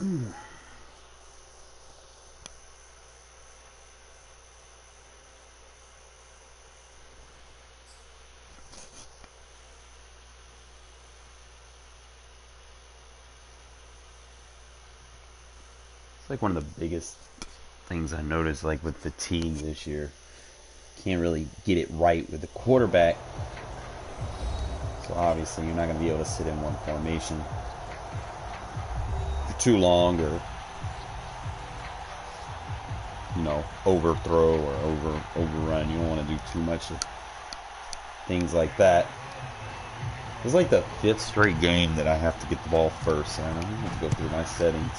It's like one of the biggest things I noticed, like with fatigue this year. Can't really get it right with the quarterback. So obviously you're not going to be able to sit in one formation for too long, or overthrow or overrun. You don't want to do too much of things like that. It's like the 5th straight game that I have to get the ball first. So I don't have to go through my settings.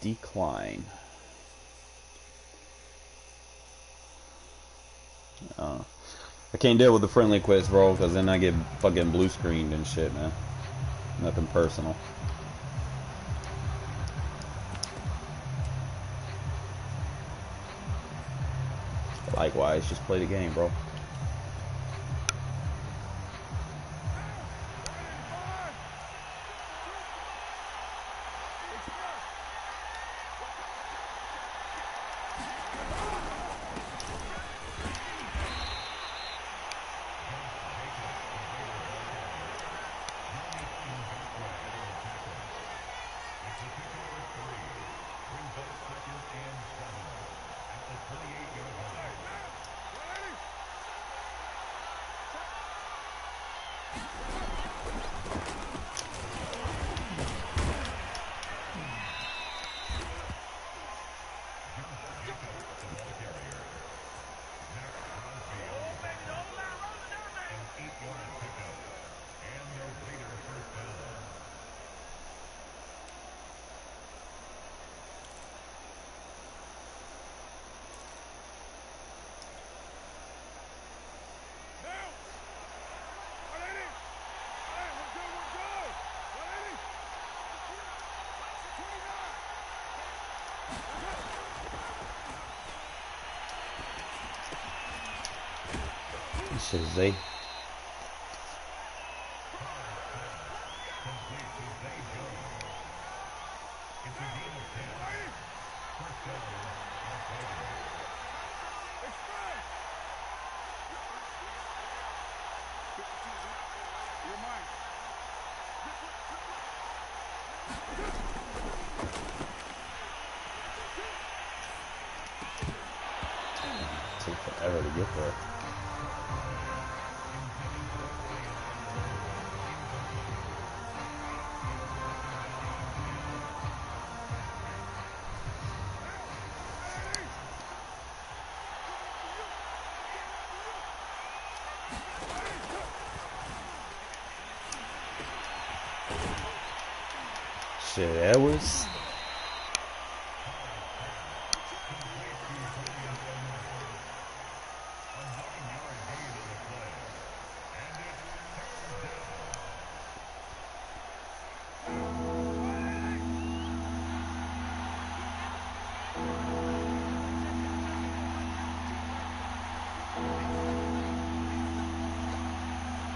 Decline. I can't deal with the friendly quest, bro, because then I get fucking blue screened and shit, man. Nothing personal. Likewise, just play the game, bro. This is a take forever to get there. Shit, Edwards.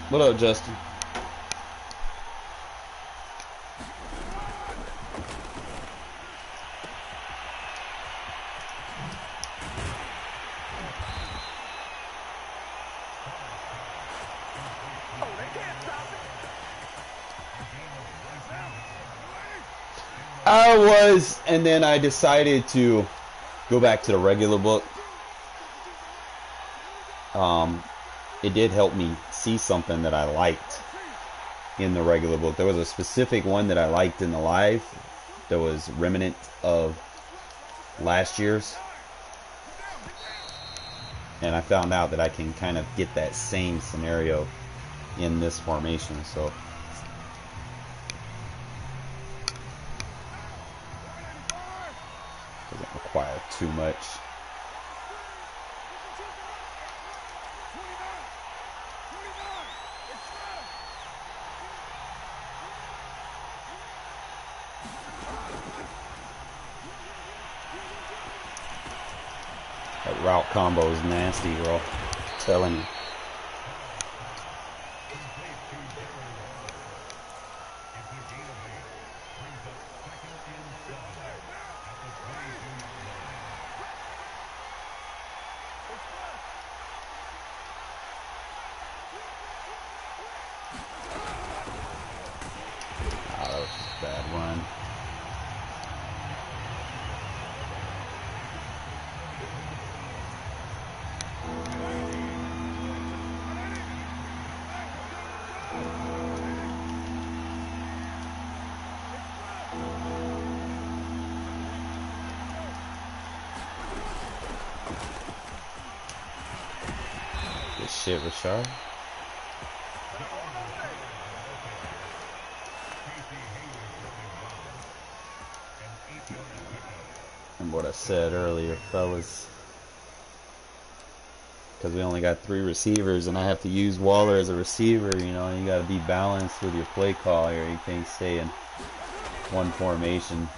What up, Justin? I was, and then I decided to go back to the regular book. It did help me see something that I liked in the regular book. There was a specific one that I liked in the live that was remnant of last year's. And I found out that I can kind of get that same scenario in this formation, so doesn't require too much. That route combo is nasty, bro. I'm telling you. Oh, that was a bad run. Good shit, Richard. And what I said earlier, fellas, because we only got 3 receivers and I have to use Waller as a receiver, you know, you got to be balanced with your play call here. You can't stay in one formation.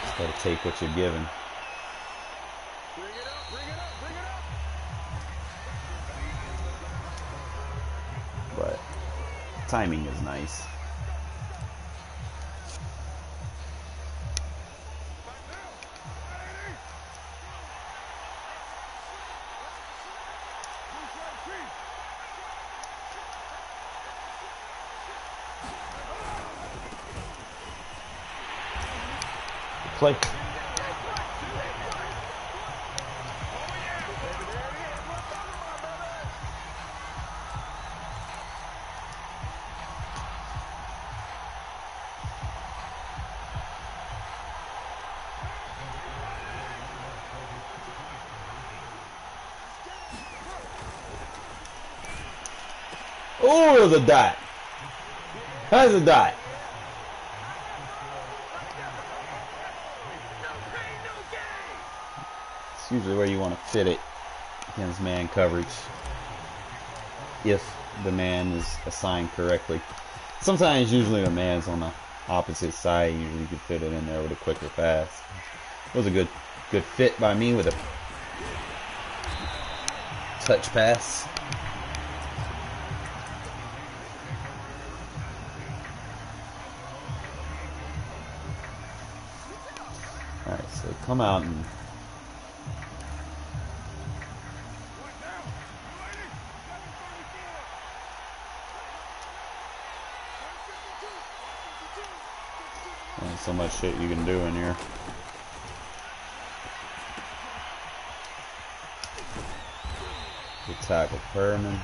Just got to take what you're given. But timing is nice. Play. Oh, the dot. How's the dot? It's usually where you want to fit it against man coverage, if the man is assigned correctly. Sometimes, usually the man's on the opposite side. Usually you can fit it in there with a quicker pass. It was a good fit by me with a touch pass. Alright, so come out and there's so much shit you can do in here. Good tackle, Perriman.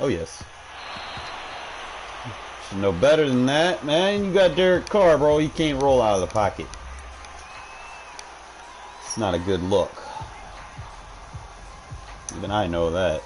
Oh yes. Should know better than that, man. You got Derek Carr, bro. You can't roll out of the pocket. It's not a good look. Even I know that.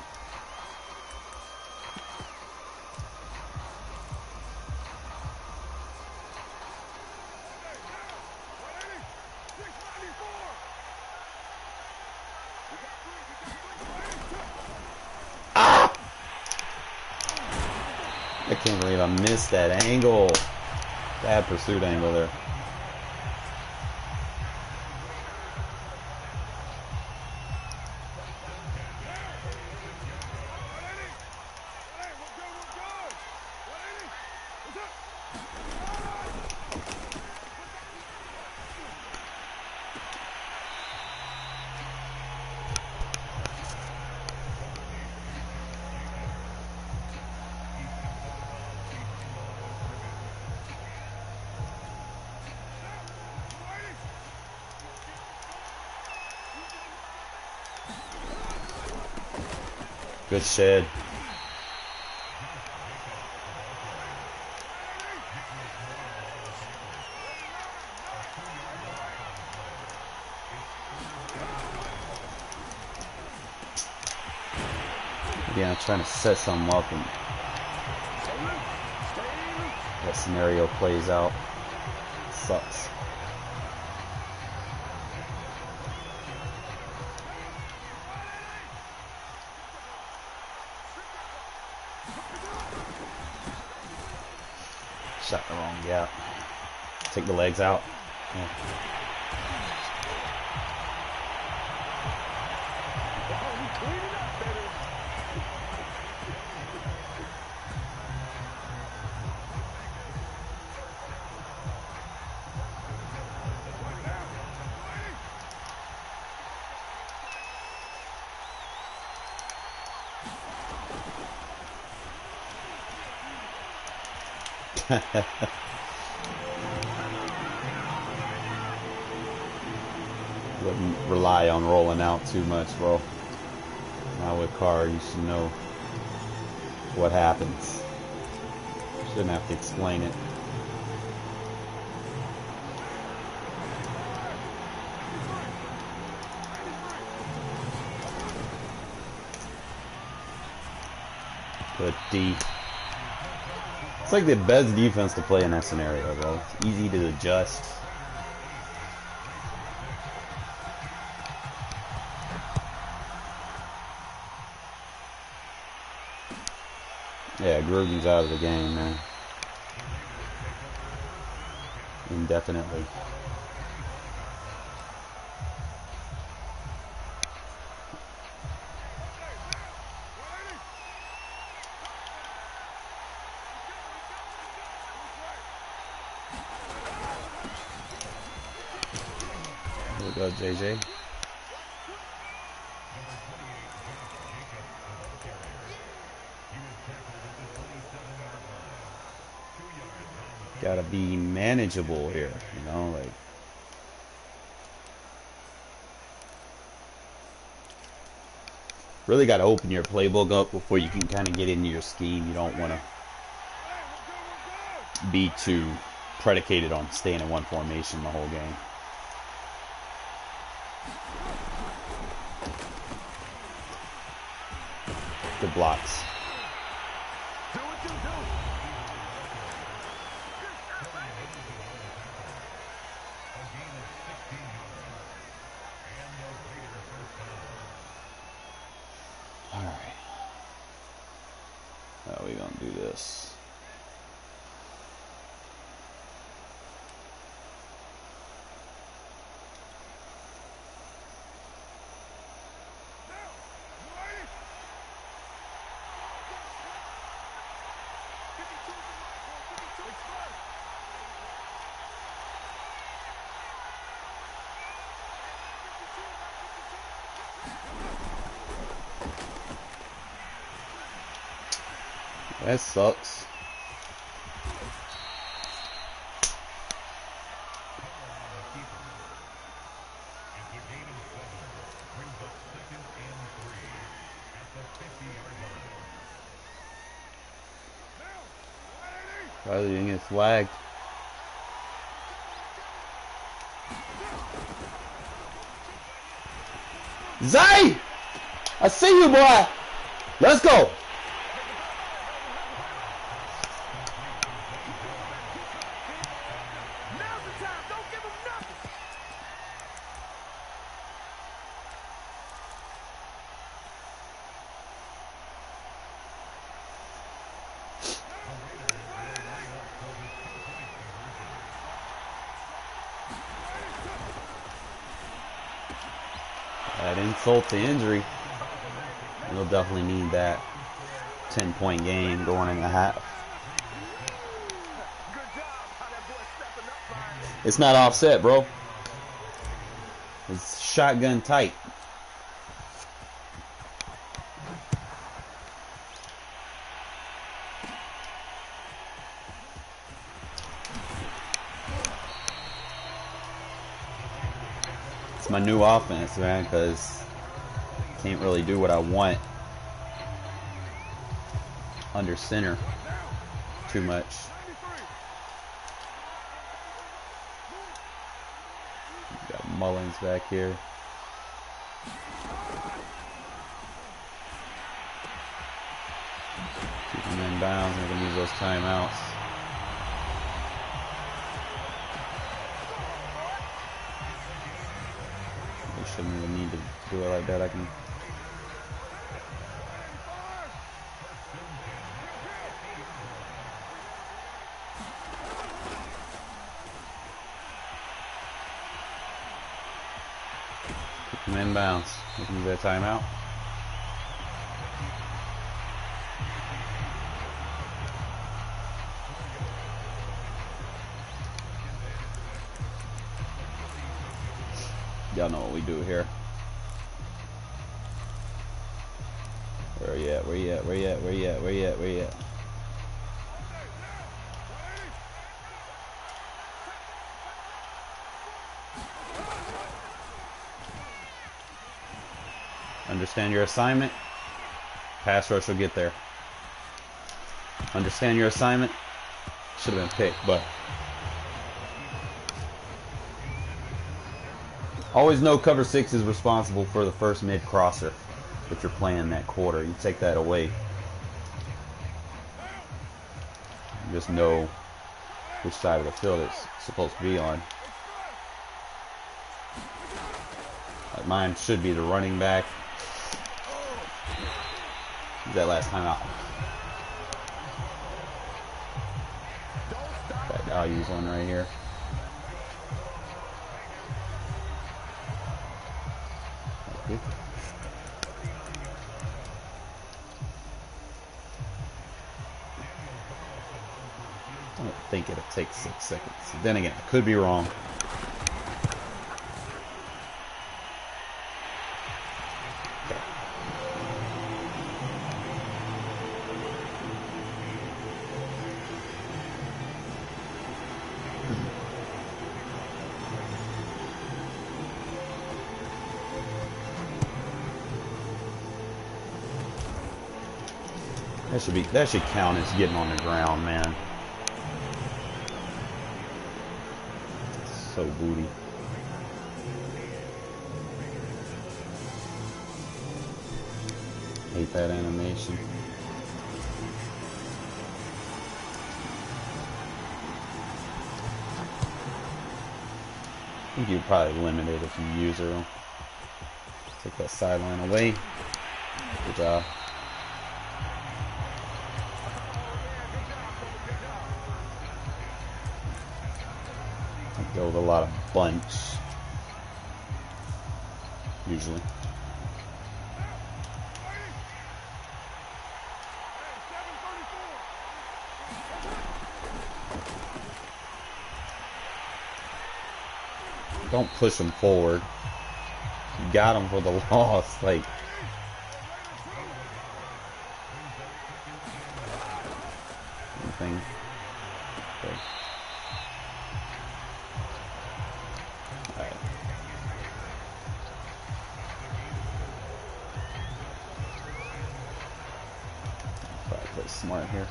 I can't believe I missed that angle. Bad pursuit angle there. Good shed. Again, I'm trying to set something up and that scenario plays out. sucks. Shot the wrong gap. Take the legs out. Yeah. Wouldn't rely on rolling out too much, bro. Now with Carr, you should know what happens. Shouldn't have to explain it. Good D. It's like the best defense to play in that scenario, bro. It's easy to adjust. Yeah, Gruden's out of the game, man. Indefinitely. Here we go, JJ. Gotta be manageable here, you know, like. Really gotta open your playbook up before you can kind of get into your scheme. You don't want to be too predicated on staying in one formation the whole game. Good blocks. Alright. How are we gonna do this? That sucks. Probably didn't get flagged. Zay! I see you, boy! Let's go! That insult to injury. We'll definitely need that 10-point game going in the half. It's not offset, bro. It's shotgun tight. It's my new offense, man, because I can't really do what I want under center too much. Got Mullins back here. Keep him in bounds. I'm going to use those timeouts. shouldn't even need to do it like that. I can. Keep them inbounds. We can use that timeout. Y'all know what we do here. Where you at? Where you at? Where you at? Where you at? Where you at? Where you at? Understand your assignment. Pass rush will get there. Understand your assignment. Should have been picked, but always know cover 6 is responsible for the first mid crosser if you're playing that quarter. You take that away. Just know which side of the field it's supposed to be on. Like mine should be the running back. That last time out. I'll use one right here. I don't think it'll take 6 seconds. Then again, I could be wrong. That should count as getting on the ground, man. So booty. Hate that animation. I think you're probably limited if you use her. Take that sideline away. Good job. Go with a lot of bunch, usually. Don't push them forward. You got them for the loss, like. Anything. Okay. Smart here.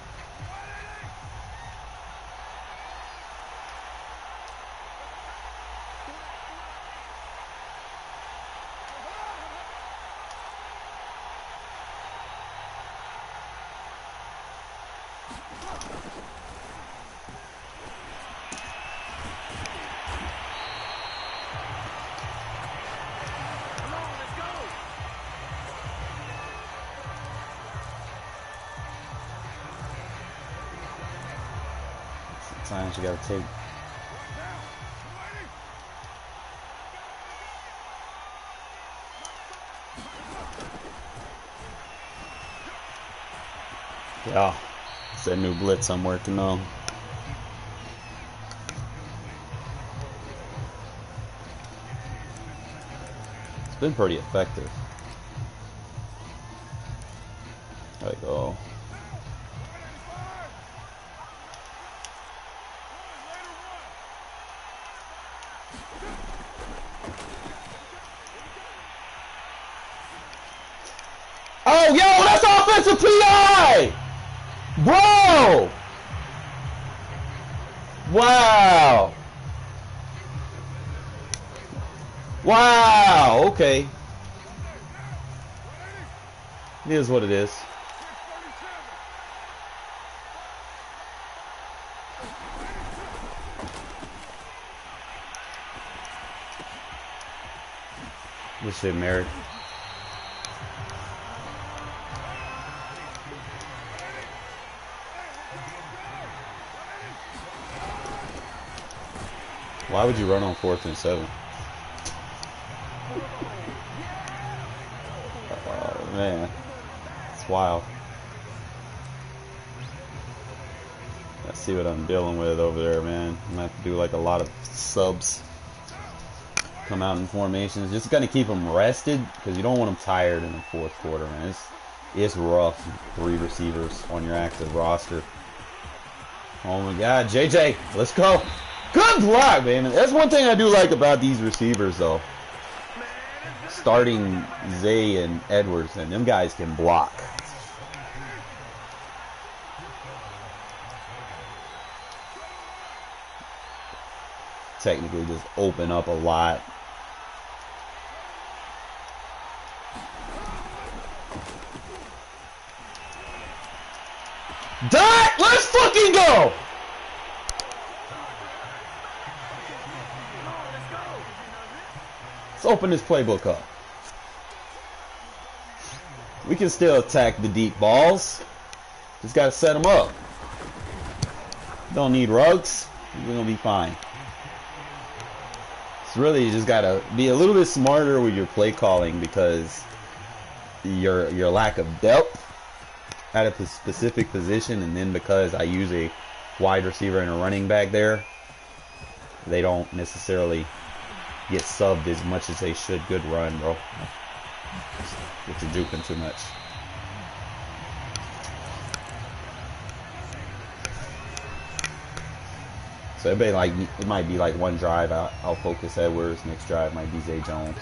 Sometimes you gotta take. Yeah, it's that new blitz I'm working on. It's been pretty effective. Like, oh. Oh, yo, that's offensive PI! Bro! Wow. Wow, okay. It is what it is. shit, Merrick. Why would you run on 4th and 7? Oh, man. It's wild. Let's see what I'm dealing with over there, man. I'm gonna have to do like a lot of subs. Come out in formations. Just gonna keep them rested because you don't want them tired in the 4th quarter, man. It's rough. 3 receivers on your active roster. Oh my God, JJ, let's go. Good block, man. That's one thing I do like about these receivers, though. Starting Zay and Edwards, and them guys can block. Technically just open up a lot. Dot! Let's fucking go! Let's open this playbook up. We can still attack the deep balls. Just gotta set them up. Don't need rugs. We're gonna be fine. It's really, you just gotta be a little bit smarter with your play calling because your lack of depth at a specific position, and then because I use a wide receiver and a running back there, they don't necessarily get subbed as much as they should. Good run, bro. But you're juking too much. So everybody, like, it might be like one drive I'll focus Edwards, next drive might be Zay Jones.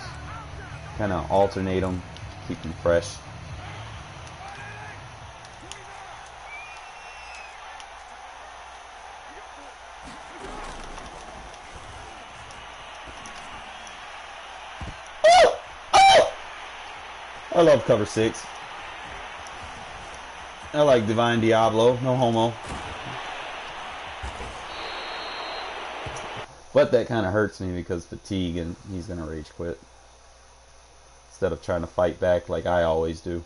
Kind of alternate them, keep them fresh. I love cover 6. I like Divine Diablo, no homo. But that kind of hurts me because fatigue, and he's going to rage quit. Instead of trying to fight back like I always do.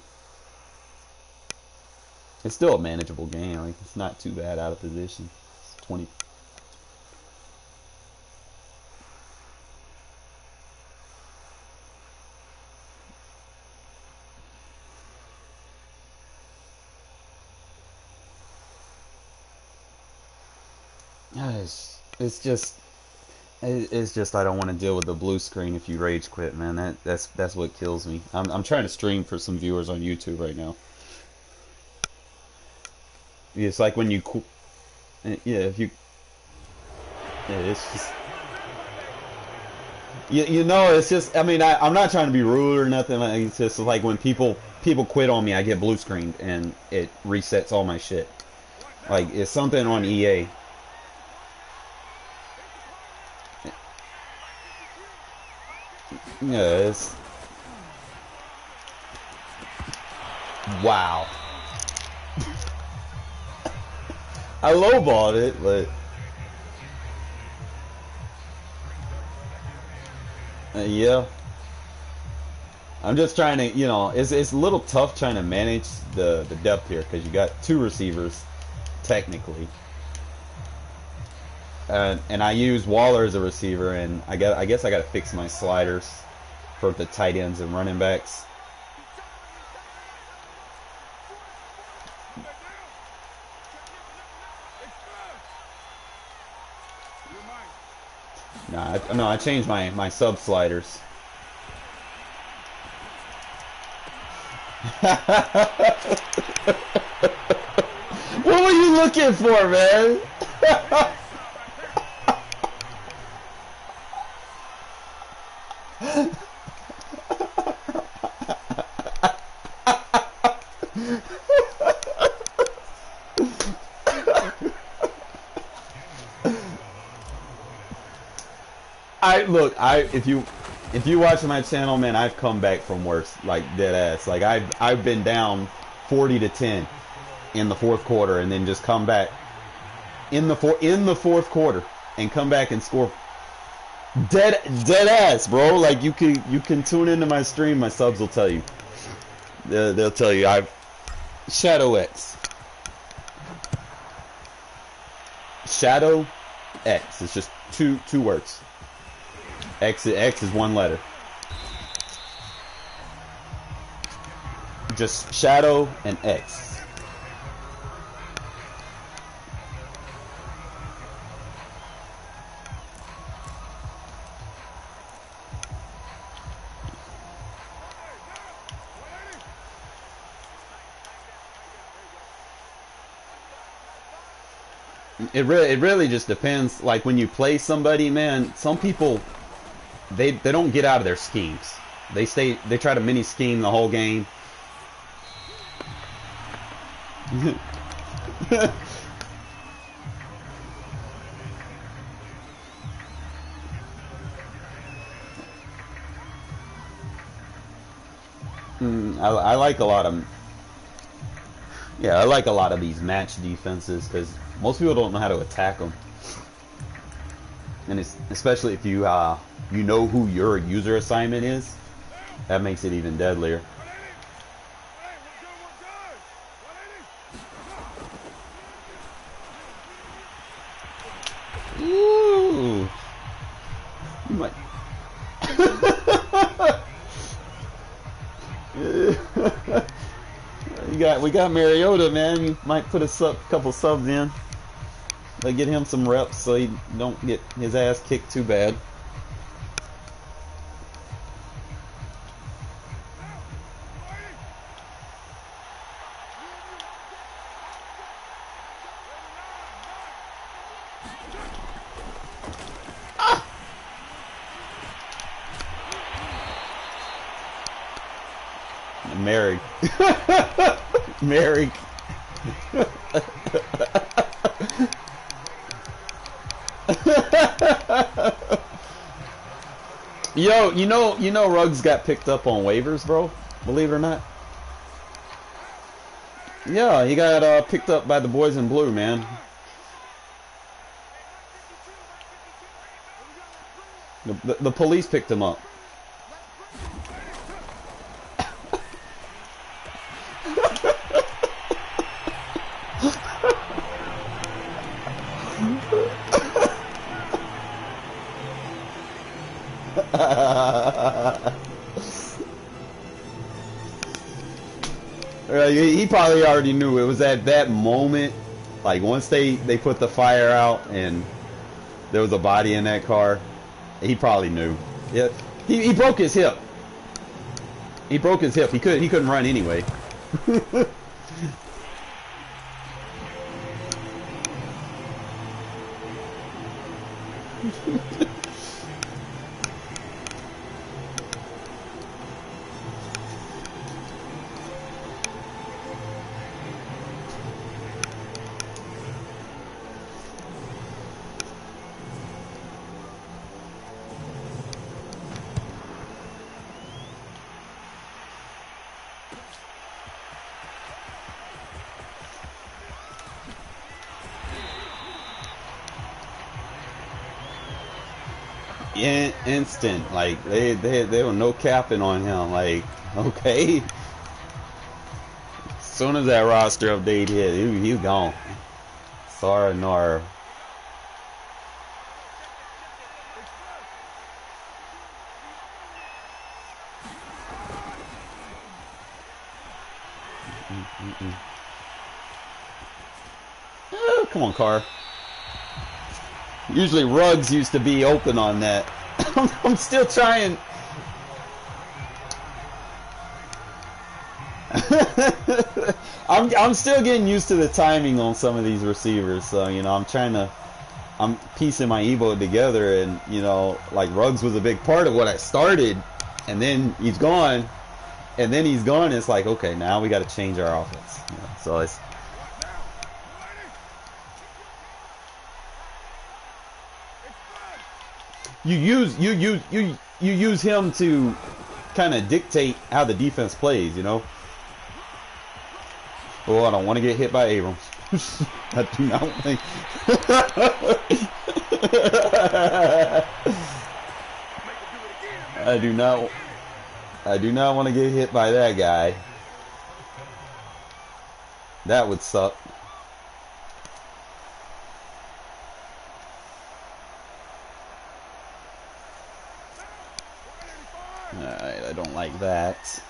It's still a manageable game. Like, it's not too bad out of position. It's 20. It's just I don't want to deal with the blue screen if you rage quit, man. That's what kills me. I'm trying to stream for some viewers on YouTube right now. It's like when you it's just it's just, I mean, I'm not trying to be rude or nothing. It's just like when people quit on me, I get blue screened and it resets all my shit. Like, it's something on EA. Yes. Wow. I lowballed it, but yeah. I'm just trying to, it's a little tough trying to manage the depth here because you got 2 receivers, technically. And I use Waller as a receiver, and I guess I got to fix my sliders for the tight ends and running backs. No, I changed my sub sliders. What were you looking for, man? If you watch my channel, man, I've come back from worse, like dead ass. Like I've been down 40-10 in the 4th quarter, and then just come back in the 4th quarter and come back and score Dead ass, bro. Like you can tune into my stream. My subs will tell you. They'll tell you I've Shadow X. Shadow X. It's just two words. X is one letter. Just Shadow and X. It really just depends. Like when you play somebody, man, some people they don't get out of their schemes. They try to mini scheme the whole game. I like a lot of I like a lot of these match defenses because most people don't know how to attack them, and it's especially if you you know who your user assignment is, that makes it even deadlier. Ooh, you might. We got Mariota, man. You might put a couple subs in. Like get him some reps so he don't get his ass kicked too bad. Mary. Mary. Yo, you know Ruggs got picked up on waivers, bro? Believe it or not. Yeah, he got picked up by the boys in blue, man. The police picked him up. He probably already knew it was at that moment. Like once they put the fire out and there was a body in that car, he probably knew. Yeah, he broke his hip. He broke his hip. He couldn't run anyway. Instant, like they were no capping on him. Like, okay, as soon as that roster update hit, he was gone. Sorry, Nora. Oh, come on, Carr. Usually Ruggs used to be open on that. I'm still trying. I'm still getting used to the timing on some of these receivers. So, you know, I'm piecing my Evo together, and, you know, like Ruggs was a big part of what I started, and then he's gone, and then he's gone. And it's like, okay, now we got to change our offense. You know, so it's. You use him to kind of dictate how the defense plays, you know. Oh, I don't want to get hit by Abrams. I do not think. I do not. I do not want to get hit by that guy. That would suck. Alright, I don't like that.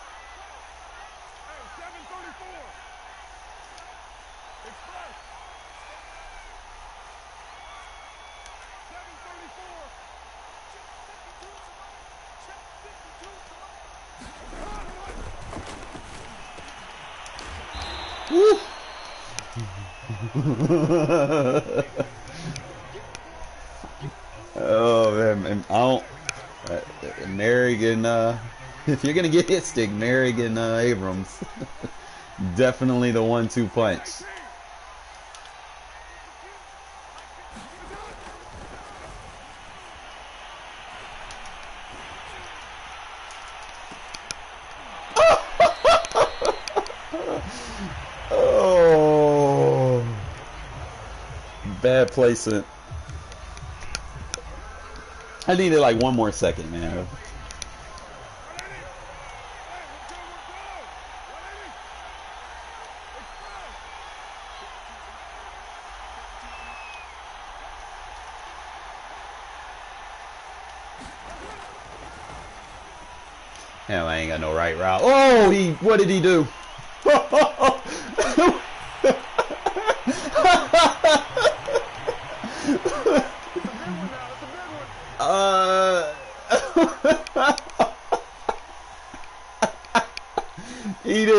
Woo! Oh man, I don't. Merrick and if you're gonna get hit stick, Merrick and Abrams, definitely the 1-2 punch. Oh, bad placement. I needed like one more second, man. Hell, I ain't got no right route. Oh, what did he do?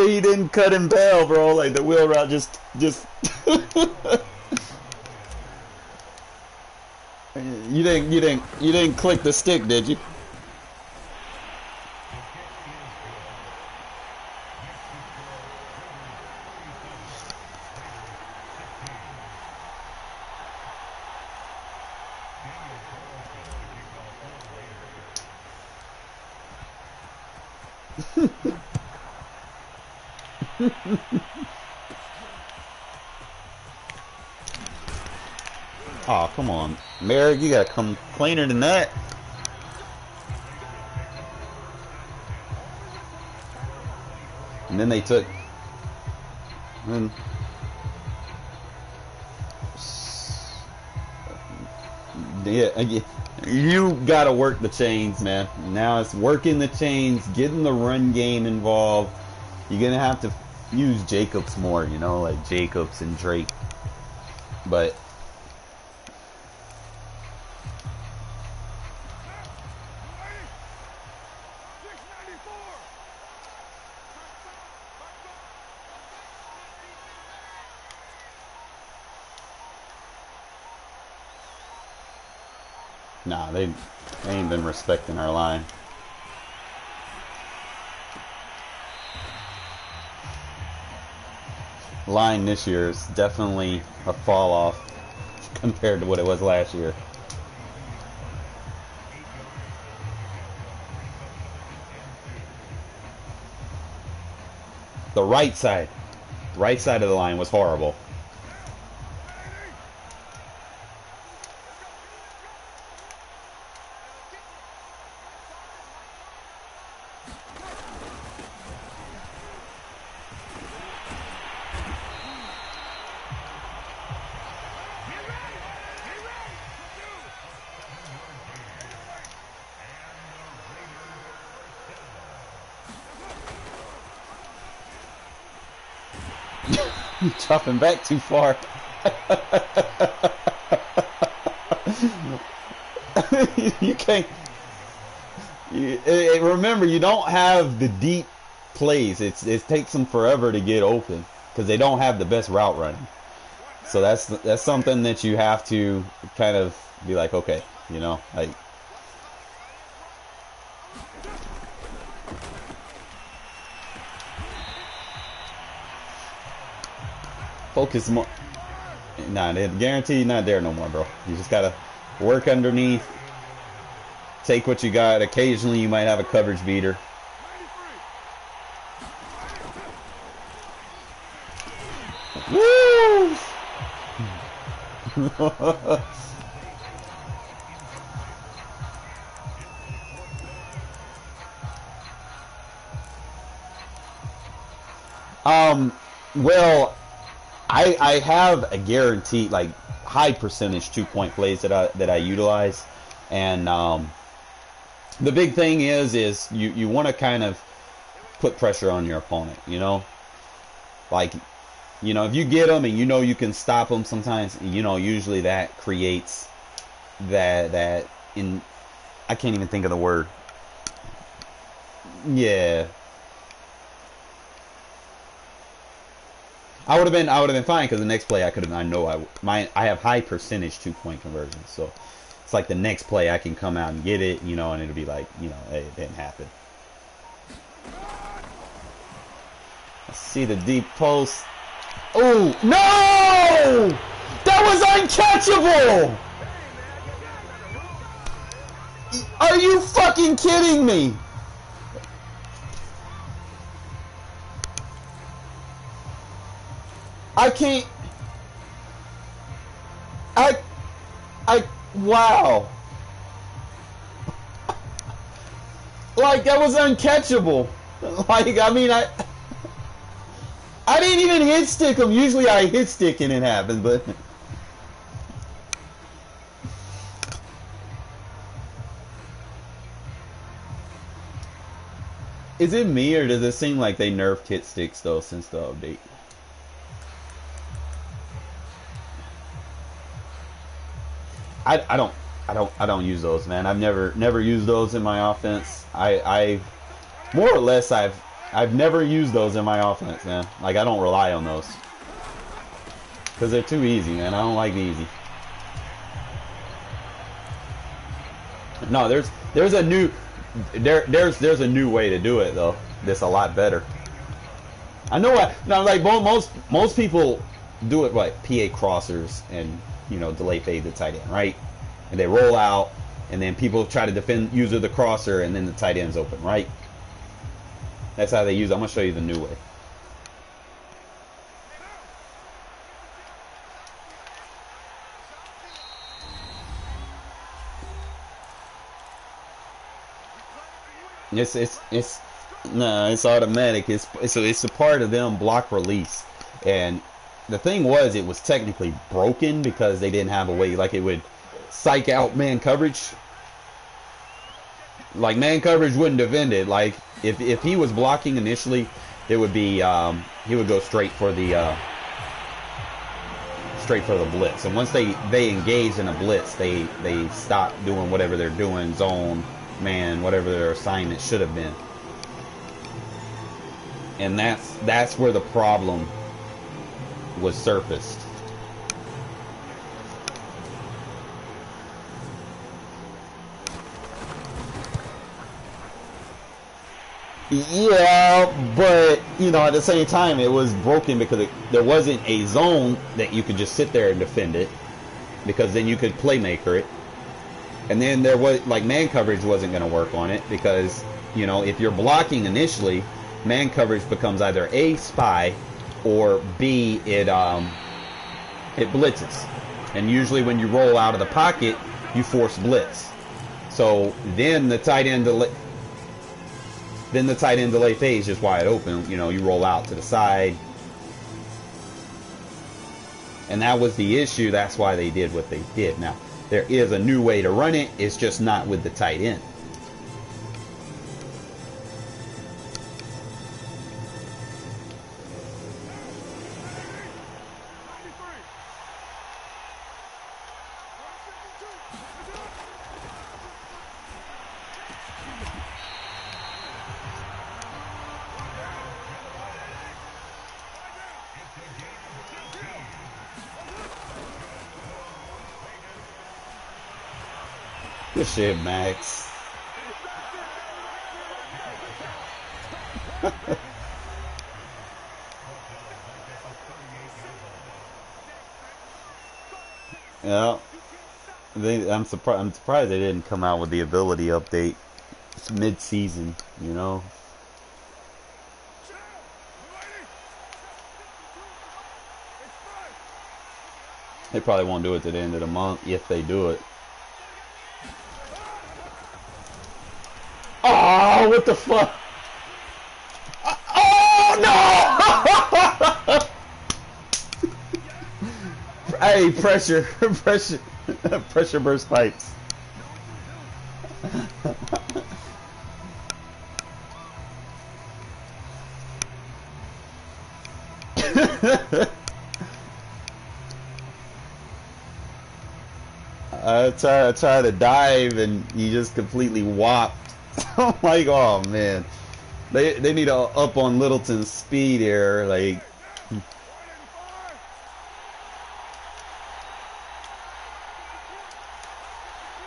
He didn't cut him bail, bro. Like the wheel route just. You didn't click the stick, did you? Oh, come on. Merrick, you gotta come cleaner than that. And then they took... Yeah, you gotta work the chains, man. Now it's working the chains, getting the run game involved. You're gonna have to use Jacobs more, you know, like Jacobs and Drake. But nah, they ain't been respecting our line. Line this year is definitely a fall off compared to what it was last year. The right side of the line was horrible. Chopping back too far. You can't. Remember, you don't have the deep plays. It takes them forever to get open because they don't have the best route running. So that's something that you have to kind of be like, okay, you know, like. Focus more. Nah, they're guaranteed not there no more, bro. You just gotta work underneath. Take what you got. Occasionally, you might have a coverage beater. Woo! Well, I have a guaranteed like high percentage 2-point plays that I utilize, and the big thing is you want to kind of put pressure on your opponent. Like if you get them and you can stop them, sometimes usually that creates that in I can't even think of the word. Yeah. I would have been fine because the next play I have high percentage 2-point conversions, so it's like the next play I can come out and get it, and it'll be like, hey, it didn't happen. I see the deep post. Oh no! That was uncatchable! Are you fucking kidding me? I can't. Wow. Like, that was uncatchable. Like, I mean, I didn't even hit stick him. Usually I hit stick and it happens, but. Is it me, or does it seem like they nerfed hit sticks though since the update? I don't use those, man. I've never used those in my offense. I more or less I've never used those in my offense, man. Like, I don't rely on those because they're too easy, man. I don't like the easy. No, there's a new there's a new way to do it though. That's a lot better. I know. Now, like most people do it like PA crossers and delay fade the tight end, right? And they roll out, and then people try to defend user the crosser, and then the tight end's open, right? That's how they use it. I'm gonna show you the new way. It's automatic. It's a part of them block release, and the thing was, it was technically broken because they didn't have a way, like, it would psych out man coverage. Like, man coverage wouldn't defend it. Like, if he was blocking initially, it would be he would go straight for the blitz. And once they engage in a blitz, they stop doing whatever they're doing, zone, man, whatever their assignment should have been. And that's where the problem was surfaced. Yeah, but at the same time, it was broken because there wasn't a zone that you could just sit there and defend it, because then you could playmaker it. And then there was, like, man coverage wasn't going to work on it because if you're blocking initially, man coverage becomes either A, spy, or B, it blitzes. And usually when you roll out of the pocket, you force blitz. So then the tight end delay phase is just wide open. You roll out to the side. And that was the issue. That's why they did what they did. Now, there is a new way to run it. It's just not with the tight end. Good shit, Max. Yeah, I'm surprised they didn't come out with the ability update. It's mid-season, They probably won't do it to the end of the month if they do it. Oh, what the fuck? Oh, no! Hey, pressure, pressure, pressure burst pipes. I try to dive and you just completely whopped. I'm like, oh man, they need to up on Littleton's speed here. Like,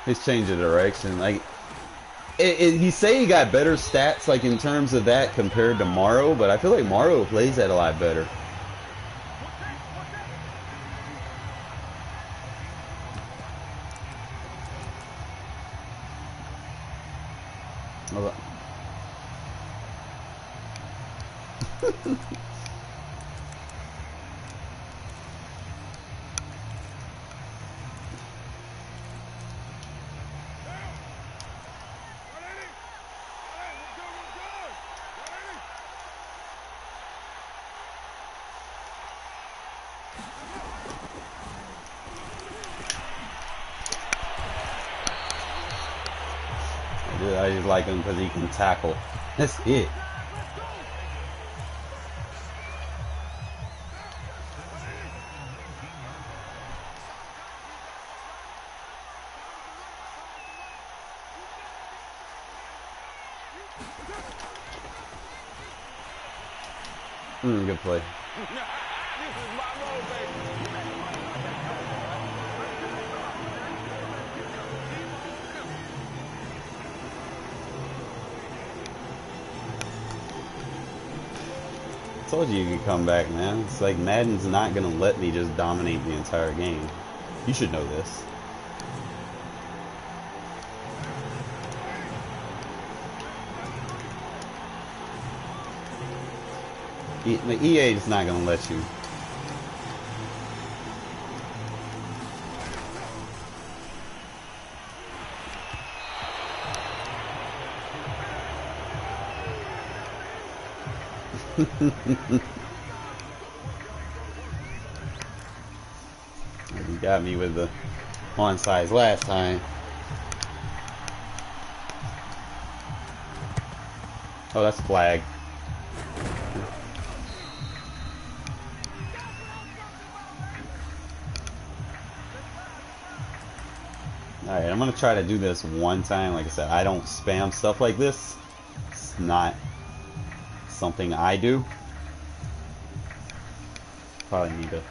he's changing direction. Like, he say he got better stats, like in terms of that compared to Morrow, but I feel like Morrow plays that a lot better. I just like him because he can tackle. That's it. Good play. I told you could come back, man. It's like Madden's not gonna let me just dominate the entire game. You should know this. The EA is not gonna let you. You got me with the onside last time. Oh, that's flag. Alright, I'm gonna try to do this one time. Like I said, I don't spam stuff like this. It's not something I do. Probably need to.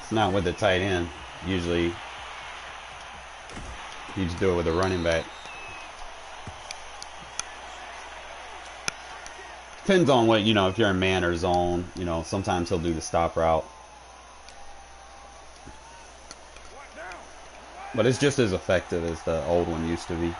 It's not with the tight end. Usually, you just do it with a running back. Depends on what, you know, if you're in man or zone, you know, sometimes he'll do the stop route. But it's just as effective as the old one used to be.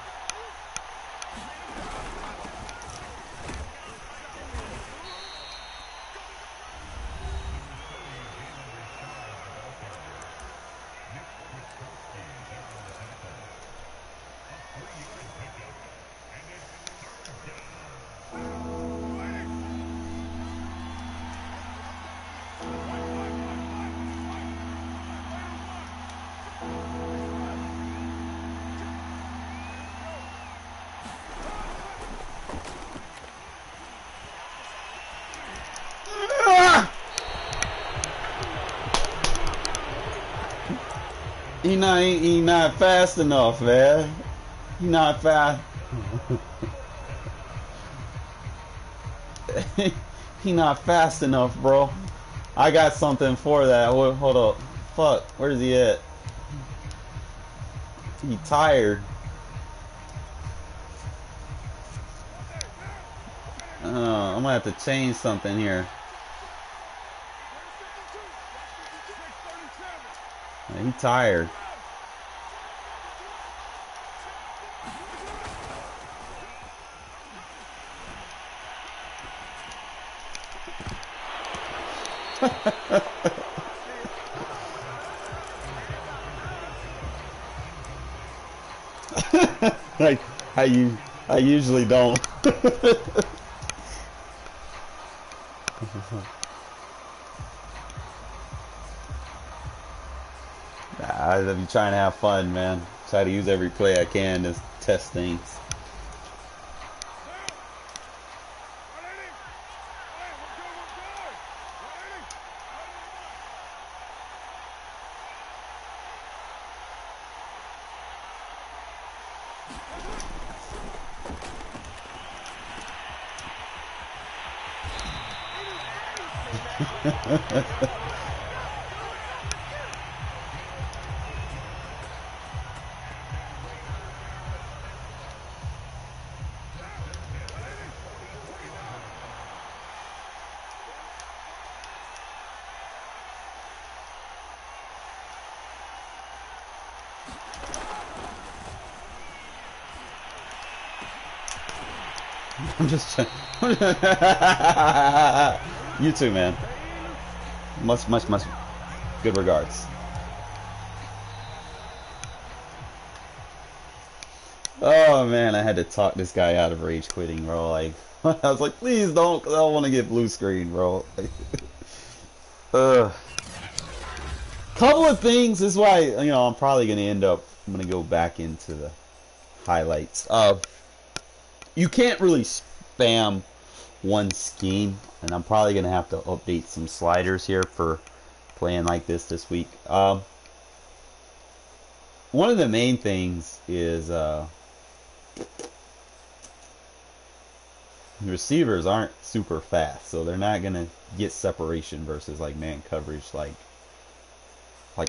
He not fast enough, man. He not fast. He not fast enough, bro. I got something for that. Hold up. Fuck. Where's he at? He tired. I'm gonna have to change something here. He tired. Like how you I usually don't. Nah, I be trying to have fun, man. Try to use every play I can to test things. I'm just you too, man. Much good regards. Oh man, I had to talk this guy out of rage quitting, bro. Like I was like, please don't, 'cause I don't want to get blue screen, bro. Couple of things. This is why, you know, I'm probably gonna end up. I'm gonna go back into the highlights. You can't really spam one scheme, and I'm probably gonna have to update some sliders here for playing like this week. One of the main things is receivers aren't super fast, so they're not gonna get separation versus like man coverage like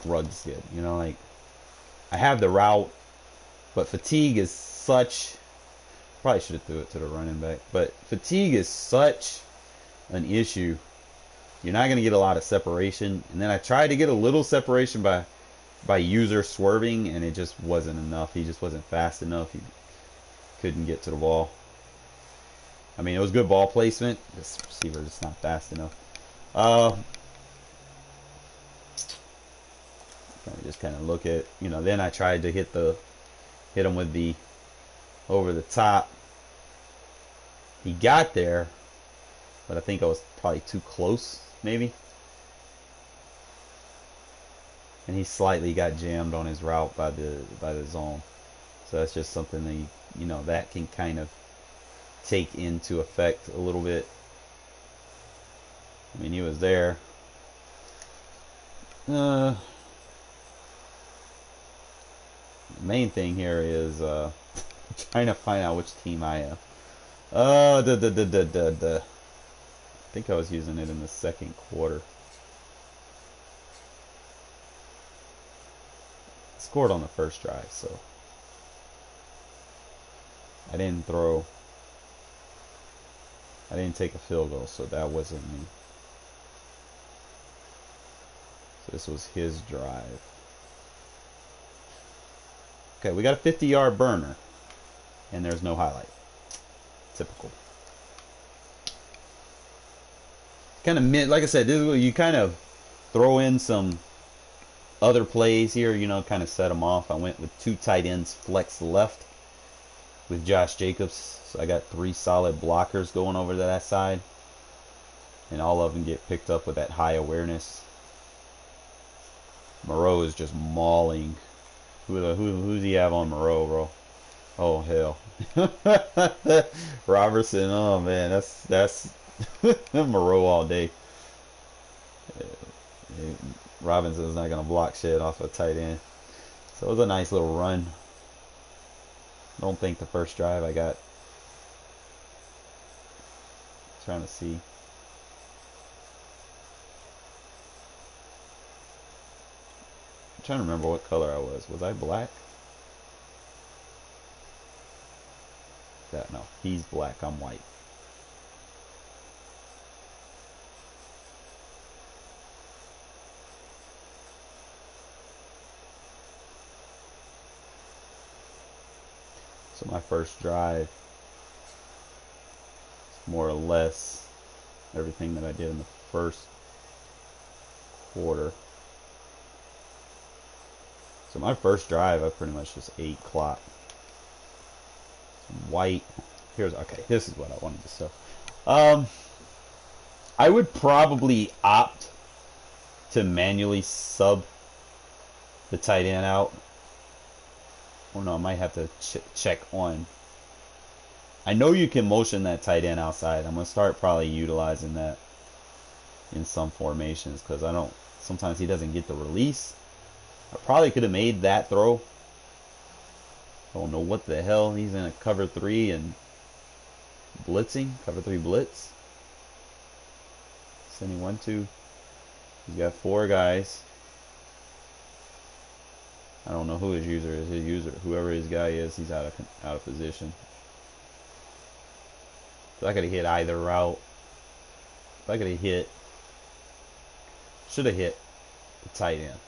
Ruggs did. You know, like I have the route, but fatigue is such. Probably should have threw it to the running back, but fatigue is such an issue. You're not going to get a lot of separation, and then I tried to get a little separation by user swerving, and it just wasn't enough. He just wasn't fast enough. He couldn't get to the ball. I mean, it was good ball placement. This receiver is not fast enough. Just kind of look at, you know. Then I tried to hit him with the over the top. He got there, but I think I was probably too close, maybe. And he slightly got jammed on his route by the zone. So that's just something that you know that can kind of take into effect a little bit. I mean, he was there. The main thing here is trying to find out which team I am. I think I was using it in the second quarter. Scored on the first drive, so I didn't take a field goal, so that wasn't me. So this was his drive. Okay, we got a 50-yard burner, and there's no highlight. Typical. Kind of, like I said, this is where you kind of throw in some other plays here, you know, kind of set them off. I went with 2 tight ends flex left with Josh Jacobs. So I got 3 solid blockers going over to that side. And all of them get picked up with that high awareness. Moreau is just mauling. Who's he have on Moreau, bro? Oh hell. Robertson, oh man, that's Moreau all day. Robinson's not gonna block shit off a tight end. So it was a nice little run. Don't think the first drive I got. Trying to see. I'm trying to remember what color I was. Was I black? No, he's black, I'm white. So my first drive, more or less everything that I did in the first quarter. So my first drive, I pretty much just ate clock. white. Here's okay. This is what I wanted to show. Um, I would probably opt to manually sub the tight end out. Oh no, I might have to check on. I know you can motion that tight end outside. I'm gonna start probably utilizing that in some formations because I don't. Sometimes he doesn't get the release. I probably could have made that throw. I don't know what the hell. He's in a cover 3 and blitzing. Cover 3 blitz. Sending 1-2. He's got 4 guys. I don't know who his user is. His user, whoever his guy is, he's out of position. So I could have hit either route. If I could have hit, should have hit the tight end.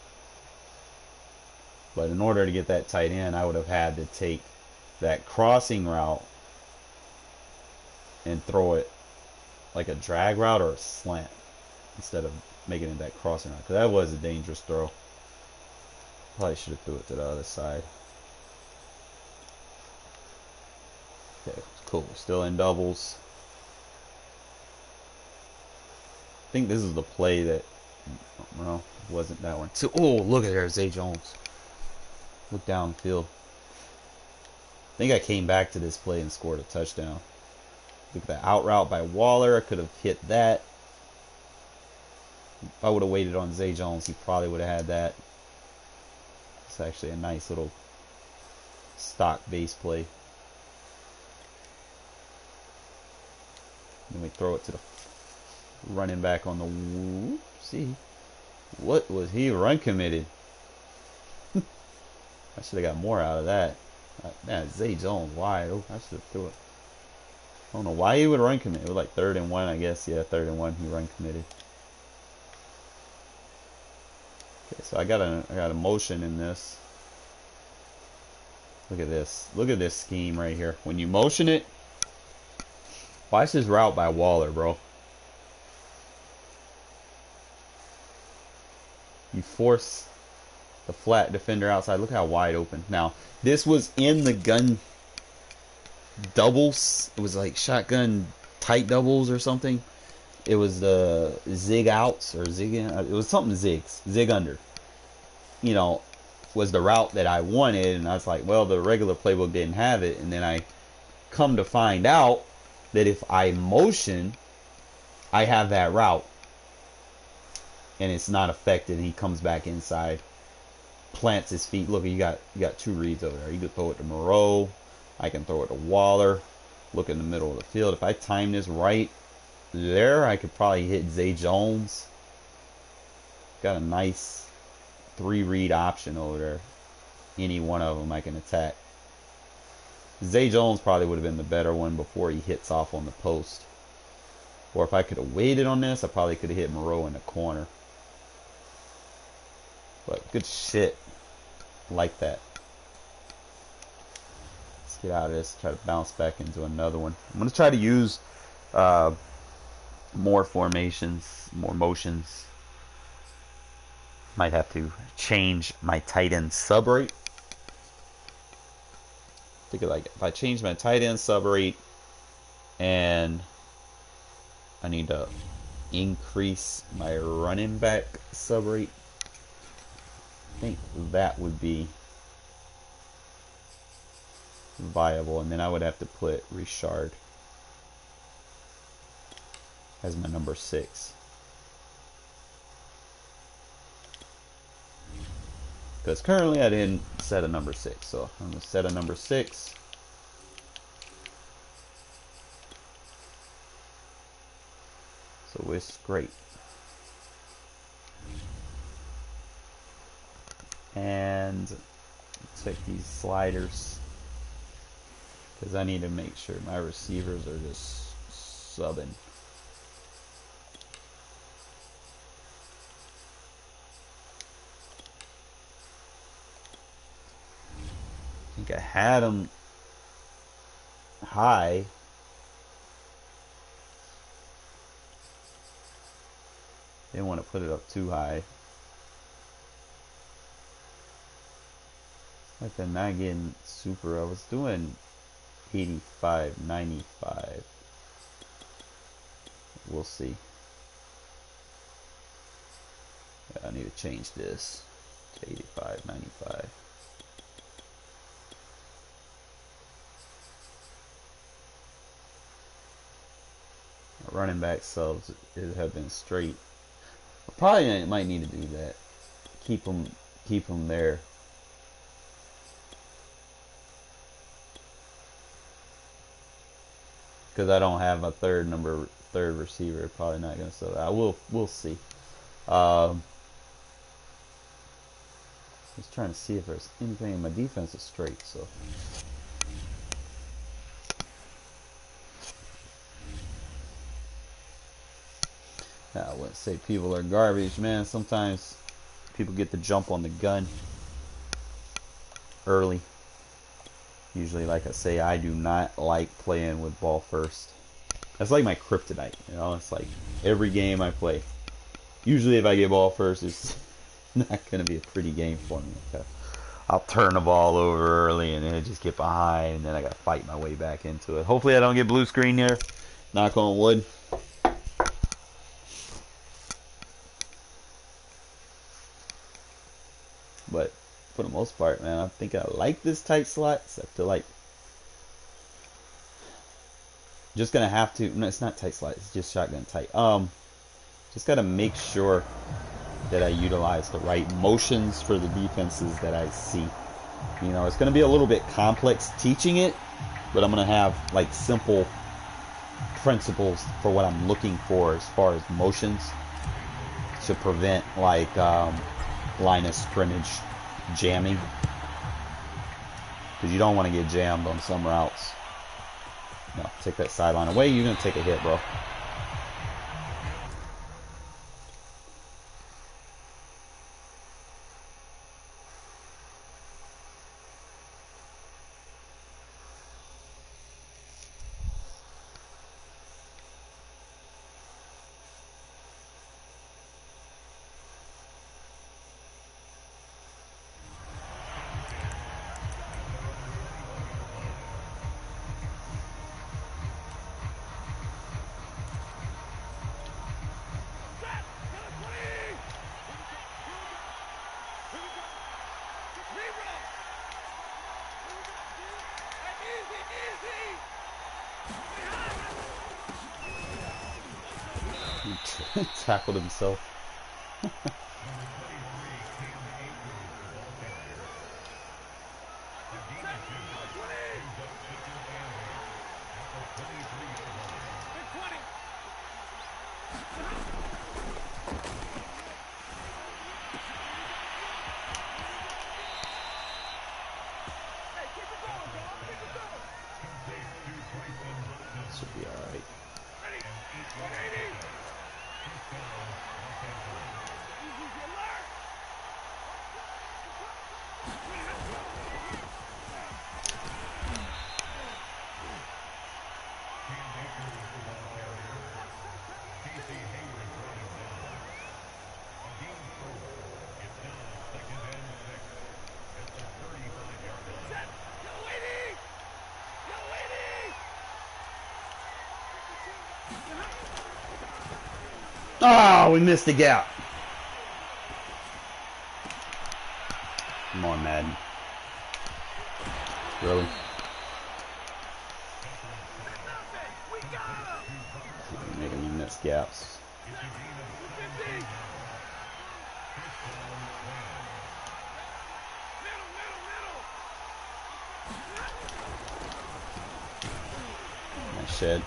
But in order to get that tight end, I would have had to take that crossing route and throw it like a drag route or a slant instead of making it that crossing route. Because that was a dangerous throw. Probably should have threw it to the other side. Okay, cool. Still in doubles. I think this is the play that, well, wasn't that one. So, oh, look at there, Zay Jones. Look downfield. I think I came back to this play and scored a touchdown. Look at that out route by Waller. I could have hit that. If I would have waited on Zay Jones, he probably would have had that. It's actually a nice little stock base play. Then we throw it to the running back on the whoop. See, what was he run committed? I should have got more out of that. Man, Zay Jones wide. Oh, I should have threw it. I don't know why he would run commit. It was like 3rd and 1, I guess. Yeah, 3rd and 1. He run committed. Okay, so I got a motion in this. Look at this. Look at this scheme right here. When you motion it, watch this route by Waller, bro. You force the flat defender outside. Look how wide open. Now, this was in the gun doubles. It was like shotgun tight doubles or something. It was the zig outs or zig in. It was something zigs. Zig under. You know, was the route that I wanted. And I was like, well, the regular playbook didn't have it. And then I come to find out that if I motion, I have that route. And it's not affected. He comes back inside, plants his feet. Look, you got 2 reads over there. You could throw it to Moreau. I can throw it to Waller. Look in the middle of the field. If I time this right there, I could probably hit Zay Jones. Got a nice 3 read option over there. Any one of them I can attack. Zay Jones probably would have been the better one before he hits off on the post. Or if I could have waited on this, I probably could have hit Moreau in the corner. But good shit. Like that. Let's get out of this. Try to bounce back into another one. I'm going to try to use more formations, more motions. Might have to change my tight end sub rate. Think of like if I change my tight end sub rate and I need to increase my running back sub rate. I think that would be viable, and then I would have to put Richard as my number 6. Because currently I didn't set a number 6, so I'm going to set a number 6. So it's great. And check these sliders, because I need to make sure my receivers are just subbing. I think I had them high. Didn't want to put it up too high. Like they're not getting super. I was doing 85, 95. We'll see. I need to change this to 85, 95. Running back subs have been straight. Probably might need to do that. Keep them there. Because I don't have a third receiver. Probably not gonna sell that. We'll see. Just trying to see if there's anything in my defense is straight. So. I wouldn't say people are garbage, man. Sometimes people get the jump on the gun early. Usually, like I say, I do not like playing with ball first. That's like my kryptonite, you know. It's like every game I play. Usually, if I get ball first, it's not going to be a pretty game for me. Okay? I'll turn the ball over early and then I just get behind, and then I got to fight my way back into it. Hopefully, I don't get blue screen here. Knock on wood. But for the most part, man, I think I like this tight slots. I feel like just gonna have to. No, it's not tight slot. It's just shotgun tight. Just gotta make sure that I utilize the right motions for the defenses that I see. You know, it's gonna be a little bit complex teaching it, but I'm gonna have like simple principles for what I'm looking for as far as motions to prevent like line of scrimmage jamming, because you don't want to get jammed on some routes. No, take that sideline away, you're gonna take a hit, bro. Tackled himself. Should be alright. Oh, we missed the gap. Come on, Madden. Really? Keep making me miss gaps. Nice shed.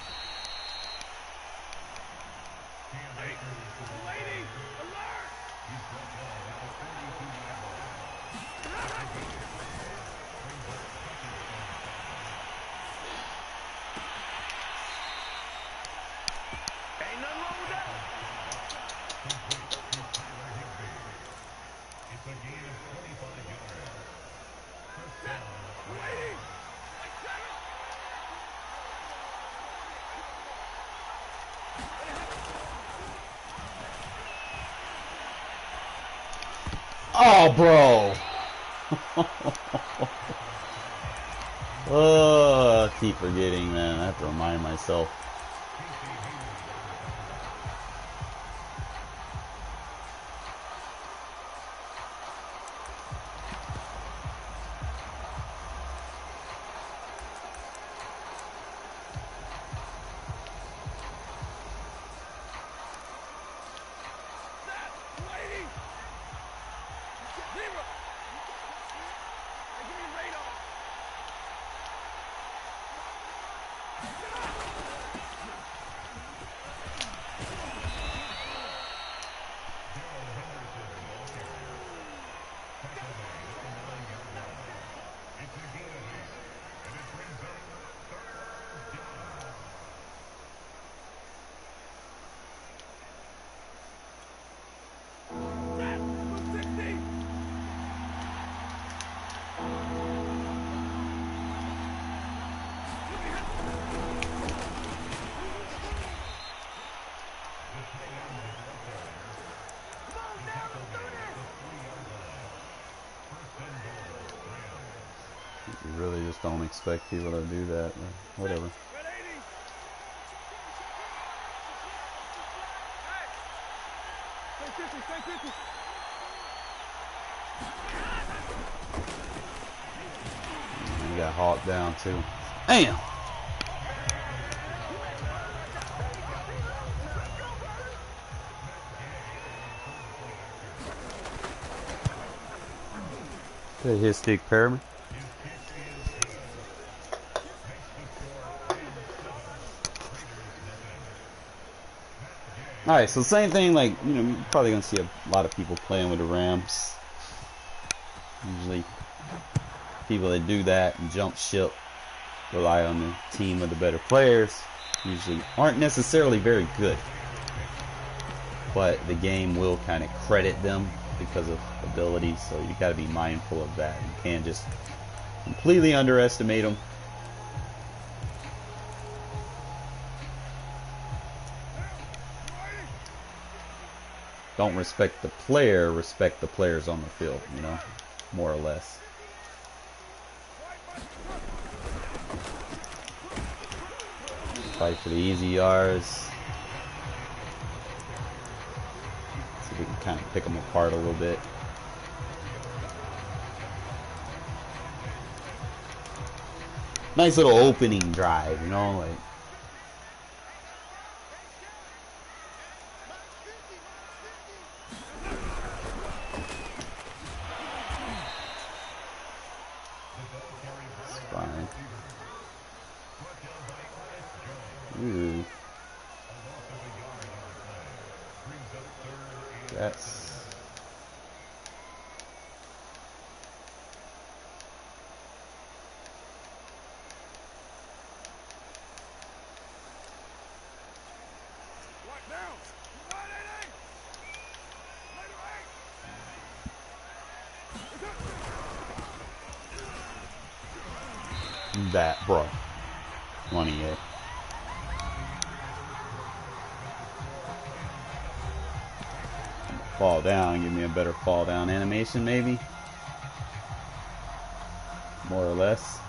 Oh, bro. Oh, I keep forgetting, man. I have to remind myself. You really just don't expect people to do that, but whatever. You got Hawk down too. Damn! Good hit stick, Perriman. Alright, so same thing, like, you know, you're probably going to see a lot of people playing with the Rams. Usually, people that do that and jump ship, rely on the team of the better players, usually aren't necessarily very good. But the game will kind of credit them because of ability, so you got to be mindful of that. You can't just completely underestimate them. Don't respect the player, respect the players on the field, you know, more or less. Fight for the easy yards. See if we can kind of pick them apart a little bit. Nice little opening drive, you know, like. Ooh. That's... that, bro. Money, yeah. Fall down, give me a better fall down animation, maybe. More or less.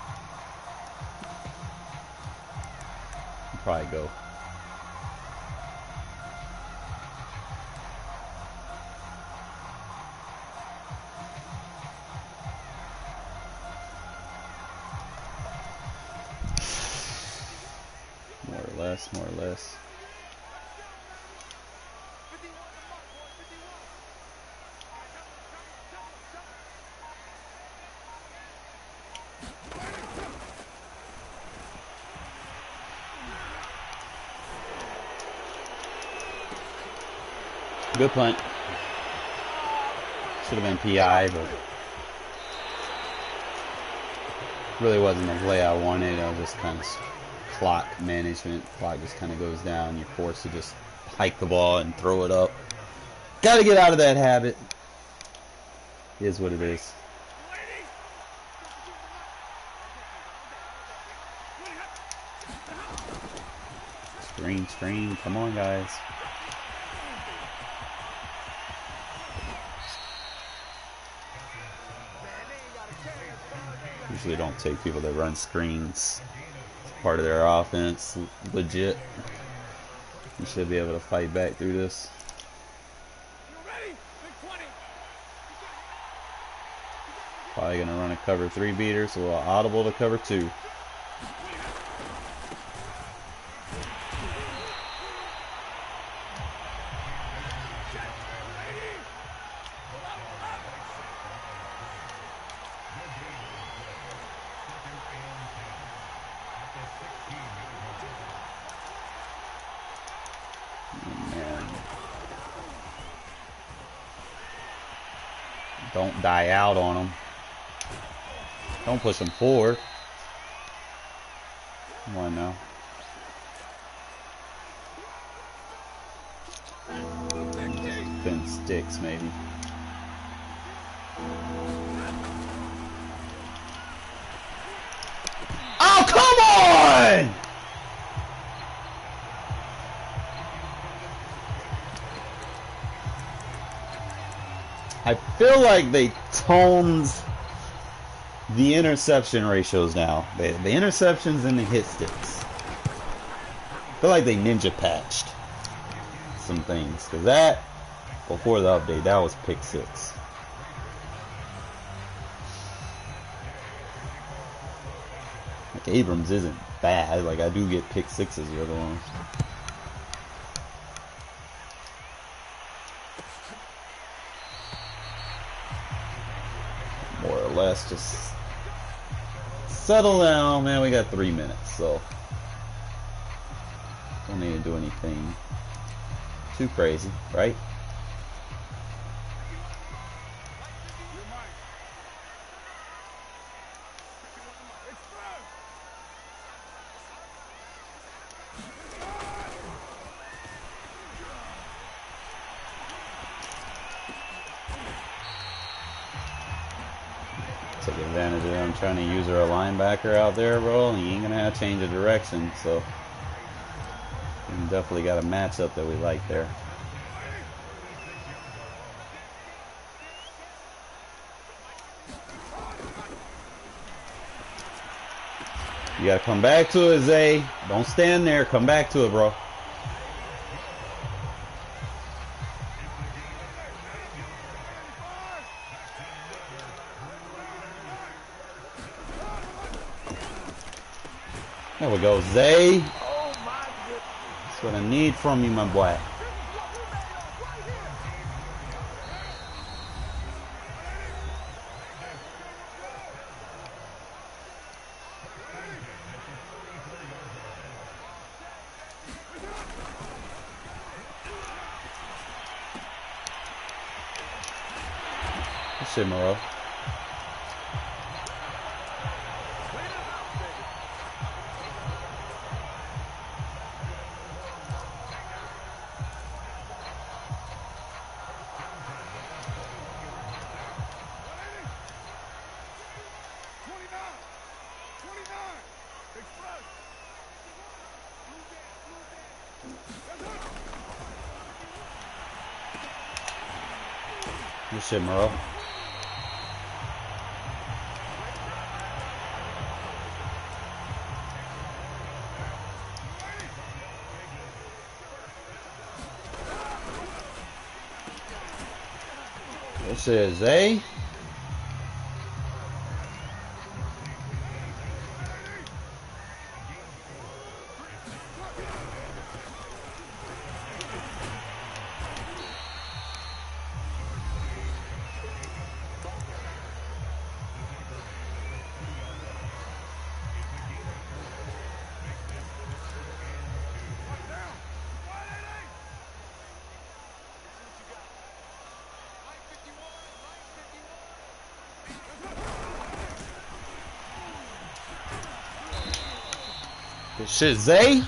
Probably go. More or less. Good punt. Should have been PI, but really wasn't the play I wanted. I was just kind of clock management. Clock just kind of goes down. You're forced to just hike the ball and throw it up. Got to get out of that habit. It is what it is. Screen. Come on, guys. usually don't take people that run screens. It's part of their offense, legit. You should be able to fight back through this. Probably gonna run a cover 3 beater, so we'll audible to cover 2. Don't die out on them. Don't push them forward. Come on now. Thin sticks, maybe. Oh, come on! I feel like they toned the interception ratios now. The interceptions and the hit sticks. I feel like they ninja patched some things. Because that, before the update, that was pick 6. Like, Abrams isn't bad. Like, I do get pick 6s the other ones. More or less, just settle down, man. We got 3 minutes, so don't need to do anything too crazy, right? Take advantage of them trying to use her a linebacker out there, bro. You ain't gonna have to change the direction, so we definitely got a matchup that we like there. You gotta come back to it, Zay. Don't stand there. Come back to it, bro. There we go, Zay. That's what I need from you, my boy. Good shit, Moreau. Good shit, Moreau. Good shit, Zay. Good shit, Zay.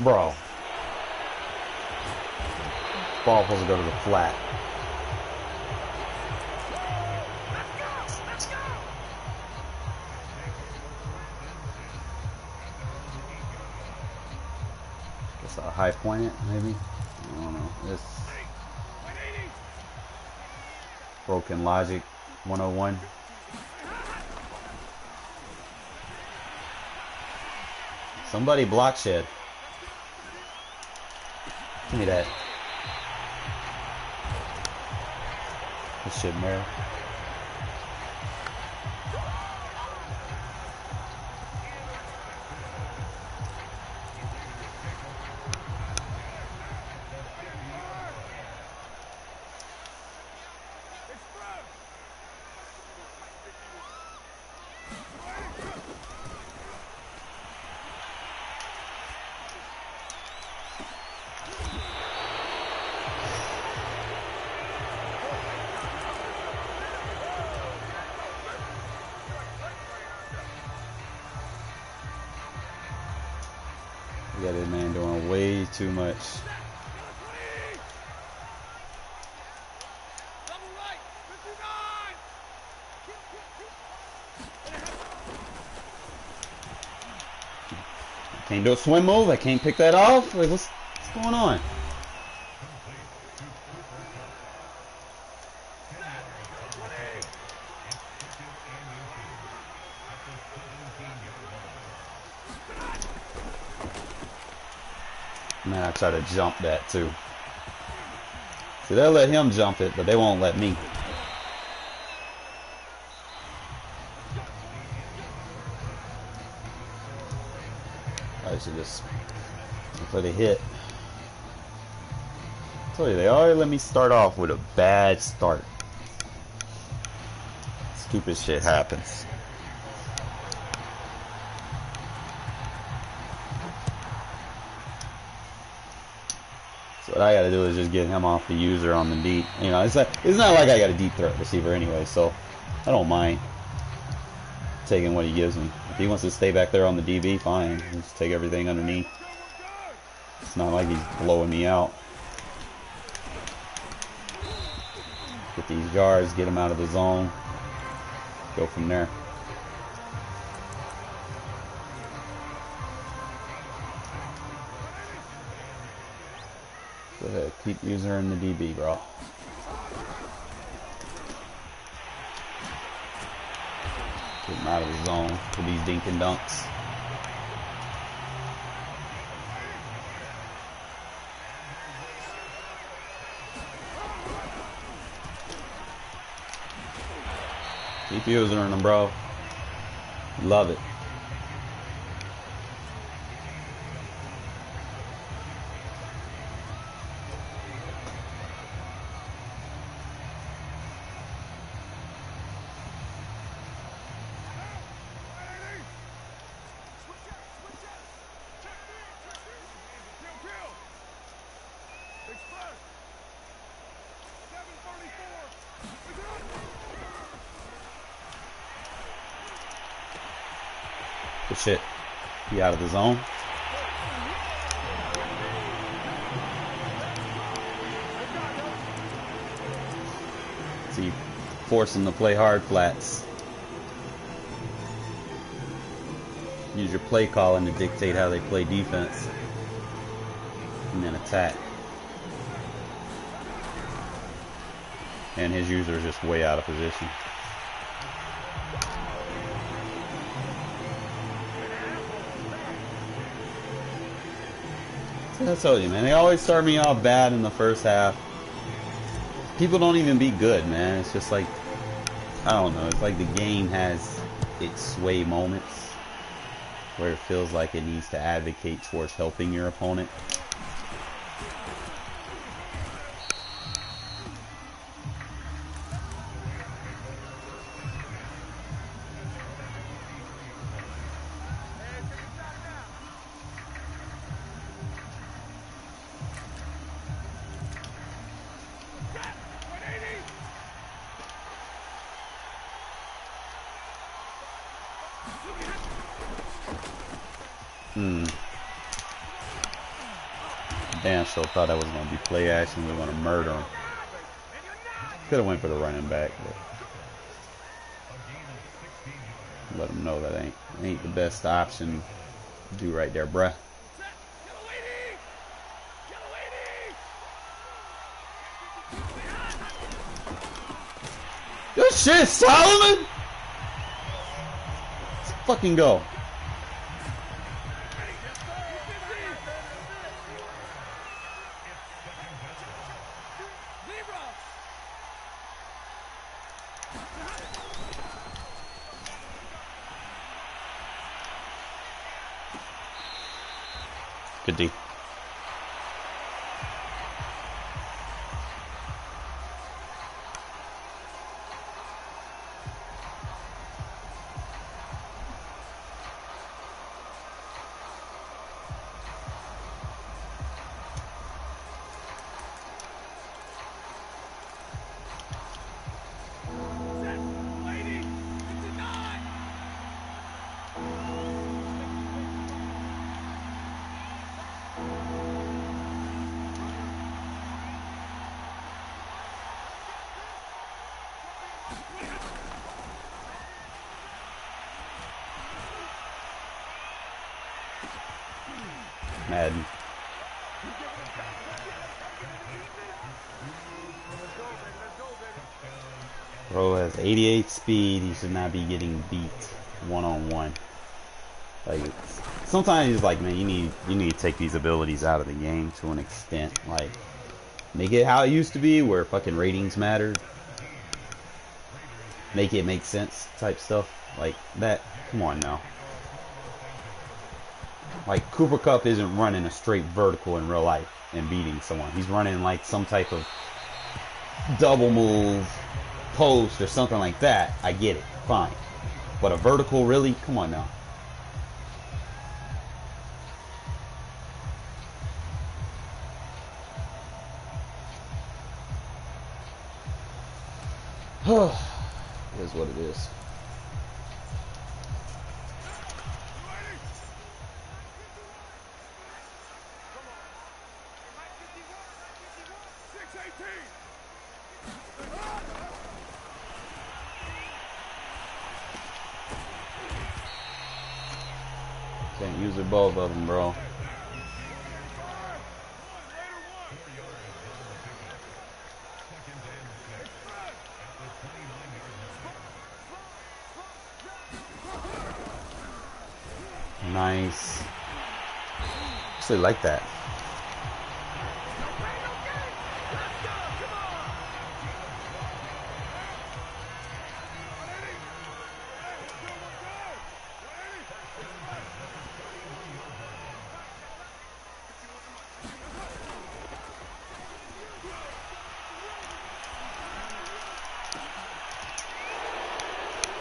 Bro. Ball supposed to go to the flat. Guess I'll high point it, maybe. I don't know. This broken logic 101. Somebody block Shed. Give me that. This shit mirror. We got this man doing way too much. Can't do a swim move. I can't pick that off. Like, what's going on? Man, I try to jump that too. See, they'll let him jump it, but they won't let me. I should just play the hit. I told you, they always let me start off with a bad start. Stupid shit happens. So what I gotta do is just get him off the user on the deep. You know, it's not like I got a deep threat receiver anyway, so I don't mind taking what he gives me. If he wants to stay back there on the DB, fine. Just take everything underneath. It's not like he's blowing me out. Get these yards, get him out of the zone. Go from there. Go ahead, keep user in the DB, bro. Get him out of the zone for these dink and dunks. Keep using them, bro. Love it. Good shit. He out of the zone. See, force him to play hard flats. Use your play calling to dictate how they play defense. And then attack. And his user is just way out of position. I told you, man, they always start me off bad in the first half. People don't even be good, man. It's just like, I don't know, it's like the game has its sway moments where it feels like it needs to advocate towards helping your opponent. damn sure thought that was going to be play action. We were going to murder him. Could have went for the running back, but let him know that ain't the best option to do right there, bruh. Good shit, Solomon! Let's fucking go. Good D. Madden. Bro has 88 speed. He should not be getting beat one-on-one. Like, sometimes it's like, man, you need to take these abilities out of the game to an extent. Like, make it how it used to be, where fucking ratings mattered. Make it make sense type stuff like that. Come on now. Like, Cooper Kupp isn't running a straight vertical in real life and beating someone. He's running like some type of double move, post, or something like that. I get it. Fine. But a vertical, really? Come on now. It is what it is. Can't use it both of them, bro. Nice. Actually like that.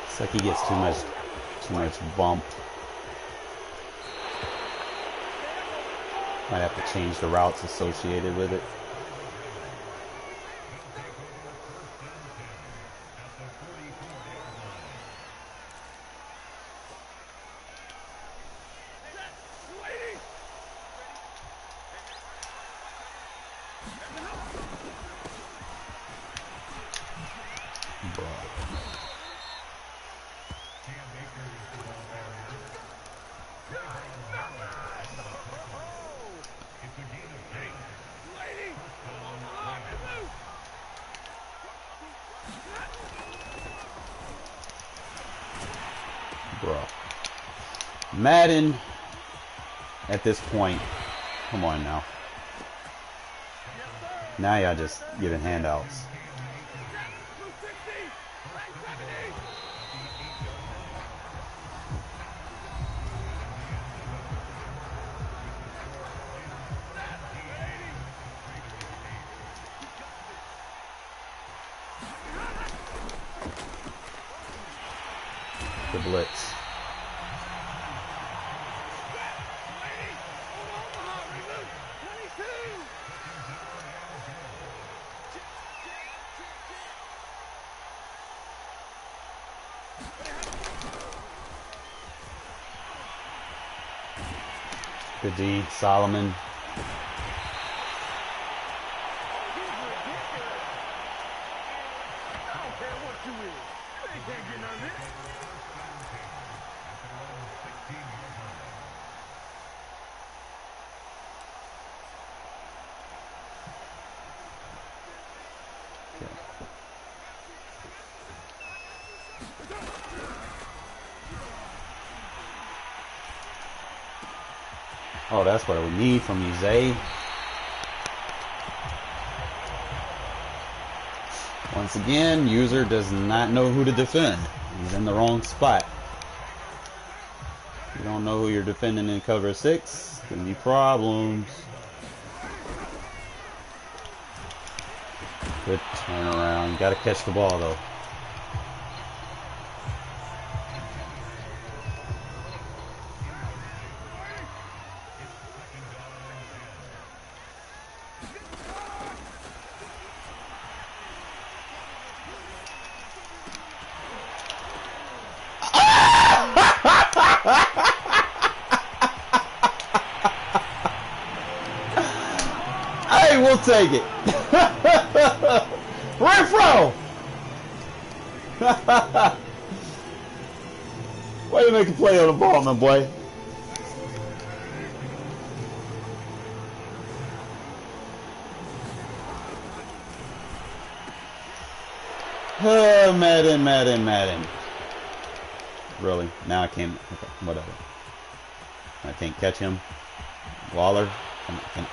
It's like he gets too much bump. Might have to change the routes associated with it. Bro. Madden, at this point, come on now. Now y'all just giving handouts. The blitz. Good D, Solomon. Oh, that's what we need from you, Zay. Once again, user does not know who to defend. He's in the wrong spot. You don't know who you're defending in cover 6, gonna be problems. Good turnaround. Gotta catch the ball though. Hey, we'll take it. Renfro! Way to make a play on the ball, my boy. Oh, Madden. Really? Now I can't. Okay, whatever. I can't catch him. Waller. Come on.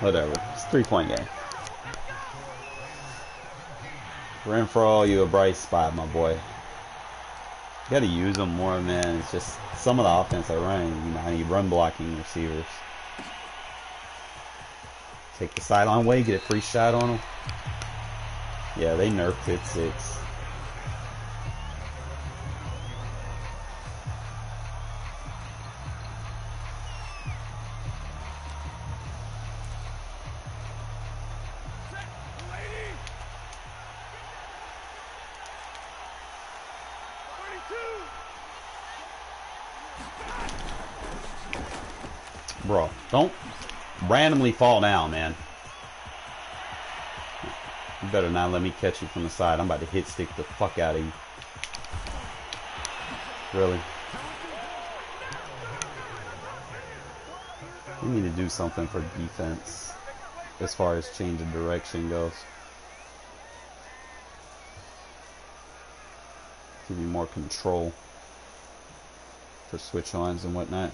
Whatever. It's a 3-point game. Renfro, you a bright spot, my boy. You gotta use them more, man. It's just some of the offense I run. You know, I need run blocking receivers. Take the sideline away, get a free shot on them. Yeah, they nerfed it 6. Bro, don't randomly fall down, man. You better not let me catch you from the side. I'm about to hit stick the fuck out of you. Really? We need to do something for defense as far as change of direction goes. Give you more control for switch lines and whatnot.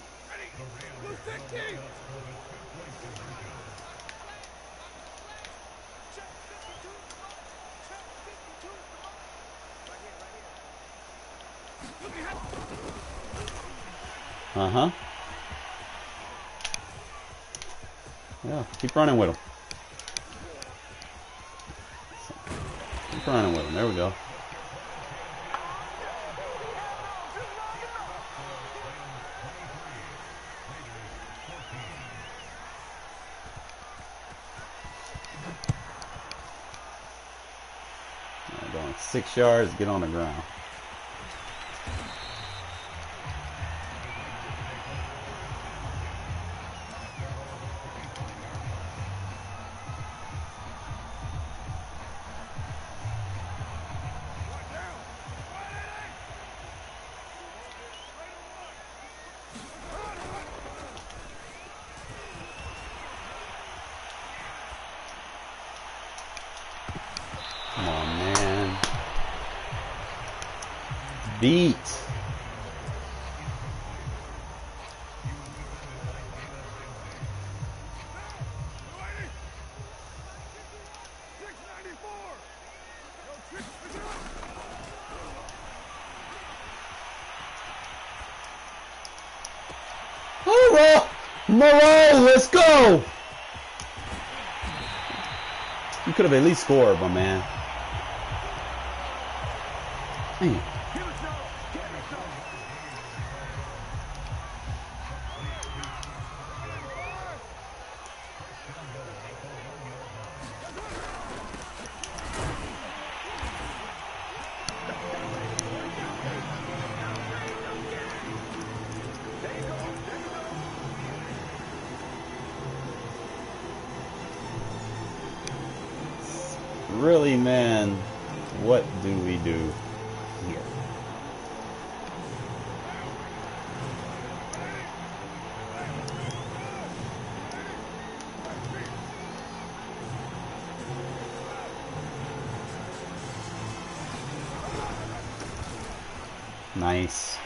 Uh-huh. Yeah, keep running with him. Keep running with him. There we go. Going 6 yards, get on the ground. Come on, man. Beat. Hurrah! Moreau, let's go! You could have at least scored, my man. Man. really, man, what do we do here? Nice.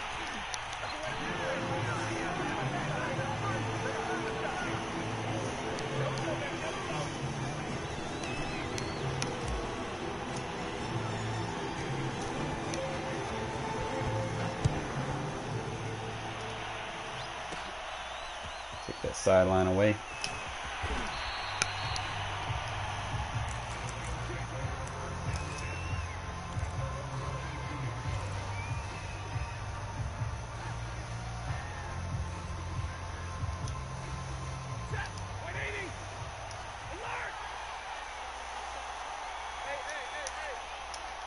Take that sideline away.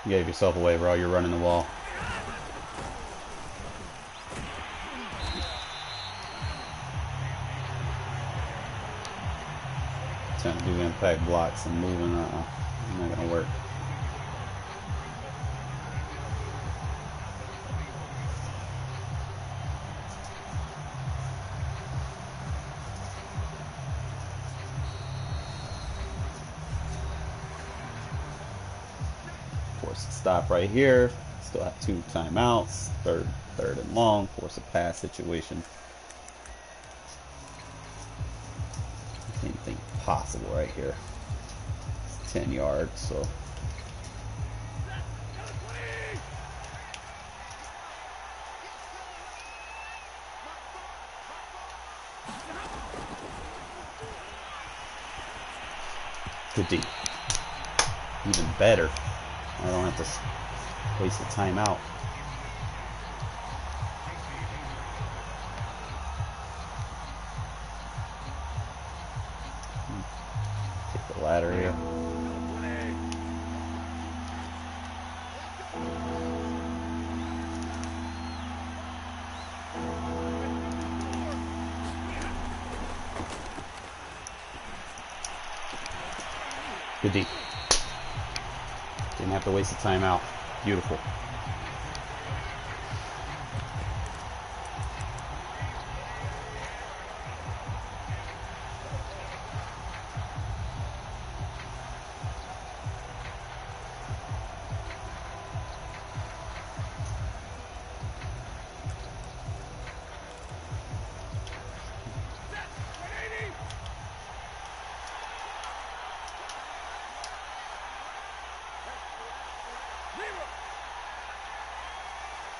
You gave yourself away, bro. You're running the wall. Trying to do impact blocks and moving. Not gonna work. Force a stop right here. Still have 2 timeouts. Third and long. Force a pass situation. Anything possible right here. It's 10 yards, so. Good D. Even better. I don't have to waste a timeout. Take the ladder here. Good D. Didn't have to waste a timeout. Beautiful.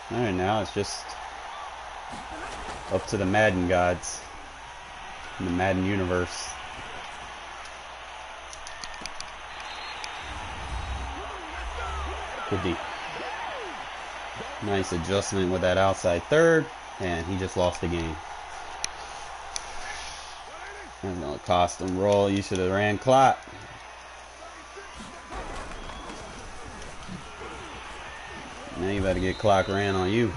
Alright, now it's just up to the Madden gods in the Madden universe. Good D. Nice adjustment with that outside third, and he just lost the game. That's gonna cost him. Roll. You should have ran clock. Now you better get clock ran on you.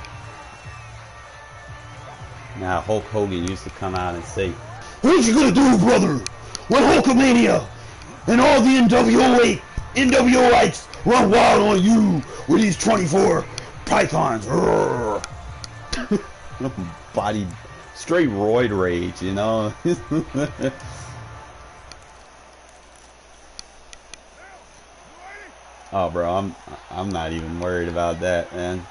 Now Hulk Hogan used to come out and say, "What you gonna do, brother, when Hulkamania and all the NWOites run wild on you with these 24 pythons?" Body straight roid rage, you know. Oh, bro, I'm not even worried about that, man.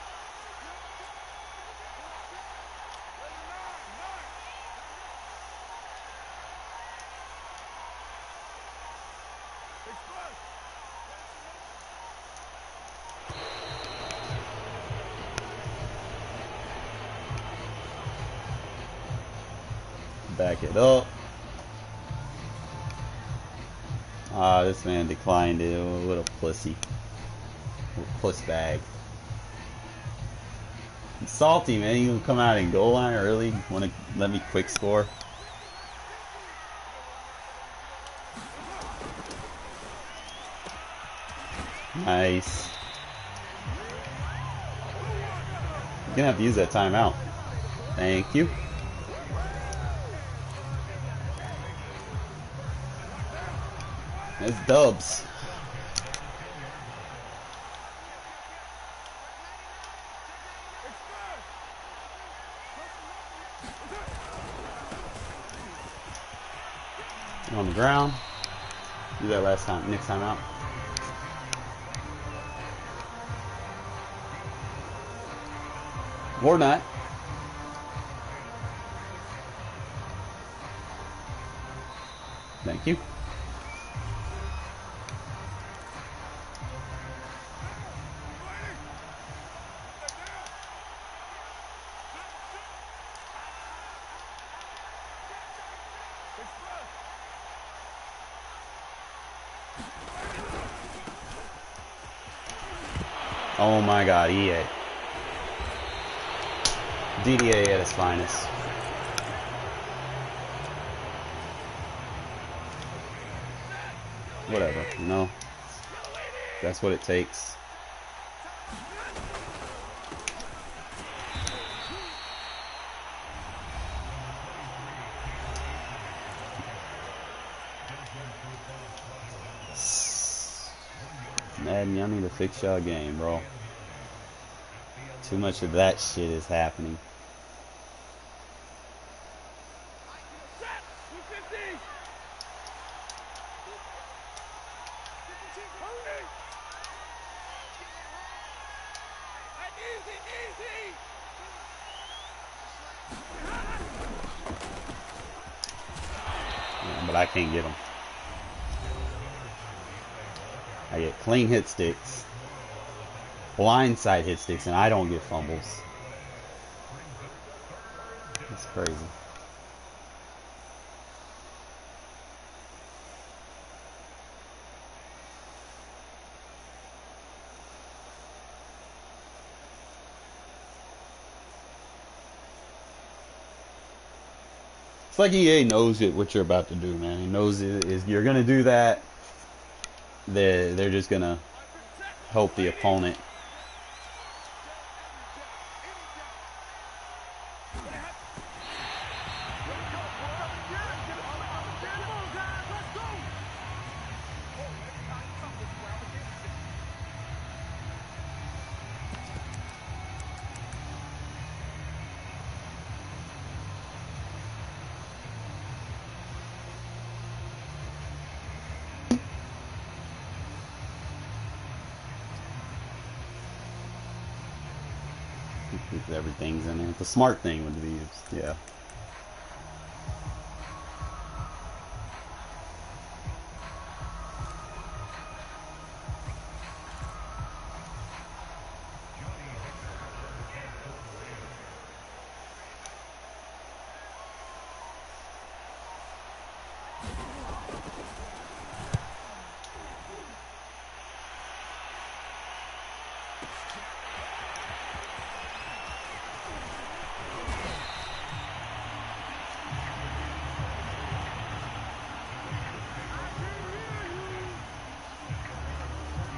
Back it up. Ah, this man declined it. What a pussy. What a puss bag. He's salty, man. You gonna come out and goal line early? Wanna let me quick score? Nice. You're gonna have to use that timeout. Thank you. It's dubs. the ground. Do that next time out. Or not. Thank you. Oh my God, EA. DDA at its finest. Whatever, you know. That's what it takes. Madden, y'all need to fix y'all game, bro. Too much of that shit is happening. Yeah, but I can't get them. I get clean hit sticks, blindside hit sticks, and I don't get fumbles. It's crazy. It's like EA knows what you're about to do, man. He knows you're gonna do that. They're just gonna help the opponent. Everything's in there. The smart thing would be, yeah.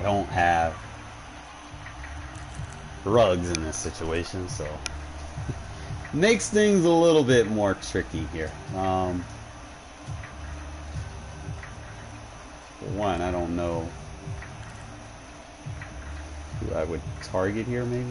Don't have rugs in this situation, so makes things a little bit more tricky here. For one, I don't know who I would target here, maybe.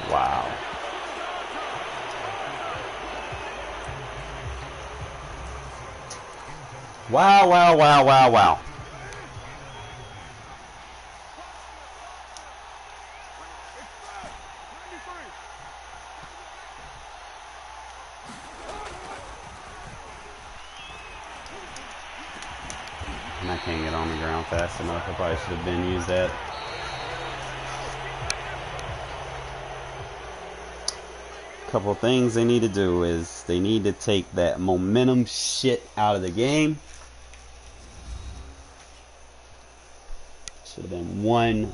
Wow. Wow, wow, wow, wow, wow. And I can't get on the ground fast enough. I probably should have been used that. Couple things they need to do is they need to take that momentum shit out of the game. Should have been one.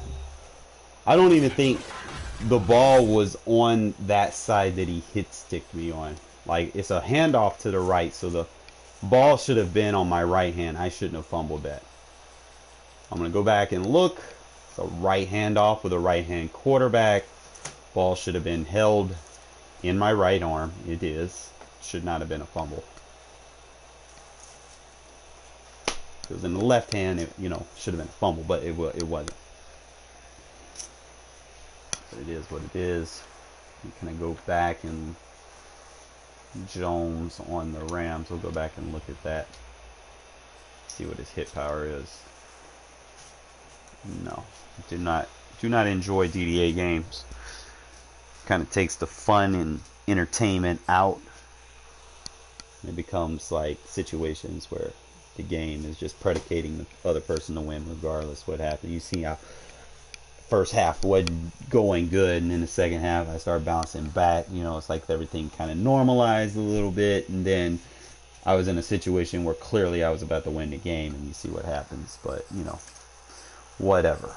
I don't even think the ball was on that side that he hit sticked me on. Like, it's a handoff to the right, so the ball should have been on my right hand. I shouldn't have fumbled that. I'm going to go back and look. It's a right handoff with a right hand quarterback. Ball should have been held in my right arm. It is. Should not have been a fumble. If it was in the left hand, it, you know, should have been a fumble, but it wasn't. But it is what it is. You kind of go back and Jones on the Rams. We'll go back and look at that. See what his hit power is. No, do not enjoy DDA games. Kind of takes the fun and entertainment out. It becomes like situations where the game is just predicating the other person to win regardless what happened. You see how first half wasn't going good, and in the second half I started bouncing back. You know, it's like everything kind of normalized a little bit, and then I was in a situation where clearly I was about to win the game, and you see what happens. But, you know, whatever.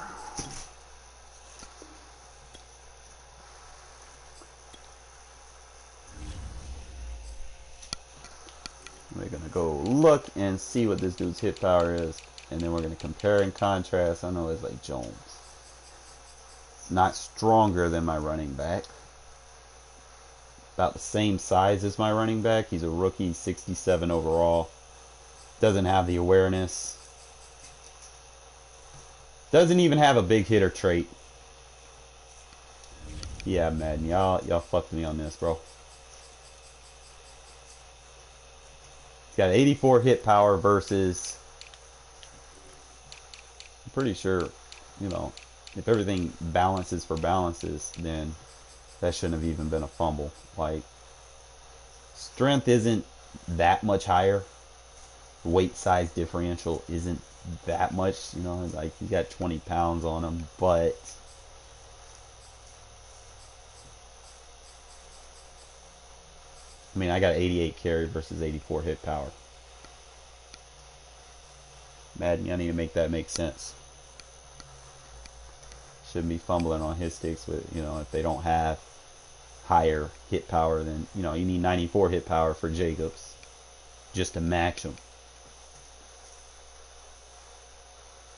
We're going to go look and see what this dude's hit power is, and then we're going to compare and contrast. I know it's like Jones. Not stronger than my running back. About the same size as my running back. He's a rookie, 67 overall. Doesn't have the awareness. Doesn't even have a big hitter trait. Yeah, Madden, y'all fucked me on this, bro. He's got 84 hit power versus, I'm pretty sure, you know, if everything balances for balances, then that shouldn't have even been a fumble. Like, strength isn't that much higher. Weight size differential isn't that much, you know, like he's got 20 pounds on him, but I mean, I got 88 carry versus 84 hit power. Madden, I need to make that make sense. Shouldn't be fumbling on his sticks with, you know, if they don't have higher hit power than, you know, you need 94 hit power for Jacobs just to match him.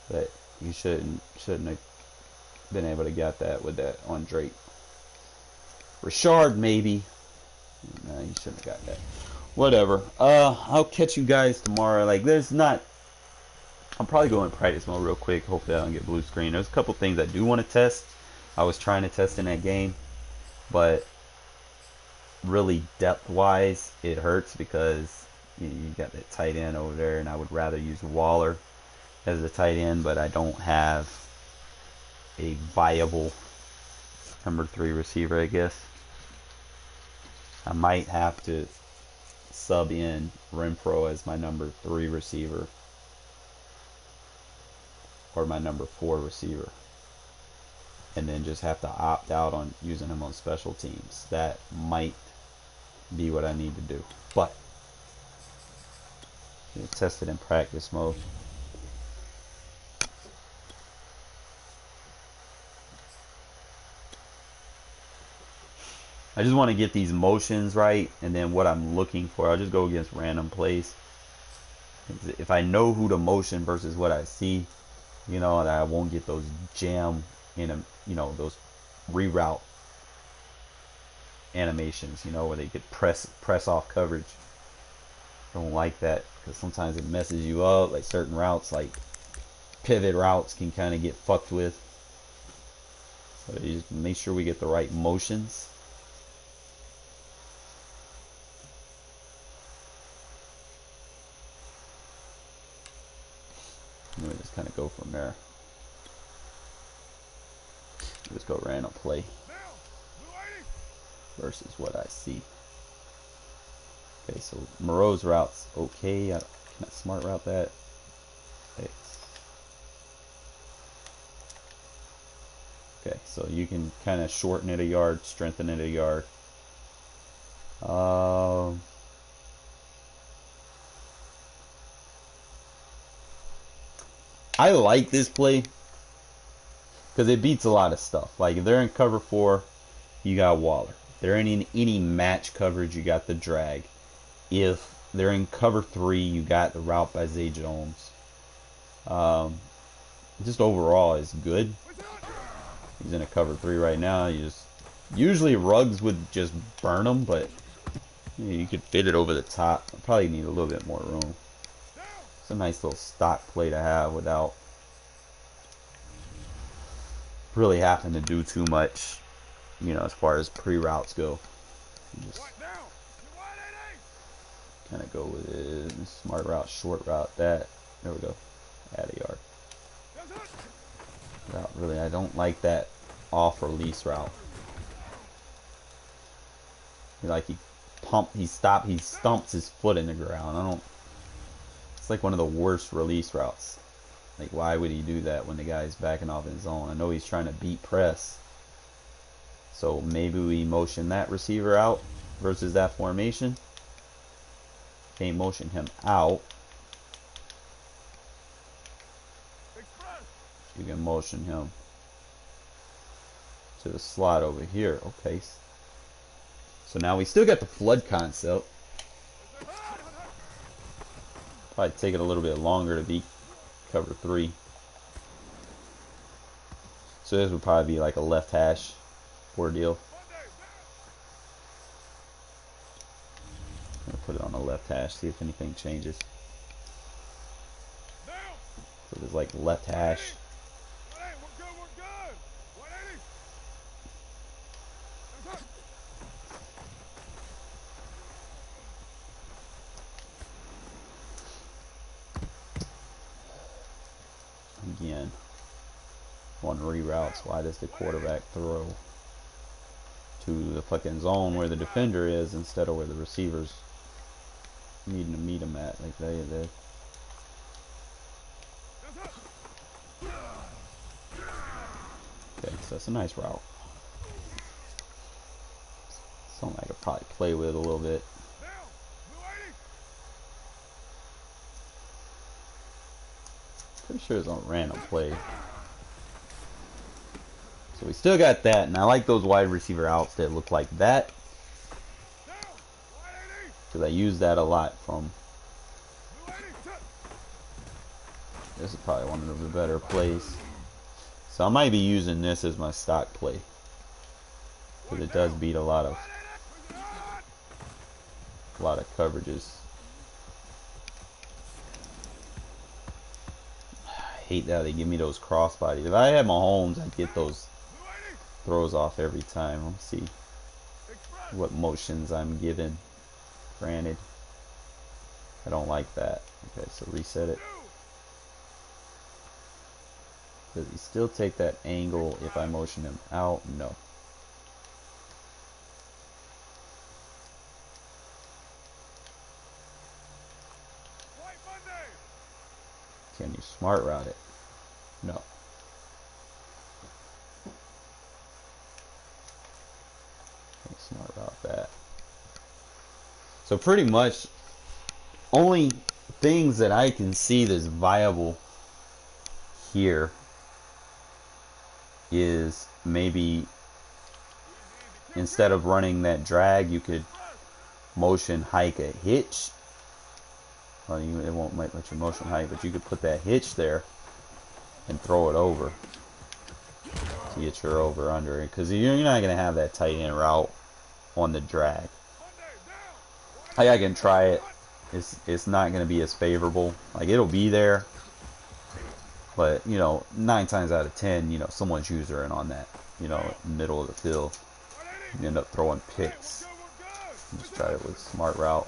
But you shouldn't have been able to get that with that on Drake. Richard, maybe. No, you shouldn't have got that. Whatever. I'll catch you guys tomorrow. Like, there's not... I'll probably go in practice mode real quick. Hopefully I don't get blue screen. There's a couple things I do want to test. I was trying to test in that game. But really depth-wise, it hurts because you got that tight end over there. And I would rather use Waller as a tight end. But I don't have a viable number 3 receiver, I guess. I might have to sub in Renfro as my number 3 receiver or my number 4 receiver, and then just have to opt out on using him on special teams. That might be what I need to do, but test it in practice mode. I just want to get these motions right, and then what I'm looking for, I'll just go against random plays. If I know who to motion versus what I see, you know, and I won't get those jam in a, you know, those reroute animations, you know, where they could press off coverage. I don't like that because sometimes it messes you up. Like certain routes, like pivot routes, can kind of get fucked with. So you just make sure we get the right motions. And we just kind of go from there. Just go random play versus what I see. Okay, so Moreau's route's okay. Can I smart route that? Okay, so you can kind of shorten it a yard, strengthen it a yard. I like this play Because it beats a lot of stuff. Like if they're in cover 4, you got Waller. If they're in any match coverage, you got the drag. If they're in cover 3, you got the route by Zay Jones. Just overall is good. He's in a cover 3 right now. Usually Ruggs would just burn him, but you could fit it over the top. Probably need a little bit more room. It's a nice little stock play to have without really having to do too much, as far as pre-routes go. You just kind of go with it. Smart route, short route, that. There we go. Add a yard. Really, I don't like that off release route. Like he stumps his foot in the ground. It's like one of the worst release routes. Like, why would he do that when the guy's backing off in zone? I know he's trying to beat press. So maybe we motion that receiver out versus that formation. Can't motion him out. You can motion him to the slot over here. Okay. So now we still got the flood concept. Probably take it a little bit longer to beat cover 3. So this would probably be like a left hash ordeal. I'm gonna put it on the left hash, see if anything changes. So there's like left hash. Again, on reroutes, why does the quarterback throw to the fucking zone where the defender is instead of where the receivers needing to meet him at? Like they okay, so that's a nice route. Something I could probably play with a little bit. Pretty sure it's on random play. So we still got that, and I like those wide receiver outs that look like that, because I use that a lot from. This is probably one of the better plays. So I might be using this as my stock play, because it does beat a lot of coverages. I hate that they give me those crossbodies. If I had Mahomes, I'd get those throws off every time. Let's see what motions I'm given. Granted, I don't like that. Okay, so reset it. Does he still take that angle if I motion him out? No. Can you smart route it? No. Can't smart route that. So pretty much only things that I can see that's viable here is maybe instead of running that drag, you could motion hike a hitch. Well, it won't let you motion hike, but you could put that hitch there and throw it over to get your over under it, because you're not going to have that tight end route on the drag. I can try it. It's not going to be as favorable. Like, it'll be there, but 9 times out of 10, someone's usering on that, middle of the field. You end up throwing picks. Just try it with smart route.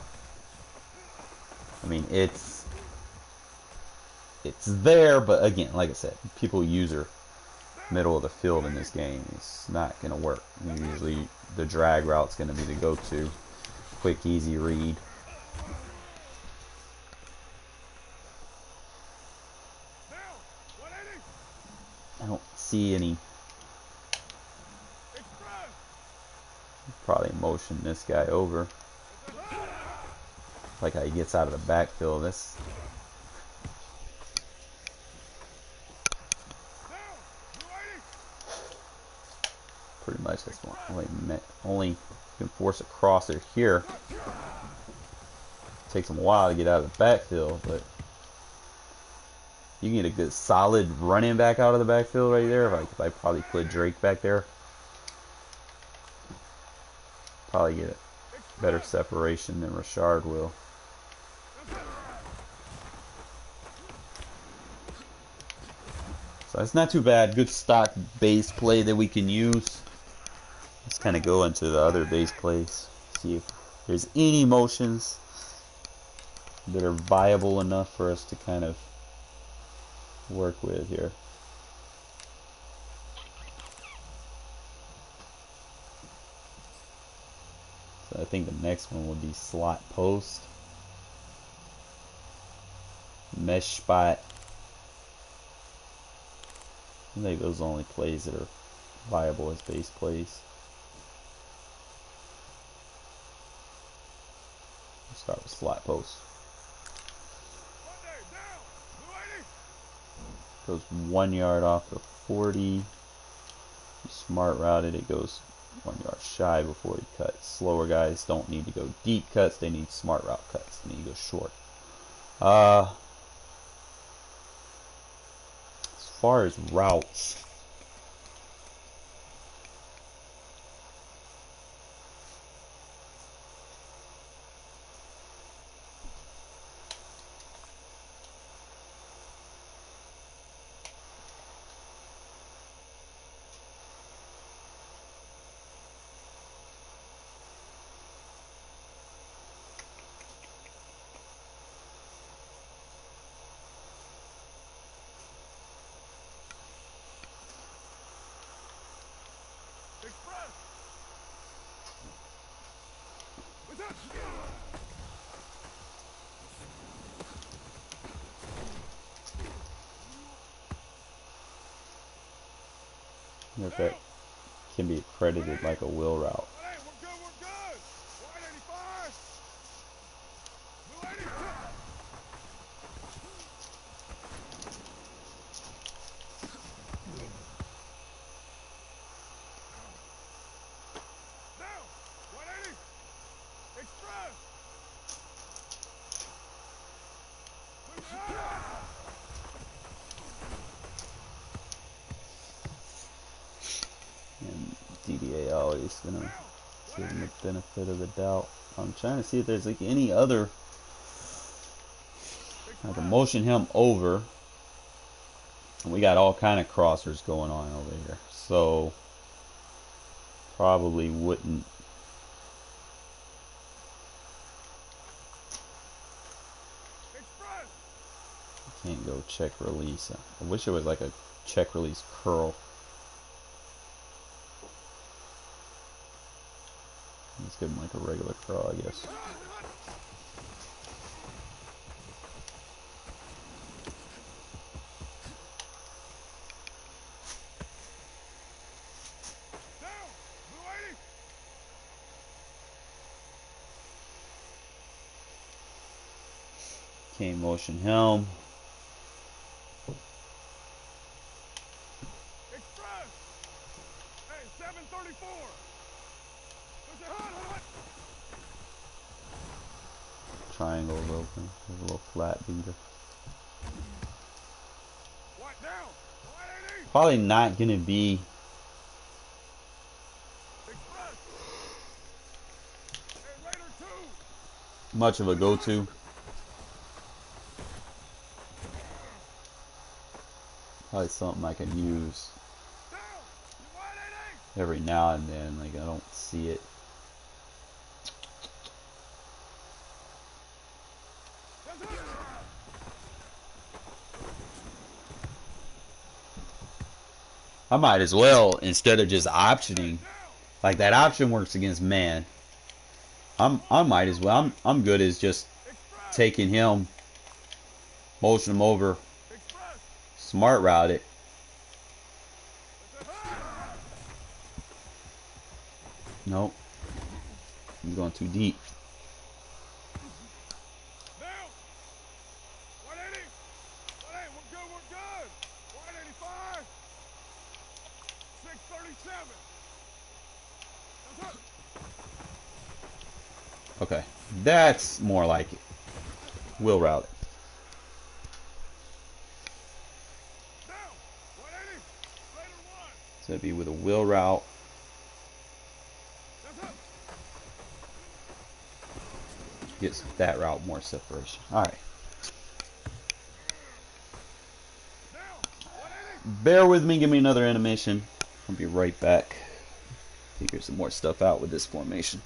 I mean, it's there, but again, like I said, people user middle of the field in this game. It's not going to work. Usually the drag route's going to be the go-to. Quick, easy read. I don't see any. Probably motion this guy over. Like how he gets out of the backfield. This. pretty much. That's one only you can force a crosser here. Takes them a while to get out of the backfield, but you can get a good solid running back out of the backfield right there. If I probably put Drake back there, probably get a better separation than Rashard will. So it's not too bad. Good stock base play that we can use. Let's kind of go into the other base plays. See if there's any motions that are viable enough for us to kind of work with here. So I think the next one will be slot post, mesh spot. I think those are the only plays that are viable as base plays. Let's start with slot post. Goes 1 yard off the 40. Smart routed, it goes 1 yard shy before he cuts. Slower guys don't need to go deep cuts, they need smart route cuts. They need to go short. As far as routes, if that can be accredited like a wheel route. And DDA always gonna give him the benefit of the doubt. I'm trying to see if there's like any other. I can motion him over. And we got all kind of crossers going on over here. So probably wouldn't. Can't go check release. I wish it was like a check release curl. Let's give him like a regular curl, I guess. Can't motion him. Triangle's open. There's a little flat beater. Probably not going to be much of a go-to. Probably something I can use every now and then. Like, I don't see it. I might as well, instead of just optioning, like that option works against man. I might as well. I'm good as just taking him, motion him over, smart route it. Nope. He's going too deep. Okay, that's more like it. Wheel route it. So it'd be with a wheel route. Gets that route more separation. Alright. Bear with me, give me another animation. I'll be right back. Figure some more stuff out with this formation.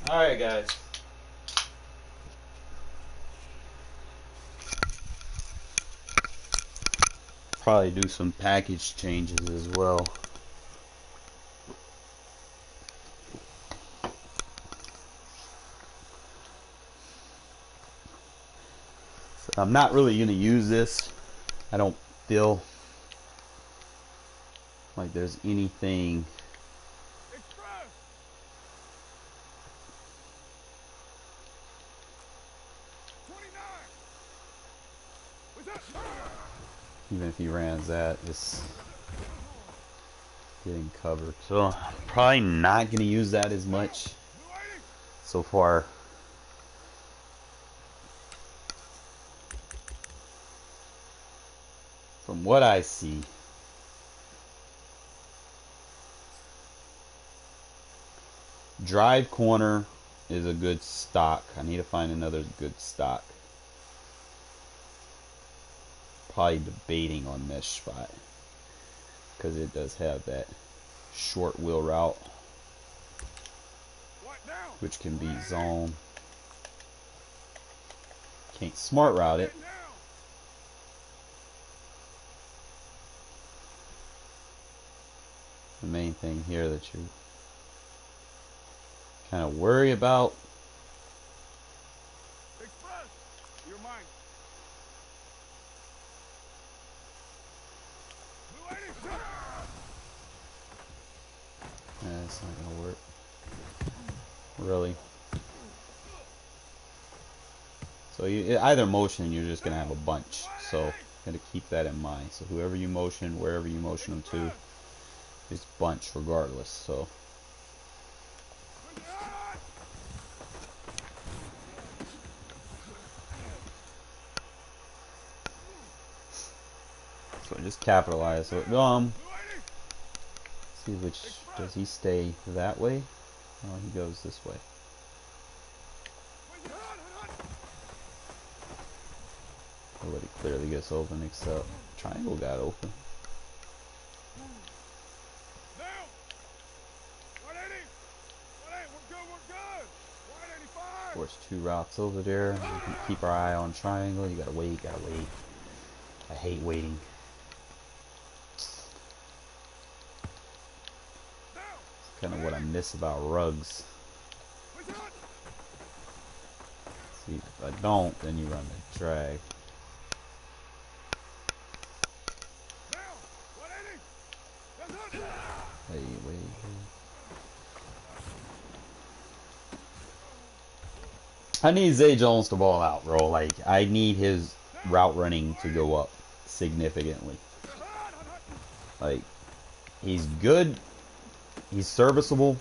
Alright, guys. Probably do some package changes as well. So I'm not really going to use this. I don't feel like there's anything even if he ran that, it's getting covered. So I'm probably not going to use that as much so far. From what I see, drive corner is a good stock. I need to find another good stock. Probably debating on mesh spot because it does have that short wheel route, which can be zone. Can't smart route it. The main thing here that you kind of worry about it's not gonna work really. So you, either motion, you're just gonna have a bunch, so gotta keep that in mind. So whoever you motion, wherever you motion them to, is bunch regardless. So just capitalize. So see which, does he stay that way? Oh, he goes this way. Nobody clearly gets open except triangle got open. Force two routes over there. We can keep our eye on triangle. You gotta wait, gotta wait. I hate waiting. It's kind of what I miss about rugs. See, if I don't, then you run the drag. Hey, wait. I need Zay Jones to ball out, bro. Like, I need his route running to go up significantly. Like, he's good, he's serviceable,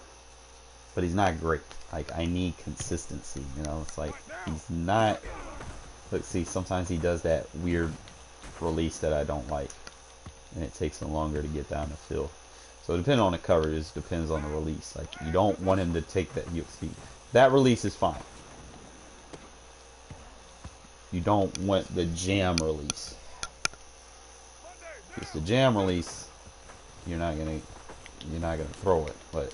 but he's not great. Like, I need consistency, you know? It's like, he's not... Look, see, sometimes he does that weird release that I don't like, and it takes him longer to get down the field. So depending on the coverage, it depends on the release. Like, you don't want him to take that... You see, that release is fine. You don't want the jam release. Because the jam release, you're not gonna throw it. But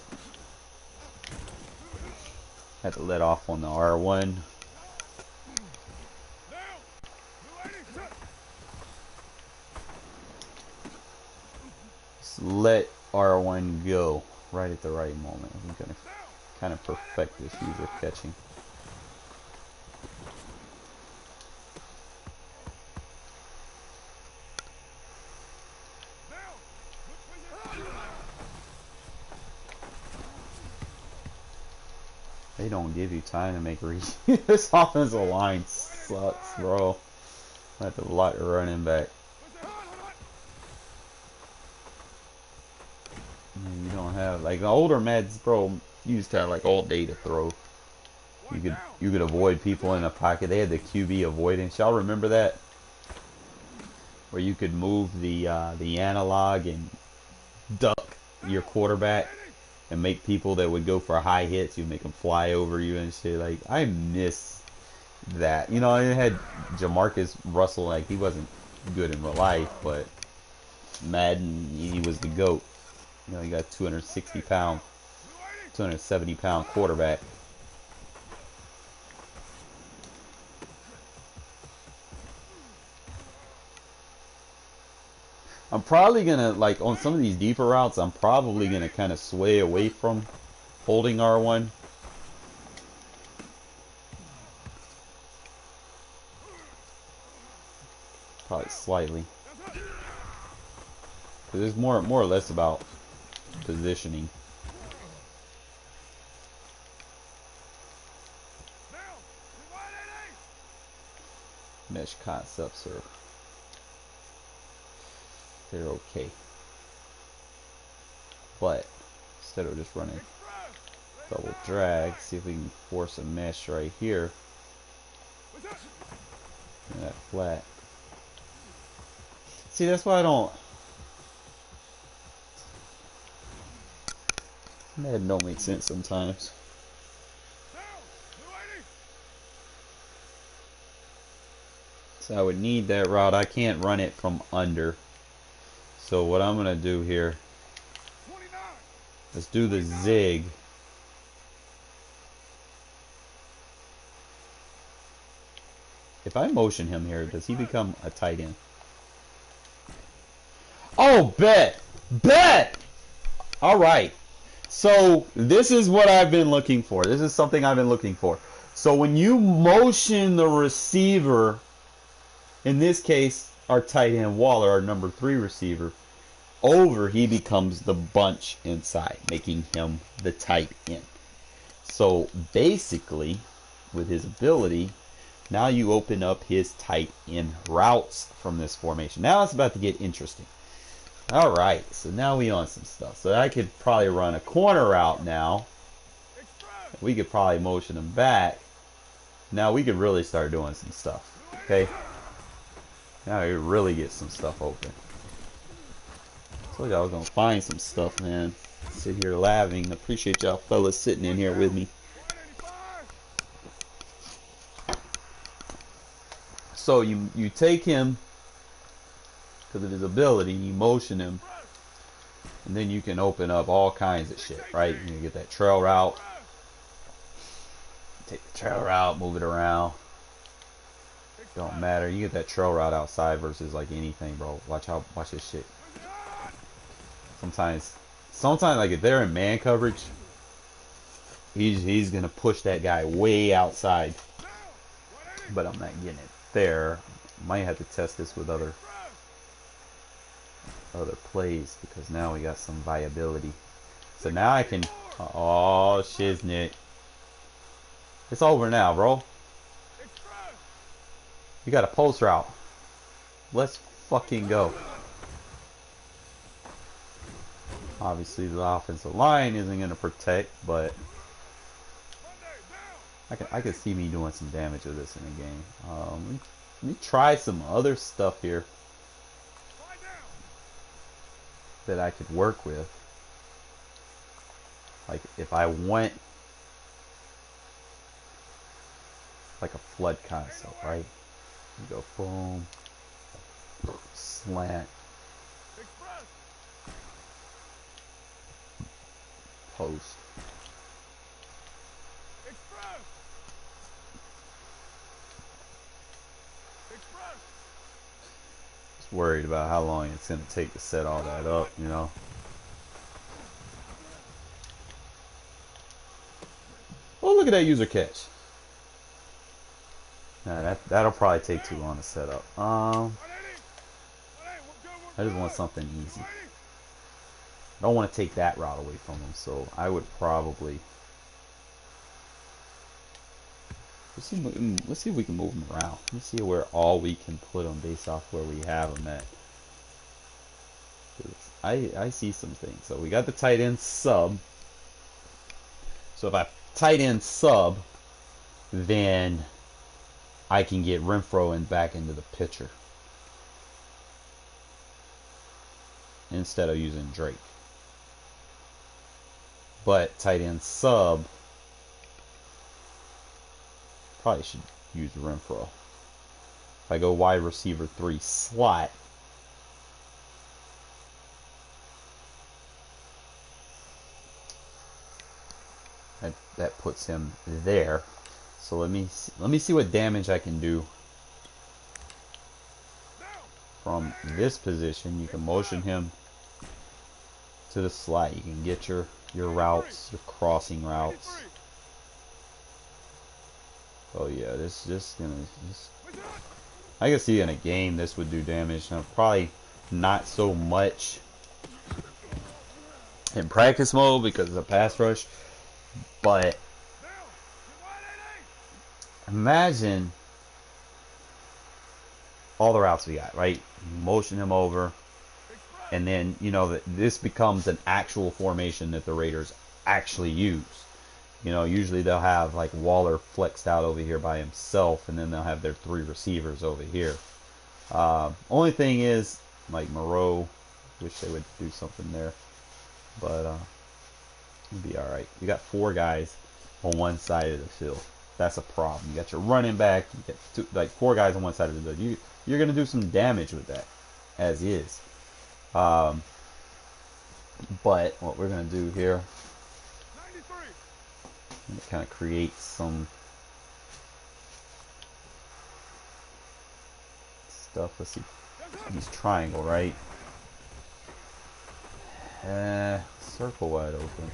had to let off on the R1. Just let R1 go right at the right moment. I'm gonna kind of perfect this user catching. They don't give you time to make reads. This offensive line sucks, bro. I have to lock the running back. You don't have, like, the older Meds, bro, used to have like all day to throw. You could avoid people in the pocket. They had the QB avoidance. Y'all remember that? Where you could move the analog and duck your quarterback and make people that would go for high hits, you make them fly over you and shit. Like, I miss that. You know, I had Jamarcus Russell, like, he wasn't good in real life, but Madden, he was the GOAT. You know, he got 260 pound, 270 pound quarterback. I'm probably gonna, like, on some of these deeper routes, I'm probably gonna kind of sway away from holding R1. Probably slightly. Because it's more or less about positioning. Mesh concepts are, they're okay. But instead of just running double drag, see if we can force a mesh right here. And that flat. See, that's why I don't. That don't make sense sometimes. So I would need that route. I can't run it from under. So what I'm gonna do here, let's do the zig. If I motion him here, does he become a tight end? Oh, bet! Bet! Alright. So this is what I've been looking for. This is something I've been looking for. So when you motion the receiver, in this case, our tight end Waller, our number 3 receiver, over, he becomes the bunch inside, making him the tight end. So basically, with his ability, now you open up his tight end routes from this formation. Now it's about to get interesting. Alright, so now we on some stuff. So I could probably run a corner route now. We could probably motion him back. Now we could really start doing some stuff. Okay? Now we really get some stuff open. I told you I was going to find some stuff, man. Sit here laughing. Appreciate y'all fellas sitting in here with me. So you take him because of his ability, you motion him, and then you can open up all kinds of shit, right? You get that trail route, take the trail route, move it around, don't matter. You get that trail route outside versus like anything, bro. Watch this shit. Sometimes like if they're in man coverage, he's gonna push that guy way outside, but I'm not getting it there. Might have to test this with other plays because now we got some viability. So now I can, oh shiznit, it's over now, bro. You got a post route. Let's fucking go. Obviously the offensive line isn't gonna protect, but I can see me doing some damage with this in the game. Let me try some other stuff here that I could work with. Like if I went like a flood concept, right? You go boom, slant, post. Just worried about how long it's gonna take to set all that up, you know. Oh, look at that user catch. Nah, that'll probably take too long to set up. I just want something easy. I don't want to take that route away from him, so I would probably let's see if we can move him around. Let's see where all we can put him based off where we have him at. I see some things. So we got the tight end sub. So if I tight end sub, then I can get Renfro and back into the picture instead of using Drake. But tight end sub, probably should use Renfro. If I go wide receiver 3 slot, that puts him there. So let me see what damage I can do from this position, you can motion him to the slot. You can get your routes, your crossing routes. Oh yeah, this just gonna I can see in a game this would do damage. Now probably not so much in practice mode because it's a pass rush, but imagine all the routes we got, right? Motion him over, and then you know that this becomes an actual formation that the Raiders actually use. You know, usually they'll have like Waller flexed out over here by himself, and then they'll have their 3 receivers over here. Only thing is, like Moreau, wish they would do something there, but it'll be all right. You got 4 guys on one side of the field. That's a problem. You got your running back. You got 4 guys on one side of the field. You're gonna do some damage with that, as is. But what we're gonna do here, kind of create some stuff. Let's see. Use triangle, right? Circle wide open.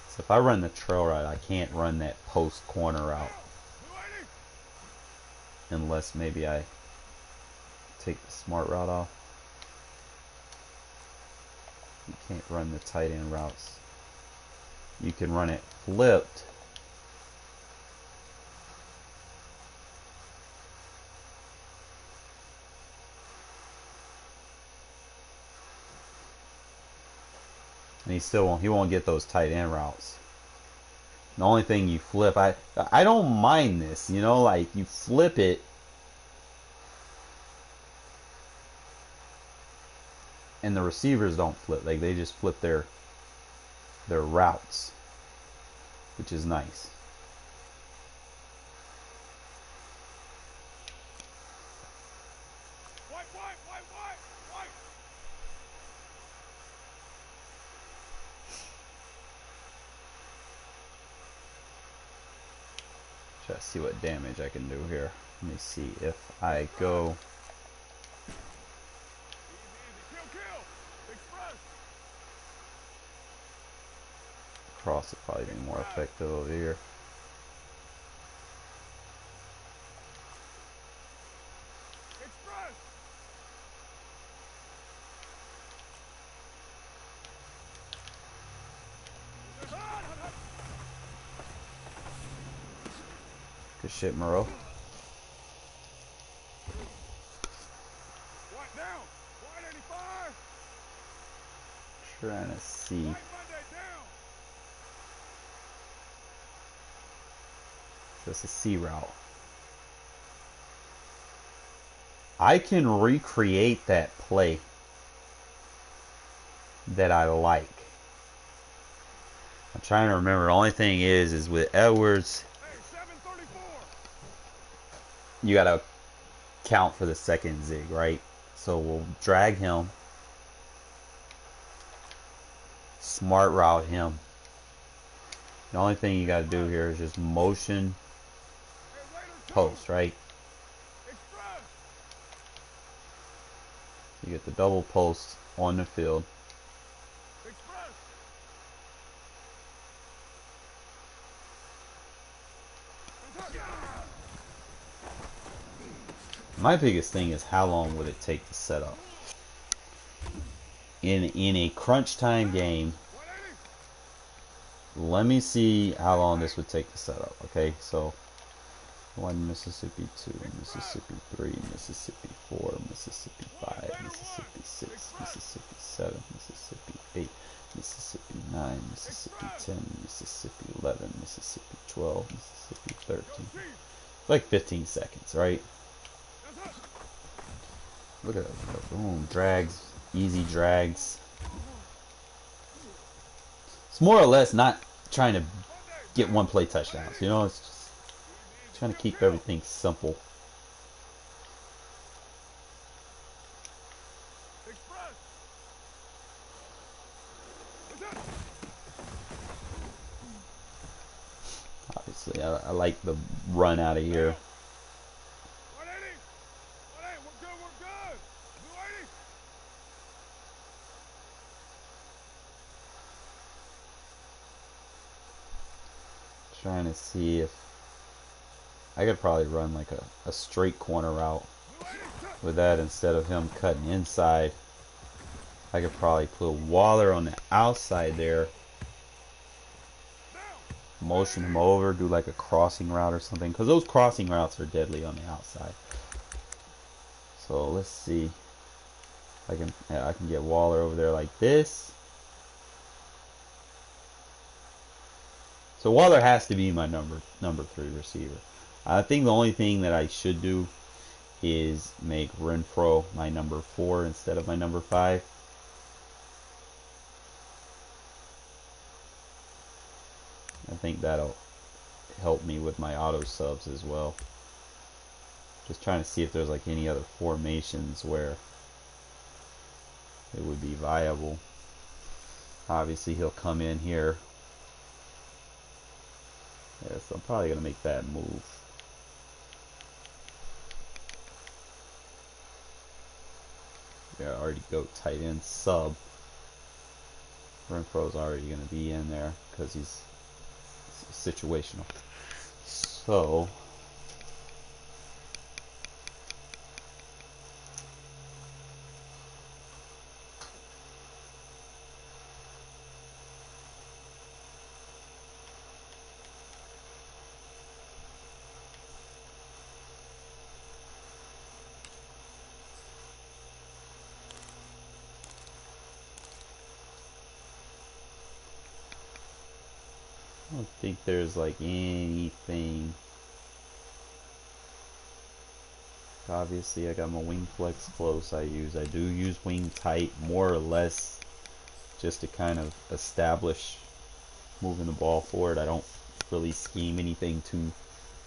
So if I run the trail route, I can't run that post corner route. Unless maybe I take the smart route off. You can't run the tight end routes. You can run it flipped. And he won't get those tight end routes. The only thing you flip, I don't mind this, you know, like you flip it and the receivers don't flip, like they just flip their routes, which is nice. Try to see what damage I can do here. Let me see if I go. Cross would probably be more effective over here. Good shit, Moreau. Trying to see. That's a C route. I can recreate that play that I like. I'm trying to remember. The only thing is with Edwards, you gotta count for the second zig, right? So we'll drag him, smart route him. The only thing you gotta do here is just motion post, right? You get the double post on the field. My biggest thing is how long would it take to set up? In a crunch time game, let me see how long this would take to set up. Okay, so 1 Mississippi, 2 Mississippi, 3 Mississippi, 4 Mississippi, 5 Mississippi, 6 Mississippi, 7 Mississippi, 8 Mississippi, 9 Mississippi, 10 Mississippi, 11 Mississippi, 12 Mississippi, 13. Like 15 seconds, right? Look at that. Boom. Drags. Easy drags. It's more or less not trying to get one play touchdowns. You know, it's just trying to keep everything simple. Obviously, I like the run out of here. Trying to see if I could probably run like a straight corner route with that instead of him cutting inside. I could probably put Waller on the outside there, motion him over, do like a crossing route or something, because those crossing routes are deadly on the outside. So let's see. I can get Waller over there like this. So Waller has to be my number 3 receiver. I think the only thing that I should do is make Renfrow my number 4 instead of my number 5. I think that'll help me with my auto subs as well. Just trying to see if there's like any other formations where it would be viable. Obviously he'll come in here. Yes, I'm probably gonna make that move. Yeah, I already go tight end sub. Renfrow's already gonna be in there because he's situational. So I don't think there's like anything. Obviously I got my wing flex close. I do use wing tight more or less just to kind of establish moving the ball forward. I don't really scheme anything too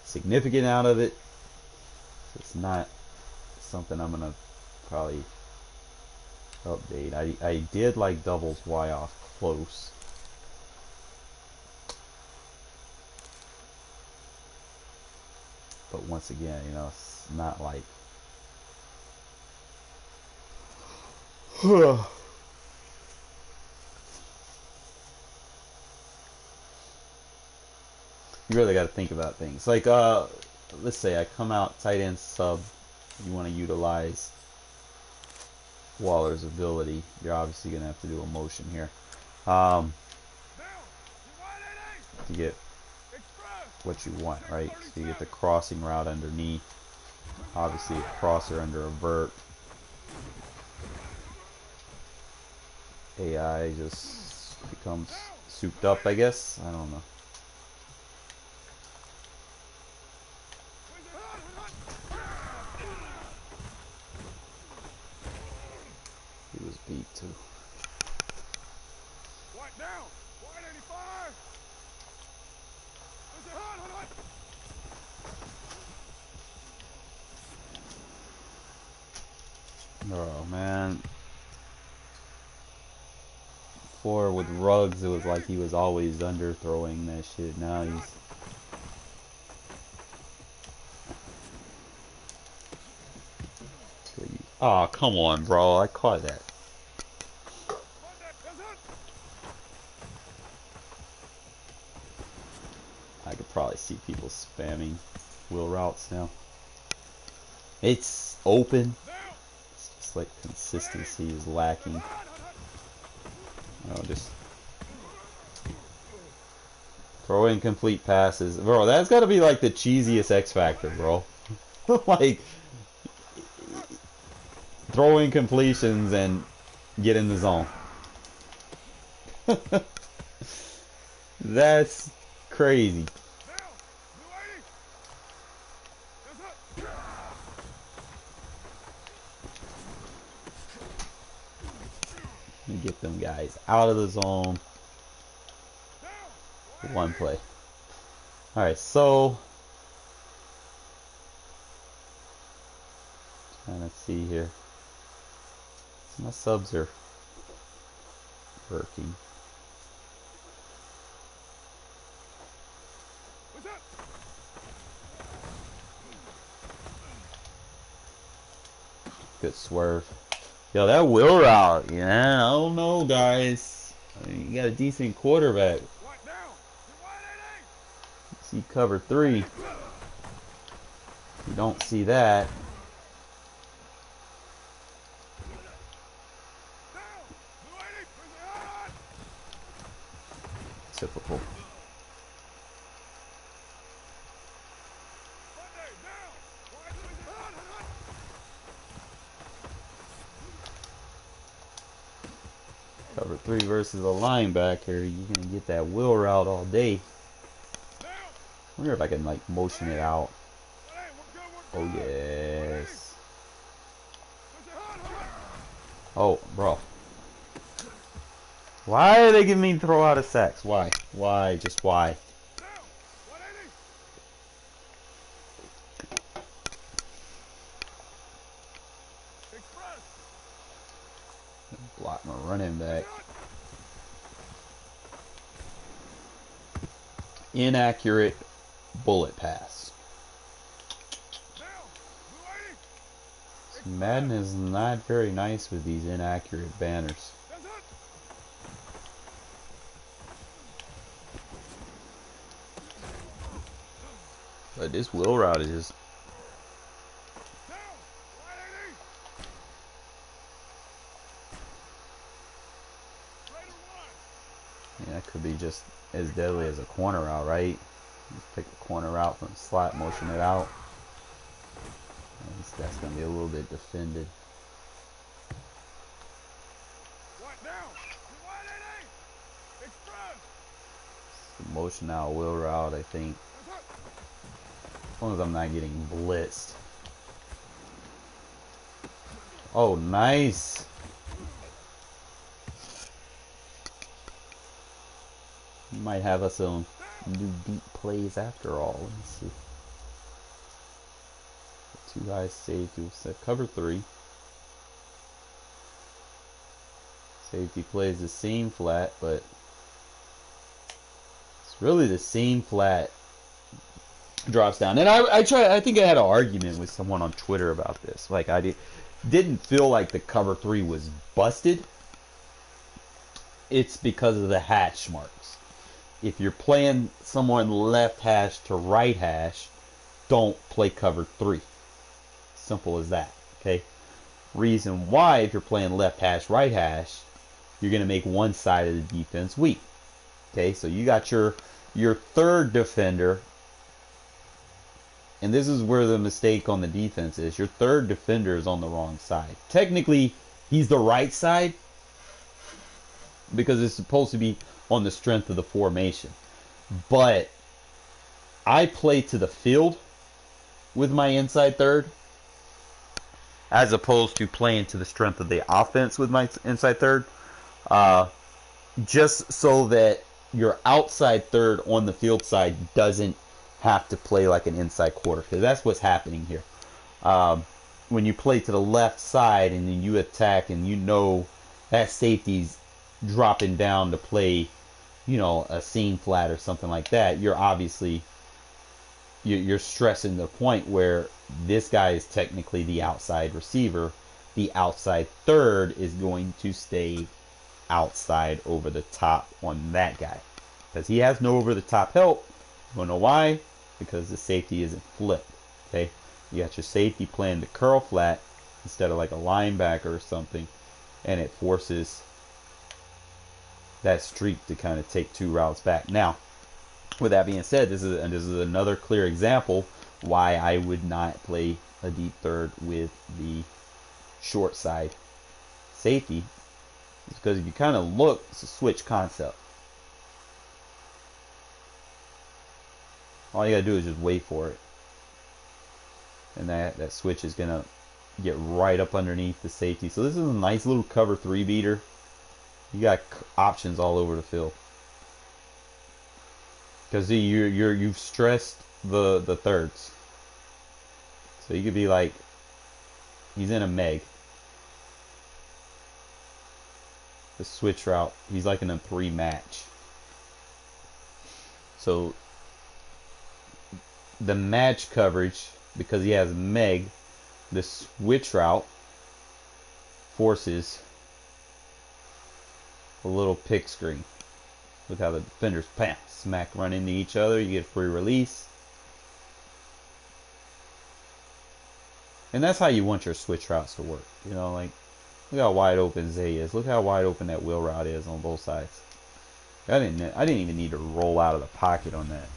significant out of it. So it's not something I'm gonna probably update. I did like doubles Y off close. But once again, you know, it's not like you really got to think about things. Like let's say I come out tight end sub, you want to utilize Waller's ability. You're obviously going to have to do a motion here to get what you want, right? So you get the crossing route underneath, obviously a crosser under a vert. AI just becomes souped up, I guess. I don't know. He was beat too. Oh man. Before with Ruggs, it was like he was always underthrowing that shit. Now he's oh, come on, bro. I caught that. I could probably see people spamming wheel routes now. It's open. It's just like consistency is lacking. Just throw incomplete passes. Bro, that's got to be like the cheesiest X Factor, bro. Like, throw incompletions and get in the zone. That's crazy. Get them guys out of the zone. One play. Alright, so trying to see here. So my subs are working. Good swerve. Yo, that wheel route, yeah, I don't know, guys. I mean, you got a decent quarterback. see cover 3. You don't see that. Typical. Cover 3 versus a linebacker. You're gonna get that wheel route all day. I wonder if I can like motion it out. Oh yes. Oh, bro. Why are they giving me throw out of sacks? Why? Why? Just why? Block my running back. Inaccurate bullet pass. Madden is not very nice with these inaccurate banners. But this wheel route is just... Yeah, that could be just as deadly as a corner route, right? Just pick the corner route from slot, motion it out. That's going to be a little bit defended. The motion out wheel route, I think. As long as I'm not getting blitzed. Oh, nice. You might have us some new deep plays after all. Let me see. Two high safety. Set cover 3. Safety plays the seam flat, but it's really the seam flat drops down. And I think I had an argument with someone on Twitter about this. Like, I didn't feel like the cover 3 was busted. It's because of the hash marks. If you're playing someone left hash to right hash, don't play cover 3. Simple as that. Okay. Reason why, if you're playing left hash, right hash, you're going to make one side of the defense weak. Okay, so you got your third defender, and this is where the mistake on the defense is. Your third defender is on the wrong side. Technically, he's the right side because it's supposed to be on the strength of the formation. But I play to the field with my inside third, as opposed to playing to the strength of the offense with my inside third. Just so that your outside third on the field side doesn't have to play like an inside quarter, because that's what's happening here. When you play to the left side and then you attack, and you know that safety's dropping down to play, you know, a seam flat or something like that, you're obviously you're stressing the point where this guy is technically the outside receiver. The outside third is going to stay outside over the top on that guy, because he has no over the top help. You wanna know why? Because the safety isn't flipped. Okay, you got your safety playing the curl flat instead of like a linebacker or something, and it forces that streak to kind of take 2 routes back. Now, with that being said, this is another clear example why I would not play a deep third with the short side safety. It's because if you kind of look, it's a switch concept. All you gotta do is just wait for it, and that switch is gonna get right up underneath the safety. So this is a nice little cover 3 beater. You got options all over the field, because you've stressed the thirds. So you could be like, he's in a meg. The switch route, he's like in a 3 match. So the match coverage, because he has meg, the switch route forces a little pick screen. Look how the defenders smack run into each other. You get free release. And that's how you want your switch routes to work. You know, like, look how wide open Zay is. Look how wide open that wheel route is on both sides. I didn't even need to roll out of the pocket on that.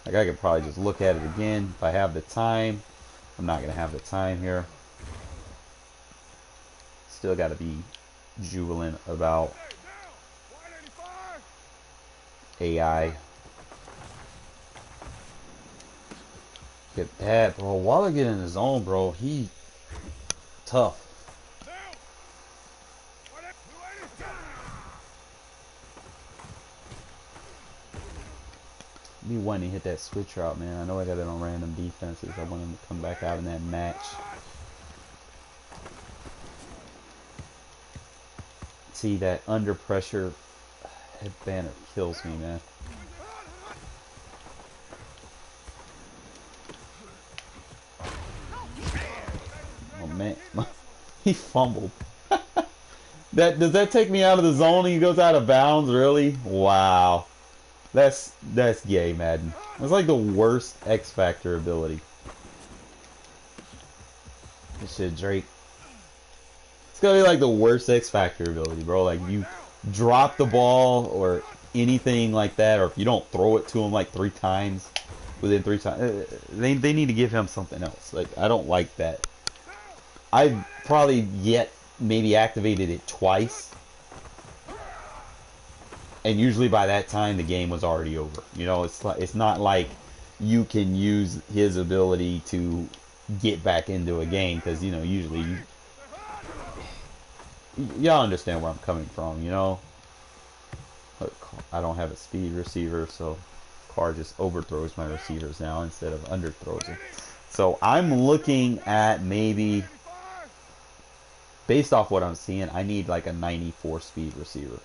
Like, I could probably just look at it again if I have the time. I'm not going to have the time here. Still got to be jubilant about AI. Get that, bro. Waller get in the zone, bro. He tough. Me wanting to hit that switch route, man. I know I got it on random defenses. I want him to come back out in that match. See, that under pressure head banner kills me, man. Oh man, he fumbled. Does that take me out of the zone and he goes out of bounds? Really? Wow. That's gay, Madden. It's like the worst X Factor ability. This shit, Drake. It's gonna be like the worst X Factor ability, bro. Like, you drop the ball or anything like that, or if you don't throw it to him like 3 times within 3 times, they need to give him something else. Like, I don't like that. I've probably maybe activated it twice, and usually by that time the game was already over. You know, it's not like you can use his ability to get back into a game, because, you know, usually y'all understand where I'm coming from, you know. Look, I don't have a speed receiver, so Carr just overthrows my receivers now instead of underthrows them. So I'm looking at maybe, based off what I'm seeing, I need like a 94 speed receiver.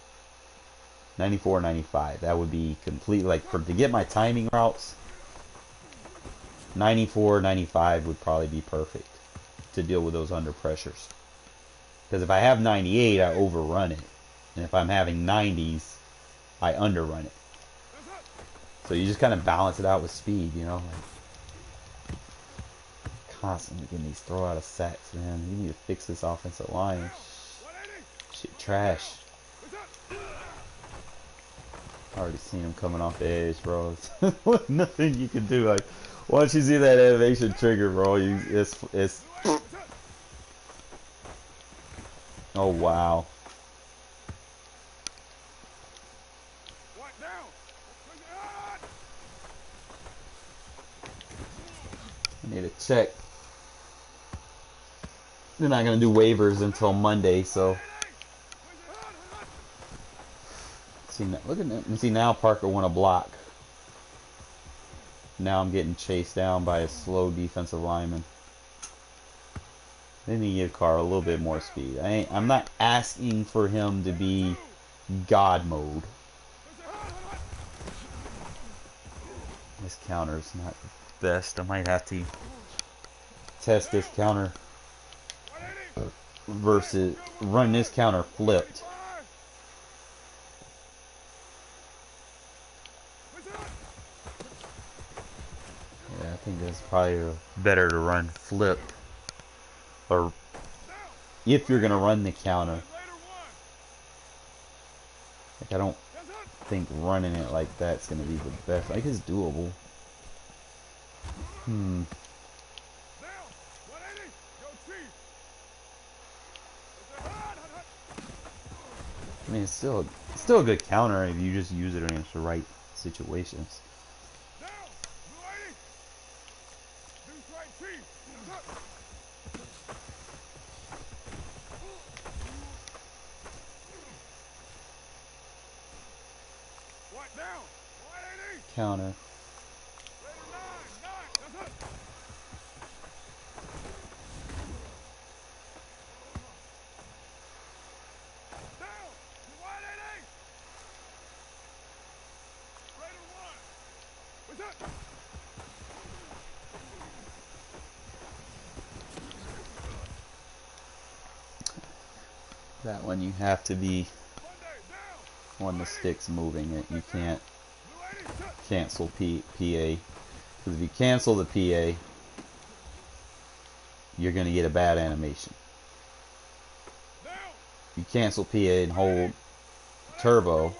94, 95. That would be complete, like, to get my timing routes, 94, 95 would probably be perfect to deal with those under pressures. Because if I have 98, I overrun it. And if I'm having 90s, I underrun it. So you just kind of balance it out with speed, you know. Like, constantly getting these throw out of sacks, man. You need to fix this offensive line. Shit, trash. Already seen him coming off the edge, bro. Nothing you can do. Like, once you see that animation trigger, bro, it's. Oh wow. I need to check. They're not gonna do waivers until Monday, so. See, look at that. See, now Parker won a block. Now I'm getting chased down by a slow defensive lineman. They need to give Carr a little bit more speed. I'm not asking for him to be God mode. This counter is not the best. I might have to test this counter versus run this counter flipped. Yeah, I think that's probably better to run flipped. Or if you're gonna run the counter, like, I don't think running it like that's gonna be the best. Like, it's doable. I mean, it's still a good counter if you just use it against the right situations. Counter. That one you have to be when the stick's moving it. You can't cancel PA. Because if you cancel the PA, you're going to get a bad animation. You cancel PA and hold turbo,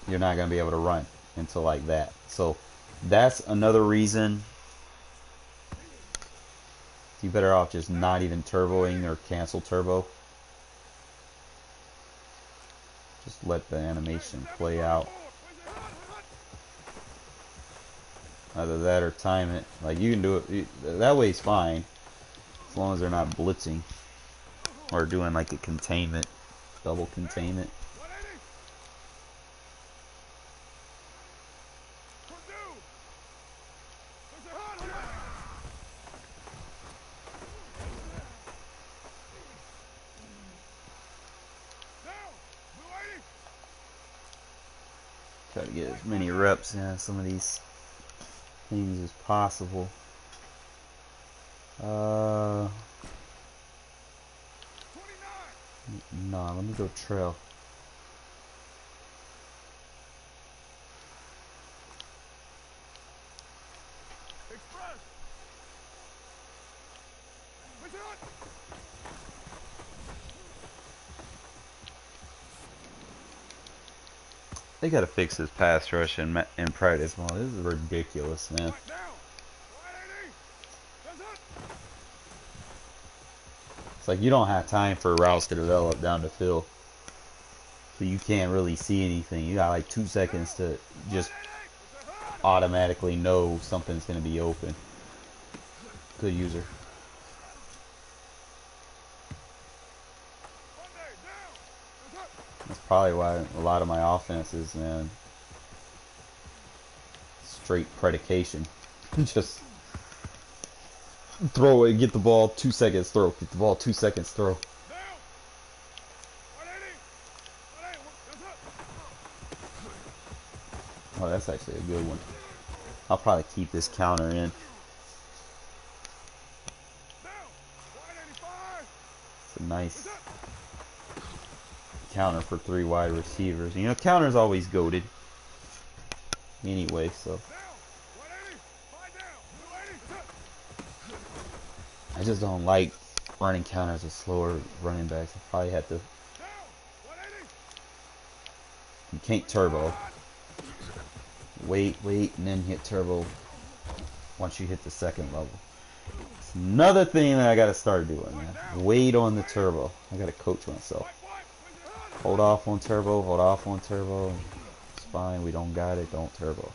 you're not going to be able to run until like that. So that's another reason you're better off just not even turboing or cancel turbo. Just let the animation play out. Either that or time it. Like you can do it that way is fine, as long as they're not blitzing or doing like a containment, double containment. Try to get as many reps in some of these things as possible. No, let me go trail. They gotta fix this pass rush in practice mode. This is ridiculous, man. It's like you don't have time for routes to develop down the field, so you can't really see anything. You got like 2 seconds to just automatically know something's gonna be open. Good user. That's probably why a lot of my offense is, man, straight predication. Just throw it, get the ball, 2 seconds, throw. Get the ball, 2 seconds, throw. Oh, that's actually a good one. I'll probably keep this counter in. It's a nice counter for 3 wide receivers. You know, counter's always goated anyway, so I just don't like running counters with slower running backs. I probably have to. You can't turbo. Wait, and then hit turbo once you hit the second level. It's another thing that I gotta start doing, man. Wait on the turbo. I gotta coach myself. Hold off on turbo, hold off on turbo. It's fine, we don't got it, don't turbo.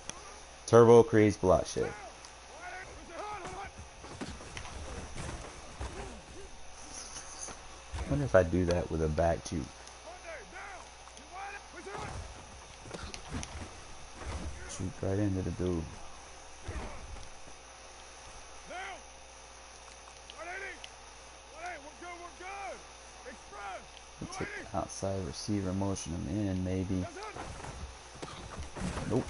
Turbo creates bloodshed. I wonder if I do that with a back juke. Shoot right into the dude. Take outside receiver, motion him in, maybe. Nope.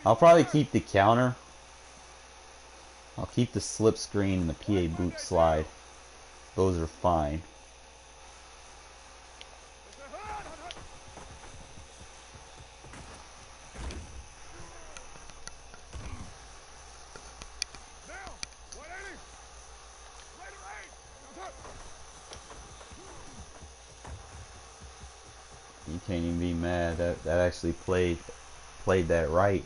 I'll probably keep the counter. I'll keep the slip screen and the PA boot slide. Those are fine. You can't even be mad. That actually played that right.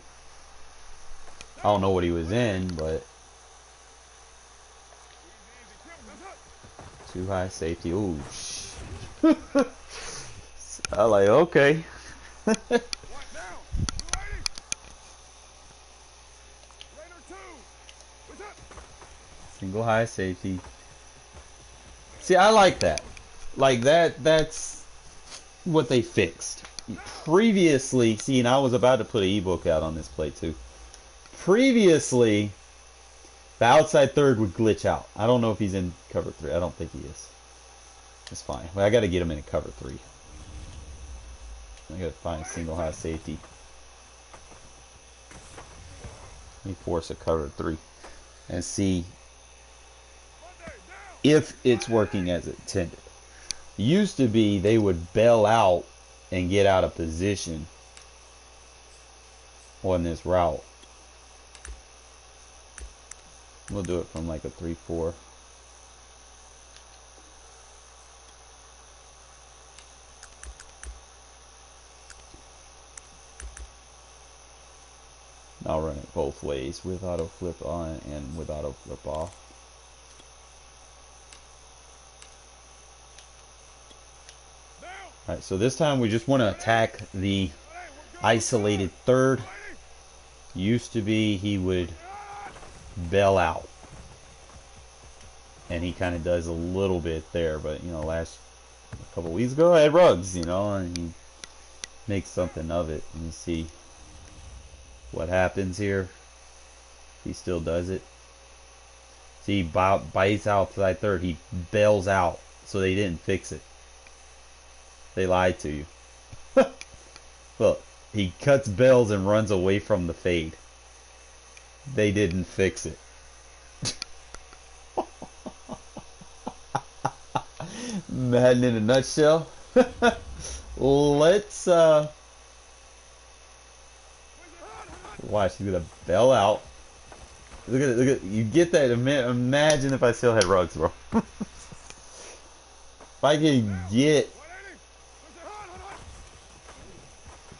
I don't know what he was in, but too high safety. Ooh, I like, okay. Single high safety. See, I like that. Like that's what they fixed. Previously, see, and I was about to put an ebook out on this play too. Previously, the outside third would glitch out. I don't know if he's in cover 3. I don't think he is. It's fine. Well, I got to get him in cover 3. I got to find a single high safety. Let me force a cover 3. and see if it's working as intended. Used to be they would bail out and get out of position on this route. We'll do it from like a 3-4. I'll run it both ways, with auto flip on and with auto flip off. Alright, so this time we just want to attack the isolated third. Used to be he would bail out. And he kind of does a little bit there, but you know, a couple weeks ago I had Ruggs, you know, and he makes something of it. Let me see what happens here. He still does it. See, he bites outside third. He bails out, so they didn't fix it. They lied to you. Look, he cuts bails and runs away from the fade. They didn't fix it. Madden in a nutshell. Let's watch. He's gonna bail out. Look at you get that. Imagine if I still had Ruggs, bro. If I can get,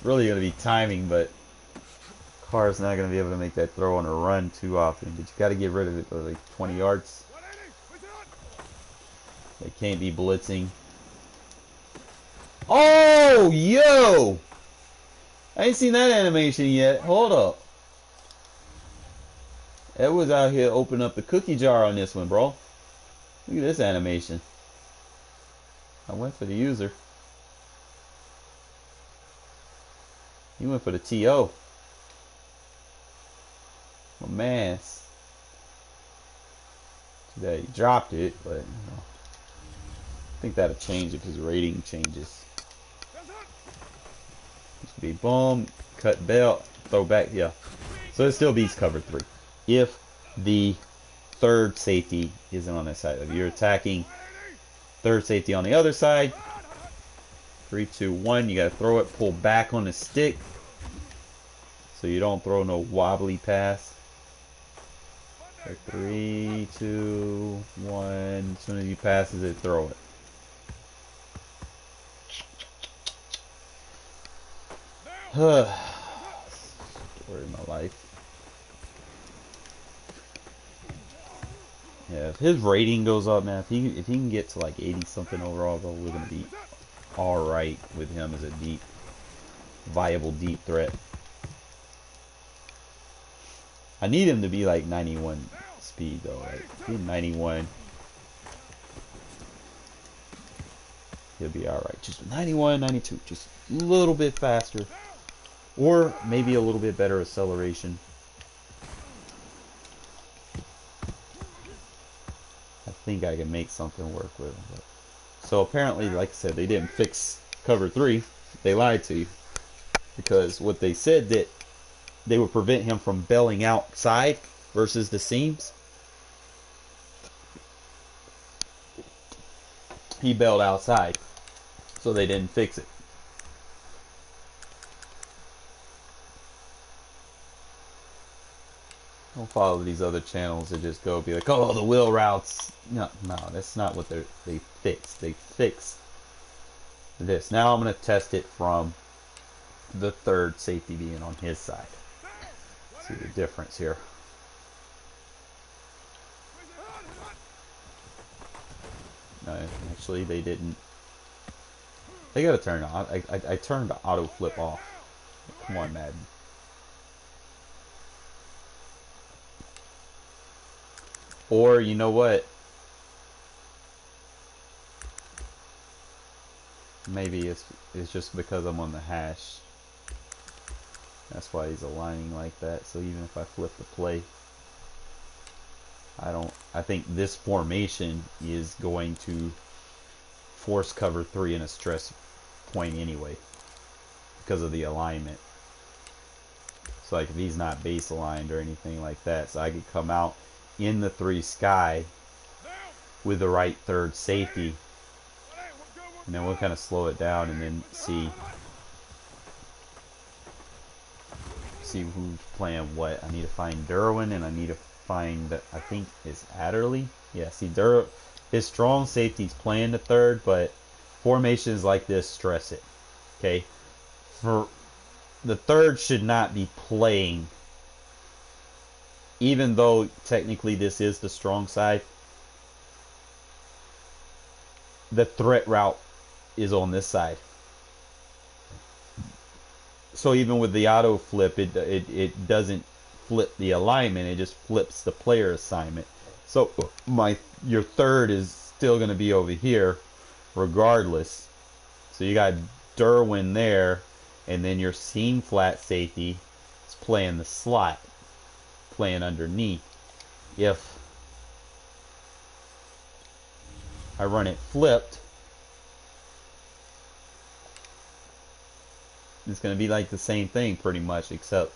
really gonna be timing, but Carr's not gonna be able to make that throw on a run too often. But you got to get rid of it for like 20 yards. They can't be blitzing. Oh, yo! I ain't seen that animation yet. Hold up. Edwards out here opening up the cookie jar on this one, bro. Look at this animation. I went for the user. He went for the TO. My man. Today he dropped it, but you know, I think that'll change if his rating changes. This could be boom, cut belt, throw back, yeah. So it still beats cover 3 if the third safety isn't on this side. If you're attacking third safety on the other side, 3, 2, 1, you gotta throw it, pull back on the stick so you don't throw no wobbly pass. 3, 2, 1. As soon as he passes it, throw it. Story of my life. Yeah, if his rating goes up, man, if he can get to like 80 something overall, though, we're gonna be all right with him as a viable deep threat. I need him to be like 91 speed though. Like, if he's 91, he'll be all right. Just 91, 92, just a little bit faster, or maybe a little bit better acceleration. I think I can make something work with him. But. So apparently, like I said, they didn't fix cover 3. They lied to you, because what they said that they would prevent him from bailing outside versus the seams. He bailed outside, so they didn't fix it. Don't follow these other channels that just go be like, oh, the wheel routes. No, that's not what they fixed. They fixed this. Now I'm going to test it from the third safety being on his side. See the difference here. No, actually they didn't. They gotta turn on. I turned the auto flip off. Come on, Madden. Or you know what? Maybe it's just because I'm on the hash. That's why he's aligning like that. So even if I flip the play, I think this formation is going to force cover 3 in a stress point anyway, because of the alignment. So like if he's not base aligned or anything like that, so I could come out in the 3 sky with the right third safety. And then we'll kind of slow it down and then see who's playing what. I need to find Derwin, and I need to find, I think, is Adderley. Yeah, see, his strong safety's playing the third, but formations like this stress it. Okay? For the third should not be playing, even though technically this is the strong side. The threat route is on this side. So even with the auto flip, it doesn't flip the alignment, it just flips the player assignment. So your third is still going to be over here regardless. So you got Derwin there, and then your seam flat safety is playing the slot, playing underneath. If I run it flipped, it's going to be like the same thing pretty much, except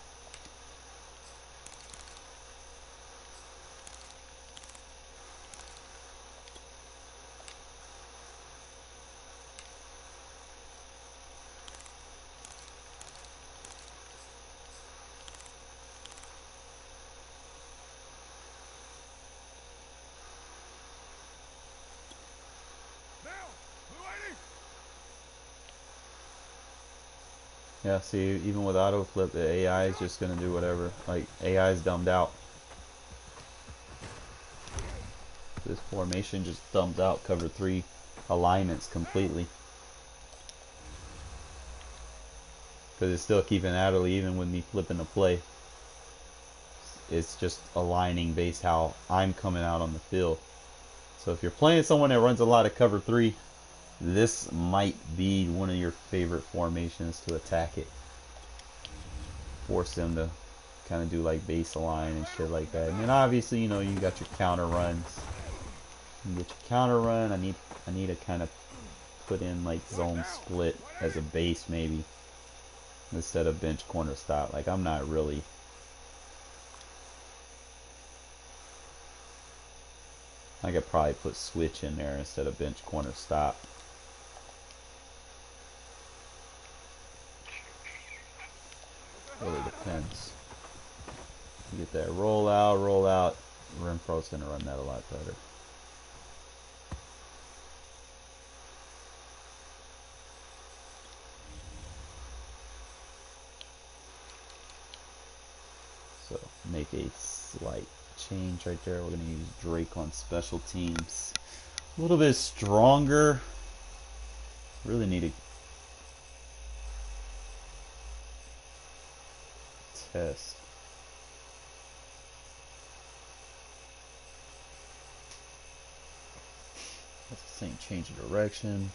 yeah, see, even with auto flip, the AI is just going to do whatever. Like, AI is dumbed out. This formation just dumbed out cover 3 alignments completely. Because it's still keeping Adderley even with me flipping the play. It's just aligning based how I'm coming out on the field. So if you're playing someone that runs a lot of cover 3, this might be one of your favorite formations to attack it. Force them to kind of do like base align and shit like that. And then obviously, you know, you got your counter runs. You get your counter run. I need to kind of put in like zone split as a base maybe, instead of bench corner stop. Like, I'm not really, I could probably put switch in there instead of bench corner stop. Really depends. You get that roll out. Renfro's gonna run that a lot better. So make a slight change right there. We're gonna use Drake on special teams. A little bit stronger. Really need to test. That's the same change of direction.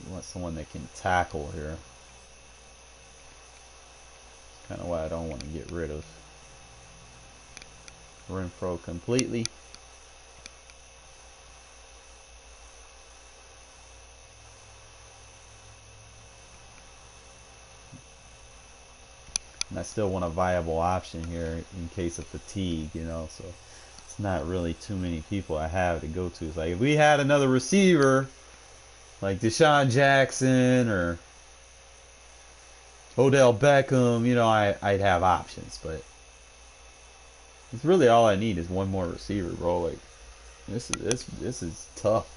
You want someone that can tackle here. That's kind of why I don't want to get rid of Renfro completely. And I still want a viable option here in case of fatigue, you know, so it's not really too many people I have to go to. It's like if we had another receiver like Deshaun Jackson or Odell Beckham, you know, I'd have options, but it's really all I need is one more receiver, bro. Like, this is tough,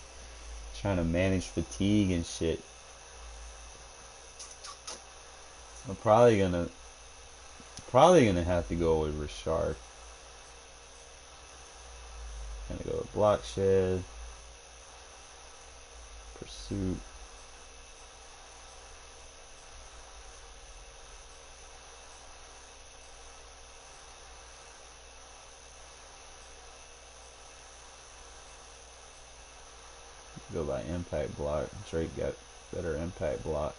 trying to manage fatigue and shit. I'm probably gonna have to go with Richard. Gonna go with block shed, pursuit. Go by impact block. Drake got better impact block.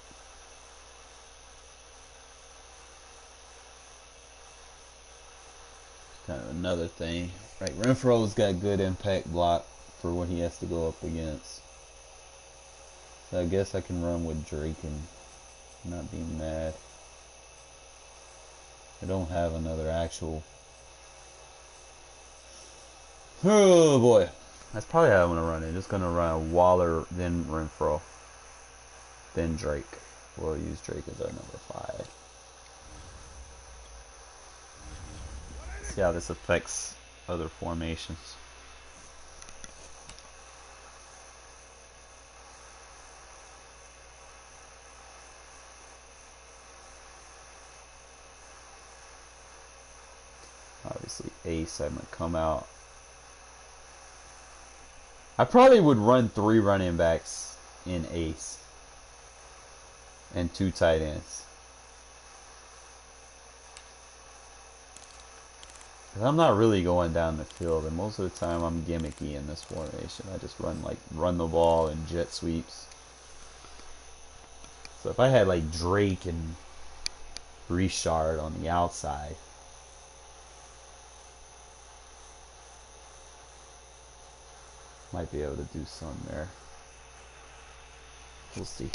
Kind of another thing. Right, Renfro's got good impact block for what he has to go up against. So I guess I can run with Drake and Not being mad. I don't have another actual. Oh boy. That's probably how I'm gonna run it. Just gonna run Waller, then Renfro, then Drake. We'll use Drake as our number 5. See how this affects other formations. Obviously, ace, I'm gonna come out. I probably would run 3 running backs in ace and 2 tight ends. I'm not really going down the field, and most of the time I'm gimmicky in this formation. I just run the ball and jet sweeps. So if I had like Drake and Richard on the outside, might be able to do something there. We'll see.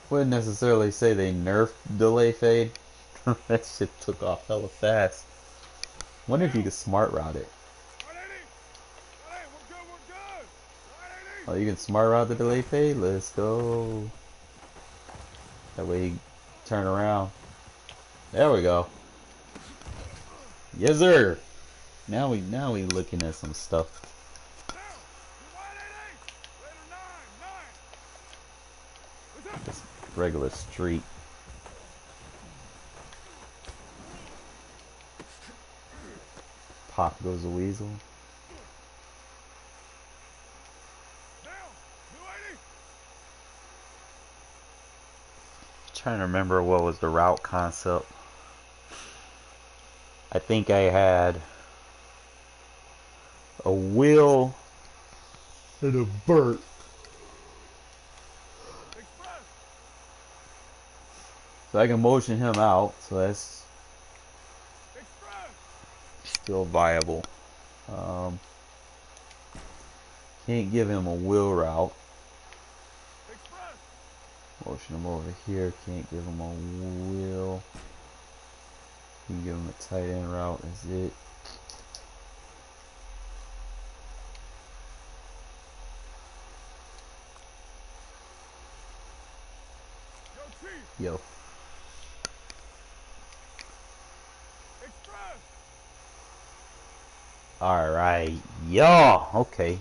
Wouldn't necessarily say they nerfed delay fade. That shit took off hella fast. Wonder if you could smart route it. Oh, you can smart route the delay fade? Let's go. That way you turn around. There we go. Yes, sir. Now we looking at some stuff. Just regular street. Pop goes the weasel. Trying to remember what was the route concept. I think I had a wheel and a vert. So I can motion him out, so that's still viable. Can't give him a wheel route. Motion him over here, can't give him a wheel. You can give him a tight end route, is it. Yo. Alright, yo, okay.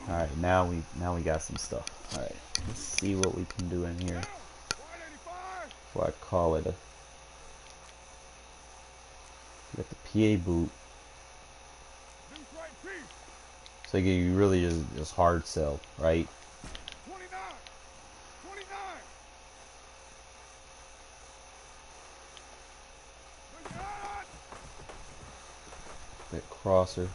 Alright, now we got some stuff. Alright, let's see what we can do in here before I call it a. Got the PA boot. So you really just hard sell, right? That crosser.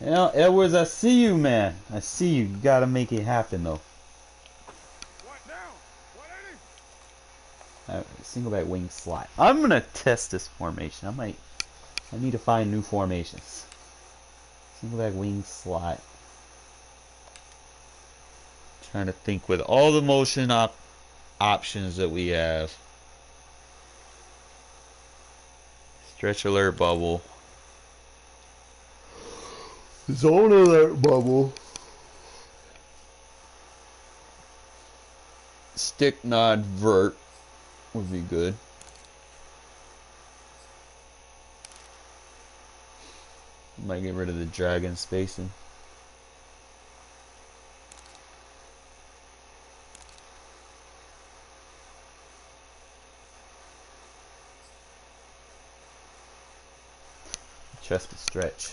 You know, Edwards, I see you, man. I see you. You gotta make it happen, though. Single back wing slot. I'm gonna test this formation. I need to find new formations. Single back wing slot. Trying to think with all the motion options that we have. Stretch alert bubble. Zone alert bubble. Stick nod vert would be good. Might get rid of the dragon spacing. Chest to stretch.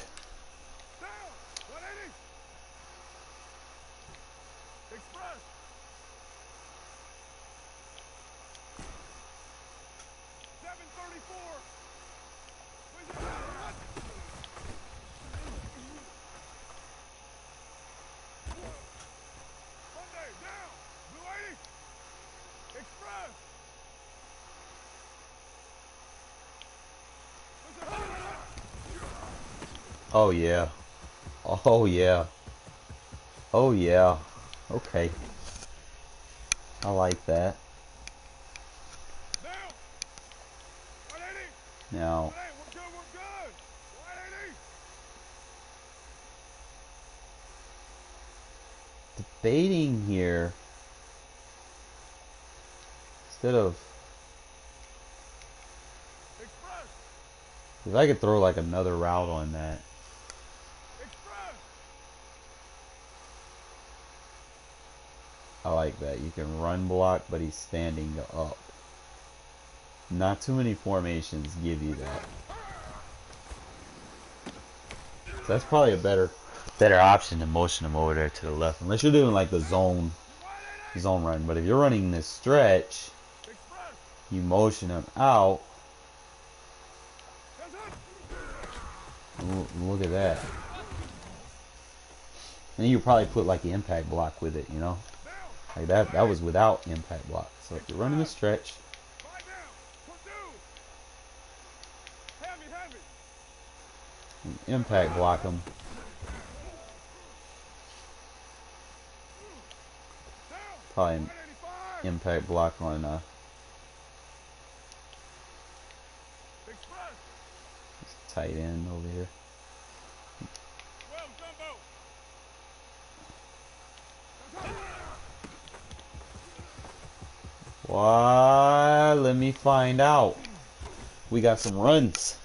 Oh yeah. Oh yeah. Oh yeah. Okay. I like that. Now, debating here, instead of, if I could throw like another route on that. I like that. You can run block, but he's standing up. Not too many formations give you that. So that's probably a better option than motion him over there to the left. Unless you're doing like the zone run. But if you're running this stretch, you motion him out. Look at that. And you probably put like the impact block with it, you know? Like that was without impact block. So if you're running the stretch, impact block them. Probably an impact block on tight end over here. Why? Let me find out. We got some runs.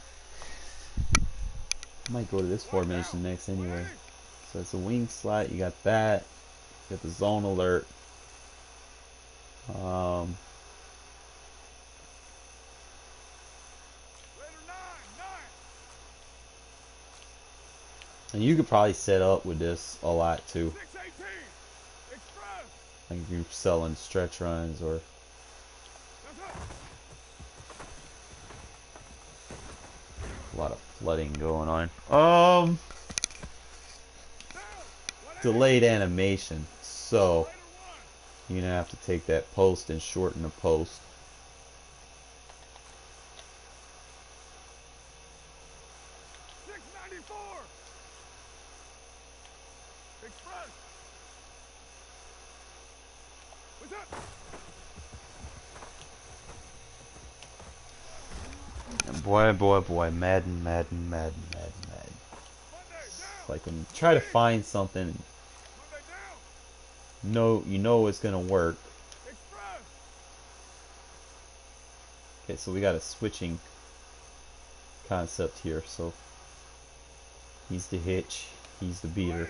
I might go to this formation next anyway. So it's a wing slot. You got that. You got the zone alert. And you could probably set up with this a lot too. Like if you're selling stretch runs or a lot of flooding going on. Delayed animation. So you're gonna have to take that post and shorten the post. Boy, Madden. Like when you try to find something, you know it's gonna work. Okay, so we got a switching concept here. So he's the hitch, he's the beater.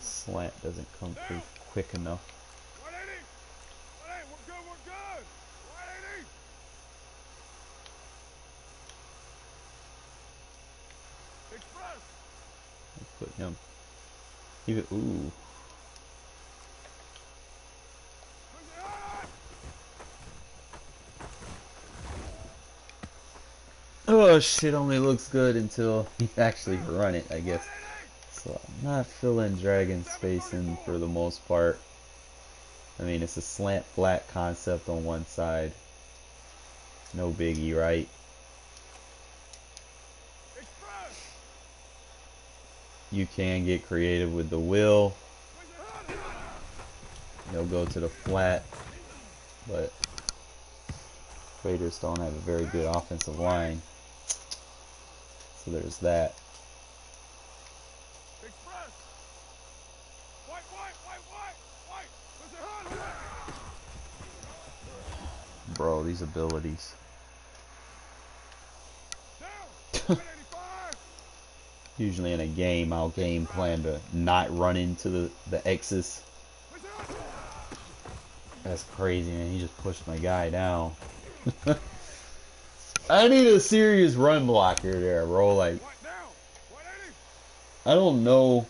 Slant doesn't come through quick enough. Put him. Even ooh. Oh shit! Only looks good until you actually run it, I guess. So I'm not filling dragon spacing for the most part. I mean, it's a slant flat concept on one side. No biggie, right? You can get creative with the will. They'll go to the flat, but Raiders don't have a very good offensive line. So there's that. Bro, these abilities. Usually in a game, I'll game plan to not run into the X's. That's crazy, man. He just pushed my guy down. I need a serious run blocker there, bro. Like, I don't know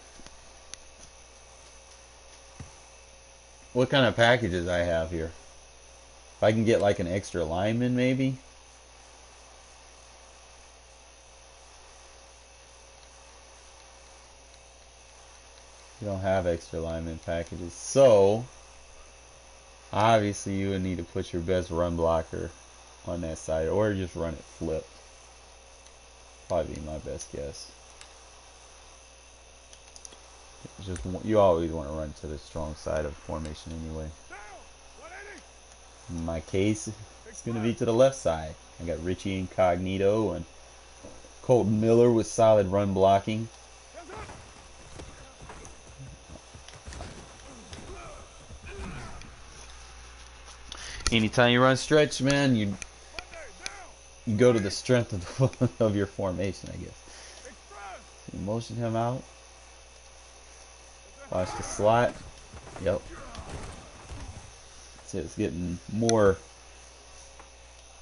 what kind of packages I have here. If I can get like an extra lineman, maybe. You don't have extra lineman packages, so obviously you would need to put your best run blocker on that side, or just run it flipped. Probably be my best guess. It's just you always want to run to the strong side of formation anyway. In my case, it's going to be to the left side. I got Richie Incognito and Colton Miller with solid run blocking. Anytime you run stretch, man, you go to the strength of your formation, I guess. So you motion him out. Watch the slot. Yep. So it's getting more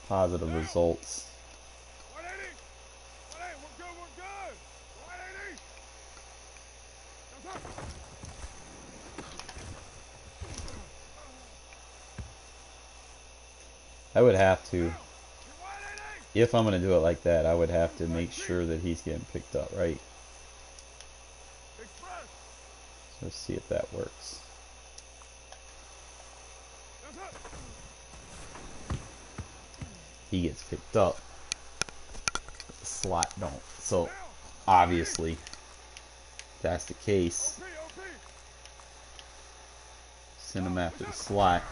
positive results. I would have to, if I'm going to do it like that, I would have to make sure that he's getting picked up, right? So let's see if that works. He gets picked up. The slot don't. So obviously, if that's the case, send him after the slot.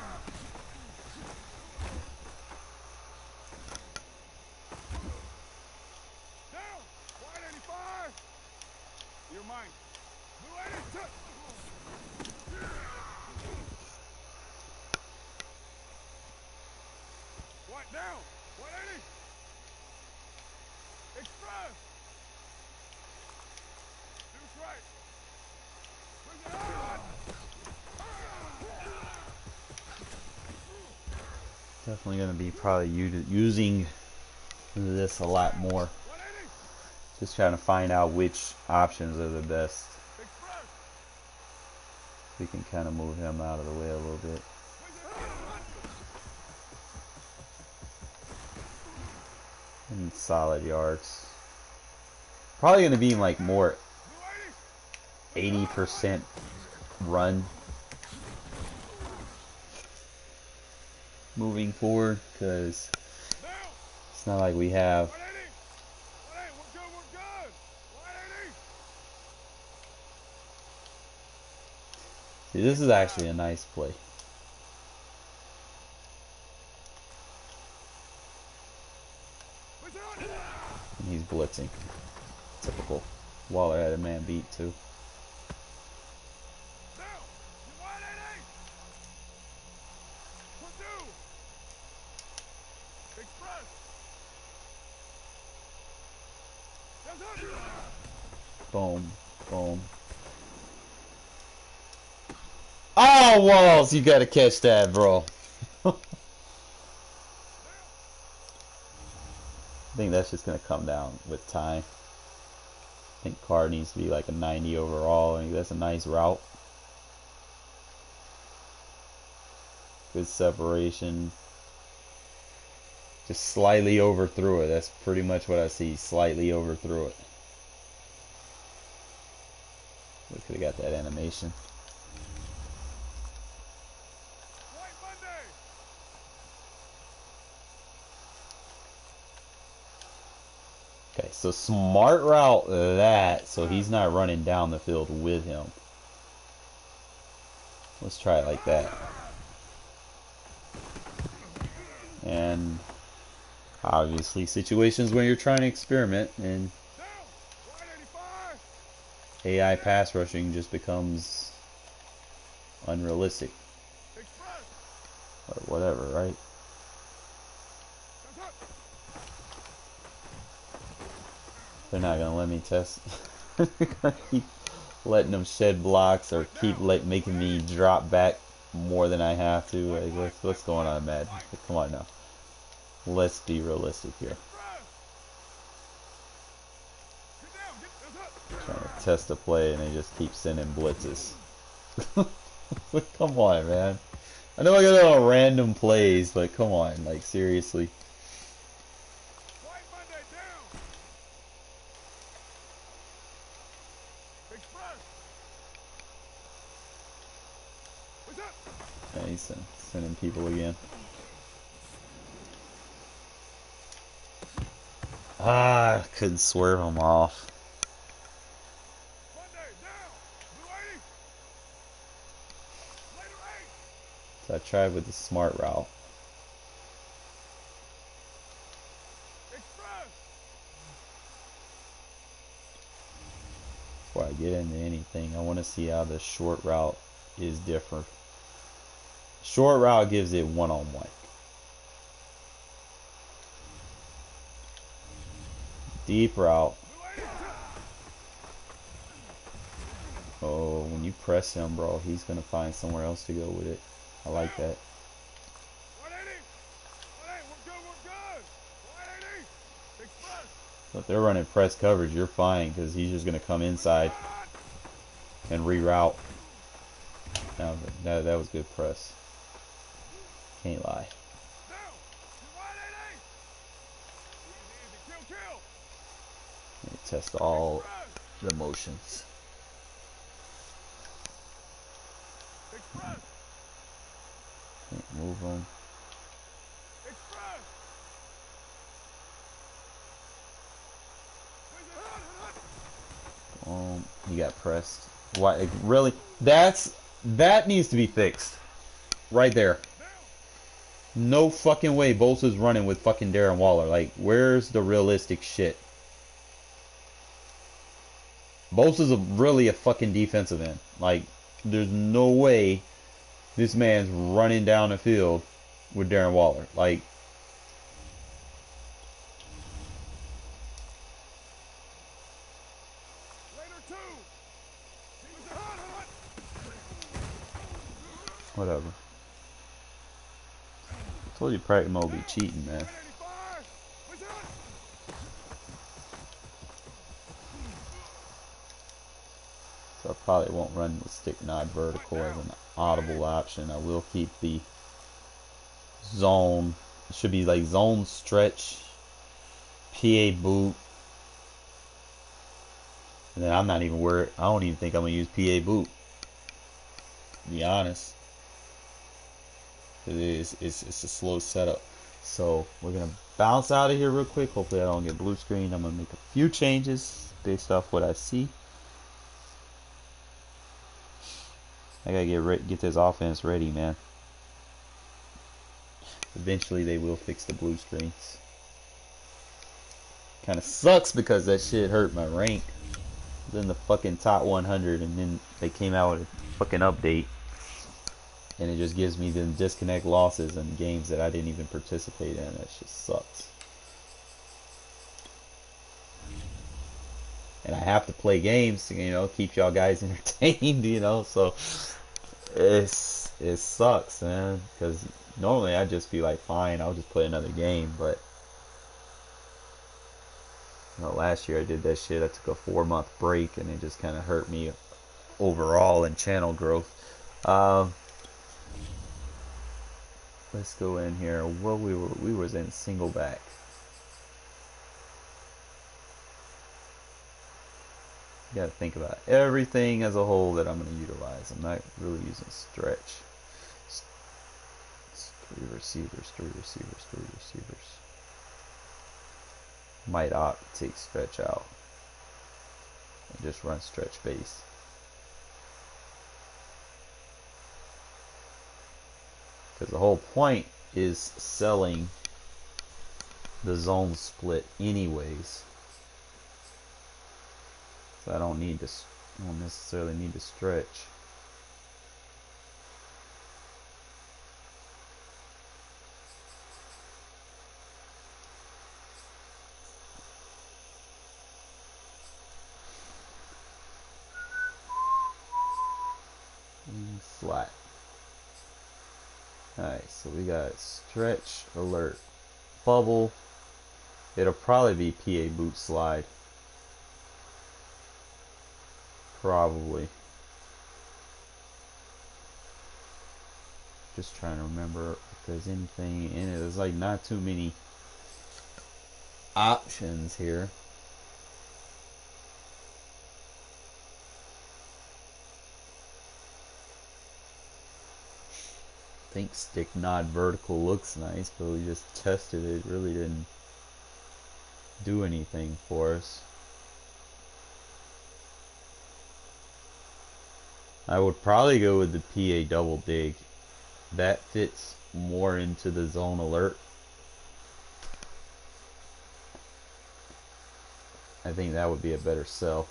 Definitely going to be probably using this a lot more. Just trying to find out which options are the best. We can kind of move him out of the way a little bit. And solid yards. Probably going to be like more 80% run moving forward, because it's not like we have see, this is actually a nice play. And he's blitzing. Typical. Waller had a man beat too. Boom, boom. Oh, Walls, you gotta catch that, bro. I think that's just gonna come down with time. I think Carr needs to be like a 90 overall. I think that's a nice route. Good separation. Just slightly overthrew it. That's pretty much what I see. Slightly overthrew it. We could have got that animation. Okay, so smart route that, so he's not running down the field with him. Let's try it like that. And obviously situations where you're trying to experiment and AI pass rushing just becomes unrealistic. Or whatever, right? They're not gonna let me test. They're gonna keep letting them shed blocks or keep making me drop back more than I have to. Like, what's going on, Matt? Come on now. Let's be realistic here. Trying to test a play and they just keep sending blitzes. Come on, man. I know I got all random plays, but come on, like seriously. Yeah, he's sending people again. Ah, I couldn't swerve him off. So I tried with the smart route. Before I get into anything, I want to see how the short route is different. Short route gives it one-on-one. Deep route. Oh, when you press him, bro, he's going to find somewhere else to go with it. I like that. So if they're running press coverage, you're fine because he's just going to come inside and reroute. Now, that was good press. Can't lie. Let me test all the motions. Can't move them. He got pressed. Why? Really? That needs to be fixed. Right there. No fucking way Bosa's running with fucking Darren Waller. Like, where's the realistic shit? Bosa's really a fucking defensive end. Like, there's no way this man's running down the field with Darren Waller. Like, whatever. I told you practice mode be cheating, man. So I probably won't run the stick nod vertical as an audible option. I will keep the zone. It should be like zone stretch, PA boot. And then I'm not even worried. I don't even think I'm going to use PA boot. To be honest. It's a slow setup. So we're going to bounce out of here real quick. Hopefully I don't get blue screen. I'm going to make a few changes based off what I see. I got to get this offense ready, man. Eventually they will fix the blue screens. Kind of sucks because that shit hurt my rank. I was in the fucking top 100 and then they came out with a fucking update. And it just gives me the disconnect losses in games that I didn't even participate in. That just sucks. And I have to play games to, you know, keep y'all guys entertained, you know. So it sucks, man. Because normally I'd just be like, fine, I'll just play another game. But you know, last year I did that shit. I took a 4-month break, and it just kind of hurt me overall in channel growth. Let's go in here. Well, we was in single back. You gotta think about everything as a whole that I'm gonna utilize. I'm not really using stretch. It's 3 receivers, 3 receivers, 3 receivers. Might opt to take stretch out and just run stretch base. Because the whole point is selling the zone split anyways. So I don't necessarily need to stretch. Flat. Alright, so we got stretch, alert, bubble. It'll probably be PA boot slide. Probably. Just trying to remember if there's anything in it. There's like not too many options here. I think stick nod vertical looks nice, but we just tested it. Really didn't do anything for us. I would probably go with the PA double dig. That fits more into the zone alert. I think that would be a better sell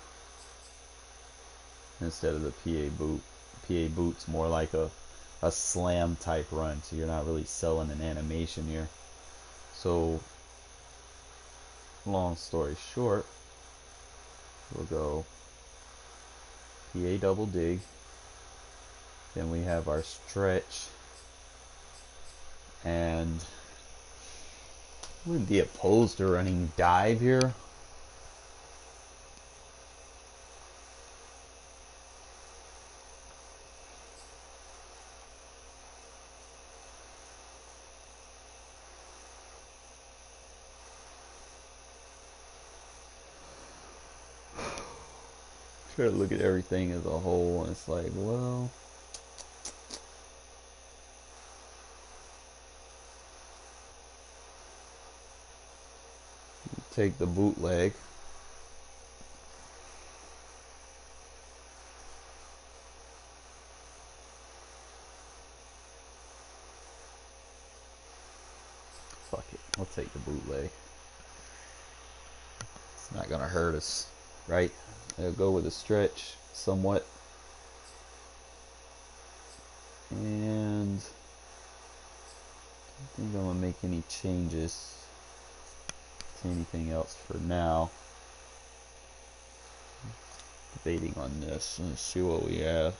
instead of the PA boot. PA boot's more like a slam type run, so you're not really selling an animation here. So long story short, we'll go PA double dig, then we have our stretch, and wouldn't be opposed to running dive here. Try to look at everything as a whole, and it's like, well, take the bootleg. Fuck it, we'll take the bootleg. It's not gonna hurt us, right? I'll go with a stretch somewhat. And I don't think I'm gonna make any changes to anything else for now. Debating on this. Let's see what we have.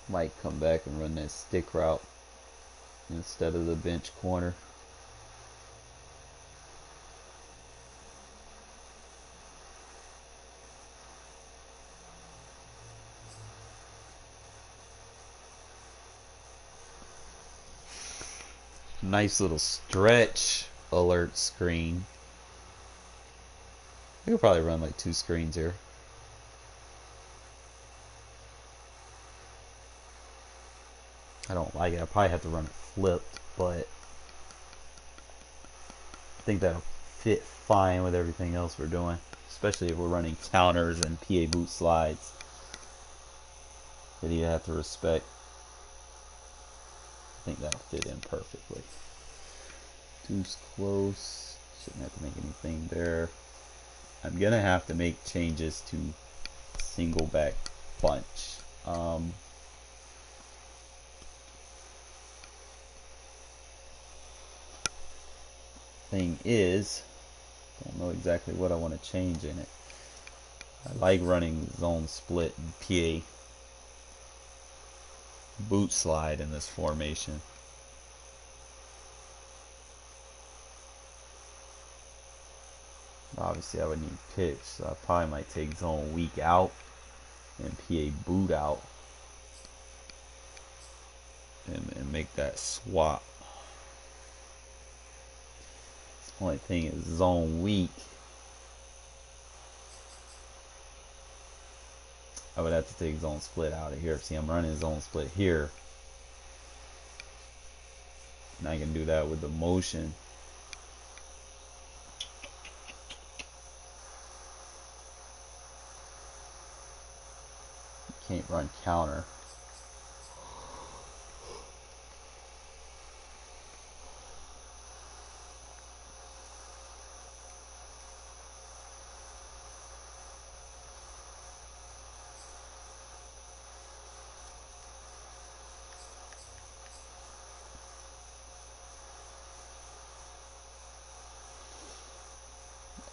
Might come back and run that stick route instead of the bench corner. Nice little stretch alert screen. We could probably run like 2 screens here. I don't like it. I probably have to run it flipped, but I think that'll fit fine with everything else we're doing, especially if we're running counters and PA boot slides that you have to respect. I think that'll fit in perfectly. Deuce close. Shouldn't have to make anything there. I'm gonna have to make changes to single back bunch. Thing is, don't know exactly what I want to change in it. I like running zone split and PA boot slide in this formation. Obviously I would need pitch, so I probably might take zone weak out and PA boot out and make that swap. The only thing is zone weak, I would have to take zone split out of here. See, I'm running zone split here, and I can do that with the motion. Can't run counter.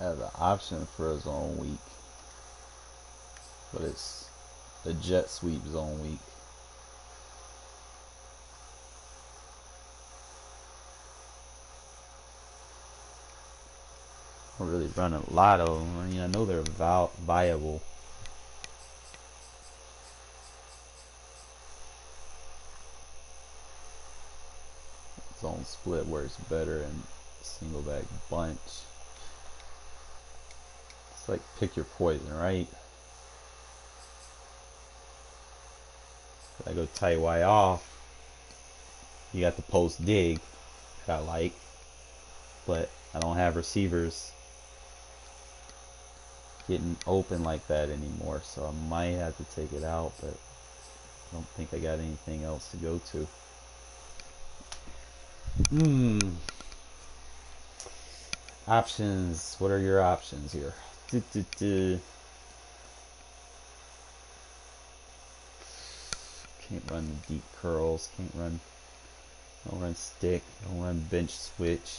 I have the option for a zone weak, but it's a jet sweep zone weak. I don't really run a lot of them. I mean, I know they're viable. Zone split works better in single back bunch. It's like pick your poison, right? I go tight Y off. You got the post dig that I like, but I don't have receivers getting open like that anymore, so I might have to take it out, but I don't think I got anything else to go to. Options. What are your options here? Can't run the deep curls. Don't run stick. Don't run bench switch.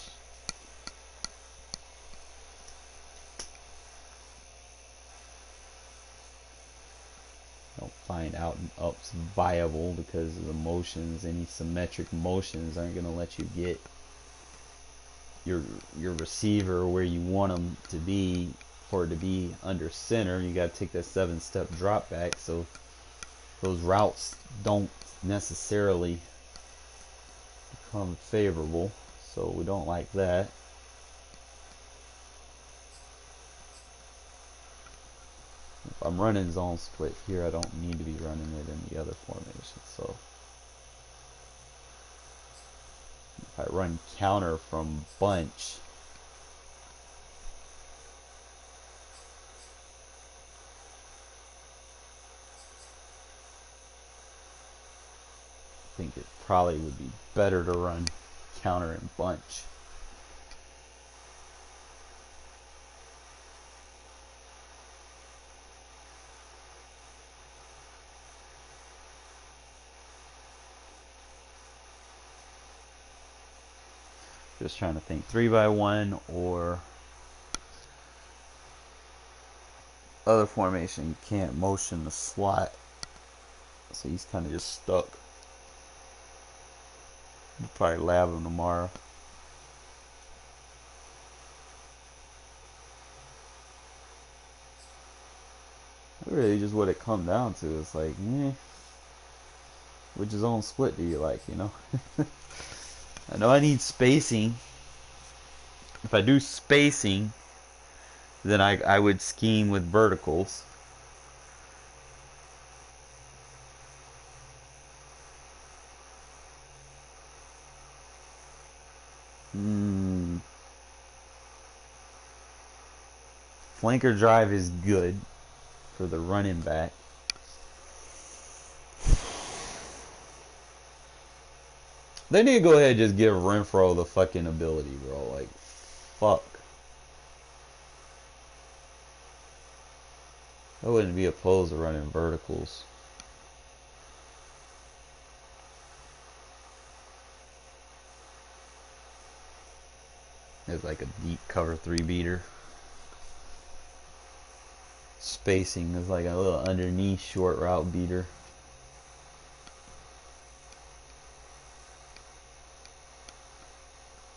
Don't find out and ups viable because of the motions. Any symmetric motions aren't going to let you get your receiver where you want them to be for it to be under center. You got to take that 7-step drop back, so those routes don't necessarily become favorable, so we don't like that. If I'm running zone split here, I don't need to be running it in the other formation. So if I run counter from bunch, I think it probably would be better to run counter and bunch. Just trying to think 3-by-1 or other formation. You can't motion the slot, so he's kind of just stuck. We'll probably lab him tomorrow. Really, just what it come down to. It's like, which zone split do you like? You know. I know I need spacing. If I do spacing, then I would scheme with verticals. Flanker drive is good for the running back. They need to go ahead and just give Renfro the fucking ability, bro. Like, fuck. I wouldn't be opposed to running verticals. It's like a deep cover 3 beater. Spacing is like a little underneath short route beater.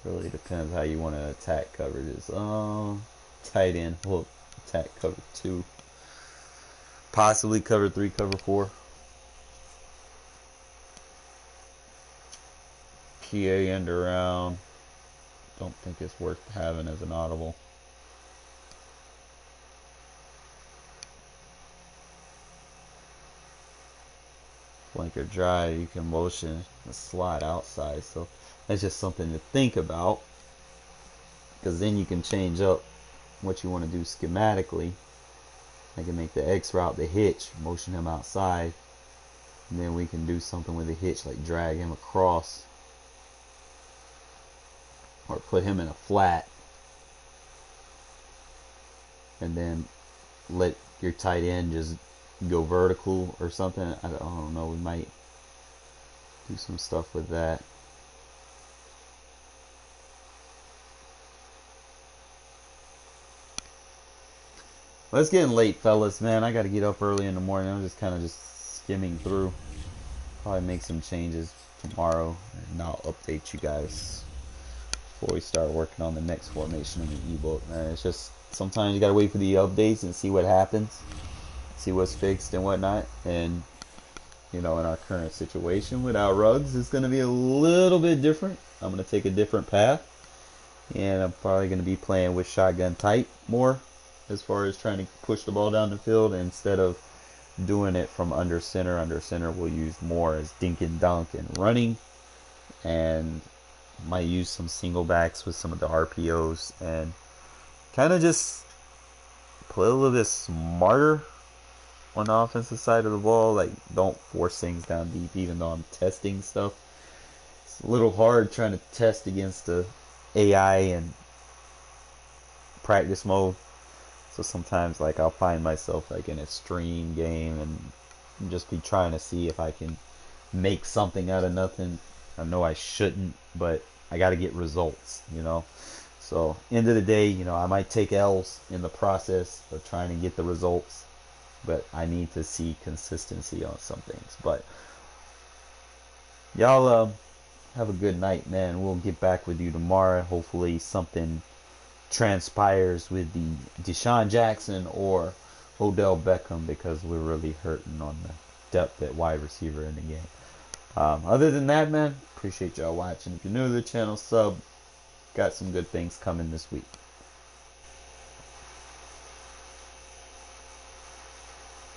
Really depends how you want to attack coverages. Tight end, we'll attack cover 2. Possibly cover 3, cover 4. PA end around. Don't think it's worth having as an audible. Flanker drive, you can motion the slot outside, so that's just something to think about, because then you can change up what you want to do schematically. I can make the X route the hitch, motion him outside, and then we can do something with the hitch, like drag him across or put him in a flat and then let your tight end just go vertical or something. I don't know, we might do some stuff with that. Well, it's getting late, fellas, man. I gotta get up early in the morning. I'm just kind of skimming through. Probably make some changes tomorrow, and I'll update you guys before we start working on the next formation in the ebook. Man, it's just sometimes you gotta wait for the updates and see what happens, see what's fixed and whatnot. And you know, in our current situation without Ruggs, it's gonna be a little bit different. I'm gonna take a different path, and I'm probably gonna be playing with shotgun type more as far as trying to push the ball down the field instead of doing it from under center. Under center we'll use more as dink and dunk and running, and might use some single backs with some of the RPOs and kind of just play a little bit smarter on the offensive side of the ball. Like, don't force things down deep, even though I'm testing stuff. It's a little hard trying to test against the AI and practice mode. So sometimes, like, I'll find myself like in a stream game and just be trying to see if I can make something out of nothing. I know I shouldn't, but I got to get results, you know. So end of the day, you know, I might take L's in the process of trying to get the results, but I need to see consistency on some things. But y'all have a good night, man. We'll get back with you tomorrow. Hopefully something transpires with the Deshaun Jackson or Odell Beckham, because we're really hurting on the depth at wide receiver in the game. Other than that, man, appreciate y'all watching. If you're new to the channel, sub. Got some good things coming this week.